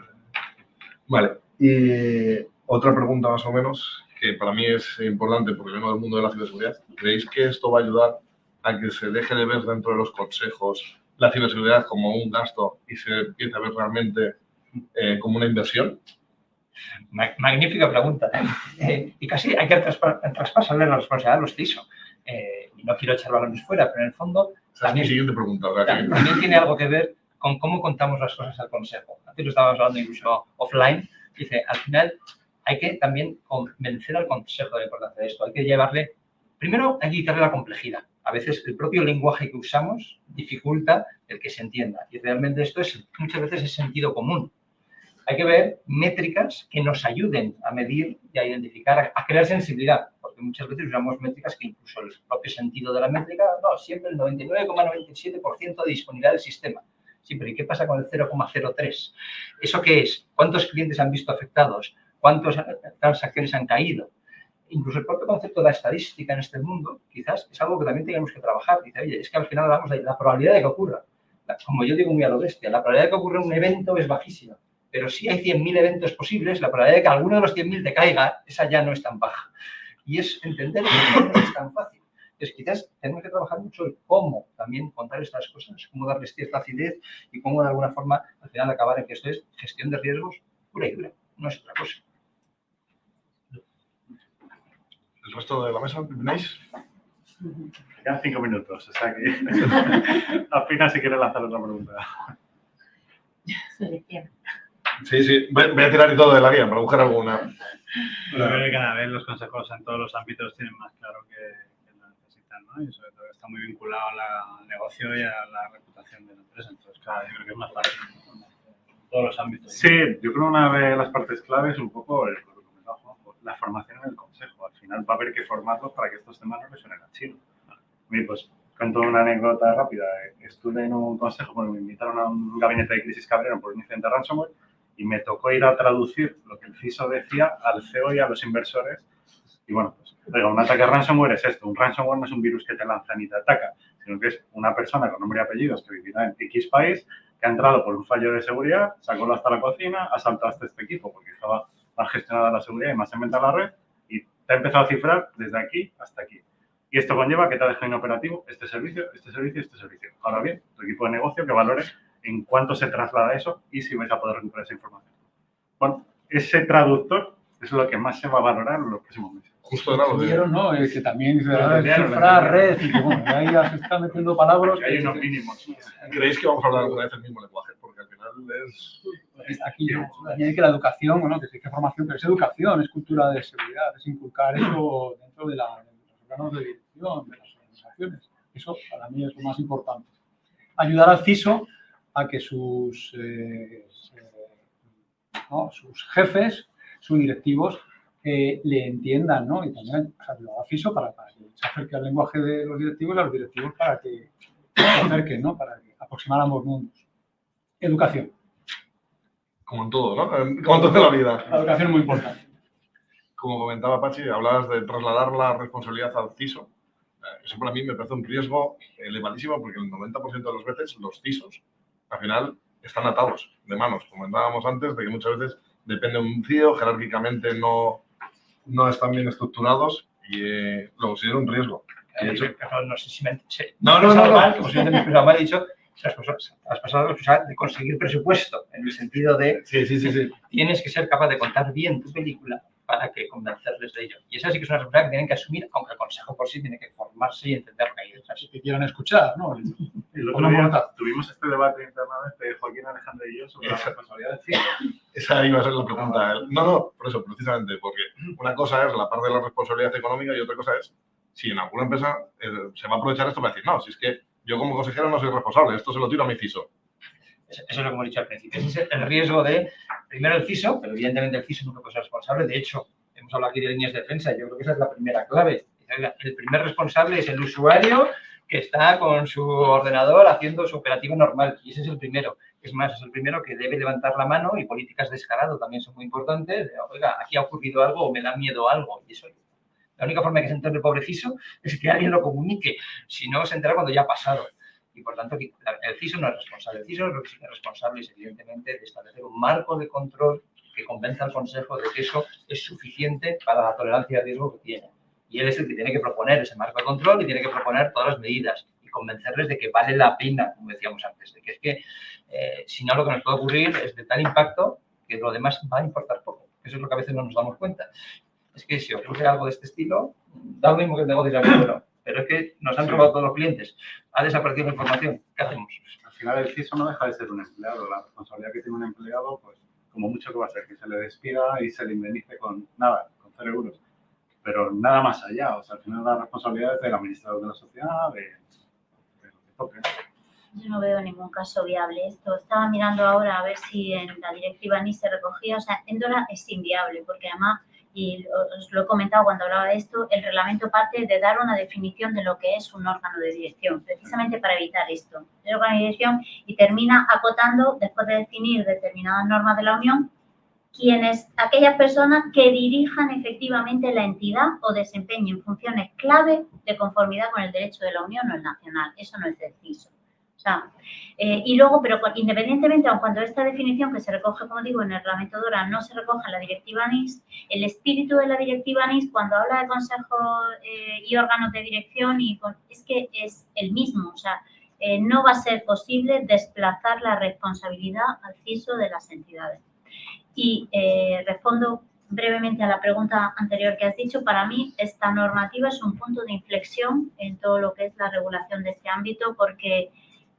G: Vale, y otra pregunta más o menos, que para mí es importante porque vengo del mundo de la ciberseguridad. ¿Creéis que esto va a ayudar a que se deje de ver dentro de los consejos la ciberseguridad como un gasto y se empiece a ver realmente como una inversión?
H: Magnífica pregunta. Y casi hay que traspasarle la responsabilidad a los CISO. Y no quiero echar balones fuera, pero en el fondo
G: Esa es mi siguiente pregunta. ¿Verdad?
H: también tiene algo que ver con cómo contamos las cosas al consejo. Antes lo estábamos hablando incluso offline. Dice, al final hay que también convencer al consejo de la importancia de esto. Hay que llevarle, primero hay que quitarle la complejidad. A veces el propio lenguaje que usamos dificulta el que se entienda. Y realmente esto es muchas veces es sentido común. Hay que ver métricas que nos ayuden a medir y a identificar, a crear sensibilidad. Porque muchas veces usamos métricas que incluso el propio sentido de la métrica, no, siempre el 99,97% de disponibilidad del sistema. Siempre, ¿y qué pasa con el 0,03? ¿Eso qué es? ¿Cuántos clientes han visto afectados? ¿Cuántas transacciones han caído? Incluso el propio concepto de la estadística en este mundo, quizás es algo que también tenemos que trabajar. Dice, oye, es que al final hablamos de la probabilidad de que ocurra. Como yo digo muy a lo bestia, la probabilidad de que ocurra un evento es bajísima. Pero si hay 100.000 eventos posibles, la probabilidad de que alguno de los 100.000 te caiga, esa ya no es tan baja. Y es entender que no es tan fácil. Entonces, quizás tenemos que trabajar mucho en cómo también contar estas cosas, cómo darles cierta acidez y cómo de alguna forma al final acabar en que esto es gestión de riesgos pura y dura, no es otra cosa.
G: ¿El resto de la mesa tenéis?
E: Quedan 5 minutos, o sea que al final si quieres lanzar otra pregunta.
F: Selección.
G: Sí, sí. Voy a tirar y todo de la guía para buscar alguna.
C: Yo creo que cada vez los consejos en todos los ámbitos tienen más claro que lo necesitan, ¿no? Y sobre todo está muy vinculado al negocio y a la reputación de la empresa. Entonces, claro, yo creo que es más fácil en todos los ámbitos.
E: Sí, yo creo que una de las partes claves es un poco lo que comentaba Juanjo, la formación en el consejo. Al final va a haber que formarlos para que estos temas no les suenen a chino. Mira, pues cuento una anécdota rápida. Estuve en un consejo, bueno, me invitaron a un gabinete de crisis que abrieron por un incidente de ransomware y me tocó ir a traducir lo que el CISO decía al CEO y a los inversores. Y bueno, pues, oiga, un ataque ransomware es esto. Un ransomware no es un virus que te lanza ni te ataca, sino que es una persona con nombre y apellidos que vivirá en X país, que ha entrado por un fallo de seguridad, sacó hasta la cocina, ha saltado hasta este equipo porque estaba mal gestionada la seguridad y más inventado la red y te ha empezado a cifrar desde aquí hasta aquí. Y esto conlleva que te ha dejado inoperativo este servicio, este servicio y este servicio. Ahora bien, tu equipo de negocio que valore en cuánto se traslada eso y si vais a poder recuperar esa información. Bueno, ese traductor es lo que más se va a valorar en los próximos meses.
G: Justo era lo de...
D: Entendieron, ¿no? Que también dice,
E: Lo entendieron,
D: cifra,
E: lo
D: red, y que bueno, ahí ya se están metiendo palabras.
E: Hay unos mínimos.
G: ¿Creéis que vamos a hablar alguna vez el mismo lenguaje? Porque al final es...
D: Aquí añade que la educación, bueno, que se dice formación, pero es educación, es cultura de seguridad, es inculcar eso dentro de los órganos de dirección, de las organizaciones. Eso para mí es lo más importante. Ayudar al CISO a que sus jefes, sus directivos, le entiendan, ¿no? Y también ayudar al CISO para que se acerque al lenguaje de los directivos y a los directivos para que se acerquen, ¿no? Para que aproximar ambos mundos. Educación.
G: Como en todo, ¿no? Como en toda la vida.
D: La educación es muy importante.
G: Como comentaba Pachi, hablabas de trasladar la responsabilidad al CISO. Eso para mí me parece un riesgo elevadísimo porque el 90% de las veces los CISOs al final están atados de manos. Comentábamos antes de que muchas veces depende de un CIO, jerárquicamente no están bien estructurados y lo considero un riesgo. De hecho,
H: No sé si me...
G: No.
H: Como si me he dicho, las personas de conseguir presupuesto, en el sentido de
G: sí.
H: tienes que ser capaz de contar bien tu película para que convencerles de ello. Y esa sí que es una responsabilidad que tienen que asumir, aunque el consejo por sí tiene que formarse y entender lo que hay detrás.
D: Que quieran escuchar, ¿no?
E: El otro día tuvimos este debate internamente, Joaquín, Alejandro y yo, sobre la responsabilidad del CIE.
G: Esa iba a ser la pregunta. No, por eso, precisamente, porque una cosa es la parte de la responsabilidad económica y otra cosa es si en alguna empresa se va a aprovechar esto para decir, no, si es que yo como consejero no soy responsable, esto se lo tiro a mi CISO.
H: Eso es lo que hemos dicho al principio. Ese es el riesgo de, primero el CISO, pero evidentemente el CISO nunca puede ser responsable. De hecho, hemos hablado aquí de líneas de defensa y yo creo que esa es la primera clave. El primer responsable es el usuario que está con su ordenador haciendo su operativa normal. Y ese es el primero. Es más, es el primero que debe levantar la mano y políticas de escalado también son muy importantes. Oiga, aquí ha ocurrido algo o me da miedo algo. Y eso, la única forma de que se entere el pobre CISO es que alguien lo comunique. Si no, se entera cuando ya ha pasado. Y, por tanto, el CISO no es responsable. El CISO lo que sí es responsable es, evidentemente, de establecer un marco de control que convenza al Consejo de que eso es suficiente para la tolerancia de riesgo que tiene. Y él es el que tiene que proponer ese marco de control y tiene que proponer todas las medidas y convencerles de que vale la pena, como decíamos antes, de que es que, si no, lo que nos puede ocurrir es de tal impacto que lo demás va a importar poco. Eso es lo que a veces no nos damos cuenta. Es que si ocurre algo de este estilo, da lo mismo que el negocio sea bueno. Pero es que nos han robado todos los clientes. Ha desaparecido la información. ¿Qué hacemos?
E: Al final el CISO no deja de ser un empleado. La responsabilidad que tiene un empleado, pues como mucho que va a ser que se le despida y se le indemnice con nada, con 0 euros. Pero nada más allá. O sea, al final la responsabilidad es del administrador de la sociedad, de lo que toque.
B: Yo no veo ningún caso viable esto. Estaba mirando ahora a ver si en la directiva NIS se recogía. O sea, en DORA es inviable porque además, y os lo he comentado cuando hablaba de esto, el reglamento parte de dar una definición de lo que es un órgano de dirección, precisamente para evitar esto. El órgano de dirección y termina acotando, después de definir determinadas normas de la Unión, aquellas personas que dirijan efectivamente la entidad o desempeñen funciones clave de conformidad con el derecho de la Unión o el nacional. Eso no es el CISO. O sea, y luego, pero independientemente, aun cuando esta definición que se recoge, como digo, en el reglamento DORA no se recoge en la directiva NIS, el espíritu de la directiva NIS, cuando habla de consejos y órganos de dirección, es que es el mismo. O sea, no va a ser posible desplazar la responsabilidad al CISO de las entidades. Y respondo brevemente a la pregunta anterior que has dicho. Para mí, esta normativa es un punto de inflexión en todo lo que es la regulación de este ámbito, porque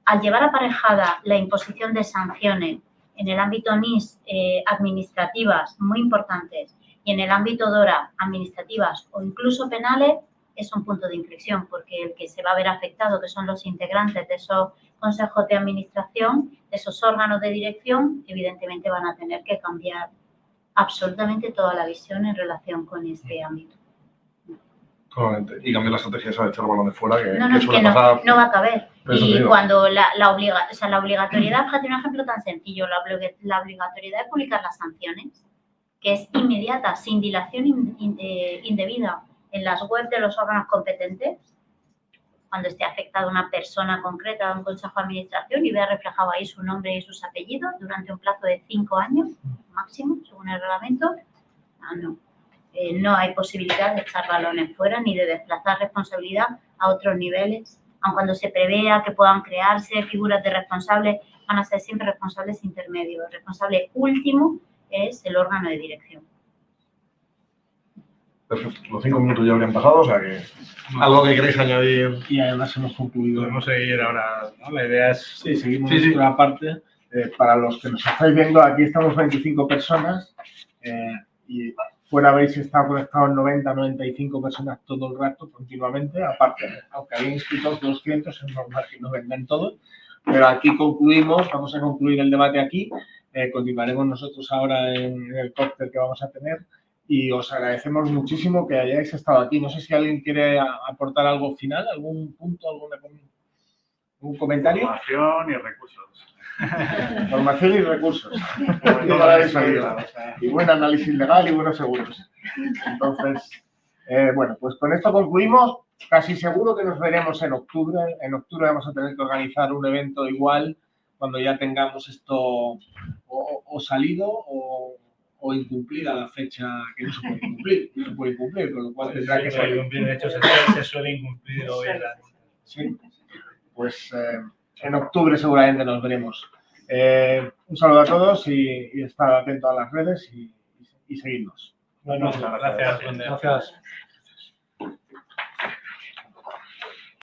B: al llevar aparejada la imposición de sanciones en el ámbito NIS administrativas muy importantes y en el ámbito DORA administrativas o incluso penales, es un punto de inflexión, porque el que se va a ver afectado, que son los integrantes de esos consejos de administración, de esos órganos de dirección, evidentemente van a tener que cambiar absolutamente toda la visión en relación con este ámbito.
G: Y cambiar la estrategia esa de echar balones fuera, que
B: No,
G: suele
B: que no,
G: pasar.
B: no va a caber. Y
G: digo.
B: cuando la obligatoriedad, fíjate un ejemplo tan sencillo, la obligatoriedad de publicar las sanciones, que es inmediata, sin dilación indebida, en las webs de los órganos competentes, cuando esté afectada una persona concreta de un consejo de administración y vea reflejado ahí su nombre y sus apellidos durante un plazo de 5 años máximo, según el reglamento, no hay posibilidad de echar balones fuera ni de desplazar responsabilidad a otros niveles. Aun cuando se prevea que puedan crearse figuras de responsables, van a ser siempre responsables intermedios. El responsable último es el órgano de dirección.
G: Perfecto. Los 5 minutos ya habrían pasado, o sea que algo que queréis añadir.
A: Y además hemos concluido.
C: Podemos seguir ahora, ¿no? La idea es...
A: Sí, seguimos nuestra parte. Para los que nos estáis viendo, aquí estamos 25 personas y fuera habéis estado conectados 90, 95 personas todo el rato, continuamente. Aparte, aunque hay inscritos 200, es normal que no vengan todos. Pero aquí concluimos, vamos a concluir el debate aquí. Continuaremos nosotros ahora en el cóctel que vamos a tener. Y os agradecemos muchísimo que hayáis estado aquí. No sé si alguien quiere aportar algo final, algún punto, algún comentario.
E: Información y recursos.
A: Información y recursos. Y buen análisis legal y buenos seguros. Entonces, bueno, pues con esto concluimos. Casi seguro que nos veremos en octubre. En octubre vamos a tener que organizar un evento igual cuando ya tengamos esto o salido o incumplida la fecha que no se puede cumplir. No se puede cumplir, con lo cual tendrá que ser.
C: De hecho, se suele incumplir hoy en la...
A: Sí. Pues en octubre seguramente nos veremos. Un saludo a todos y estar atento a las redes y seguidnos.
C: Bueno, gracias. Buen día.
D: Gracias.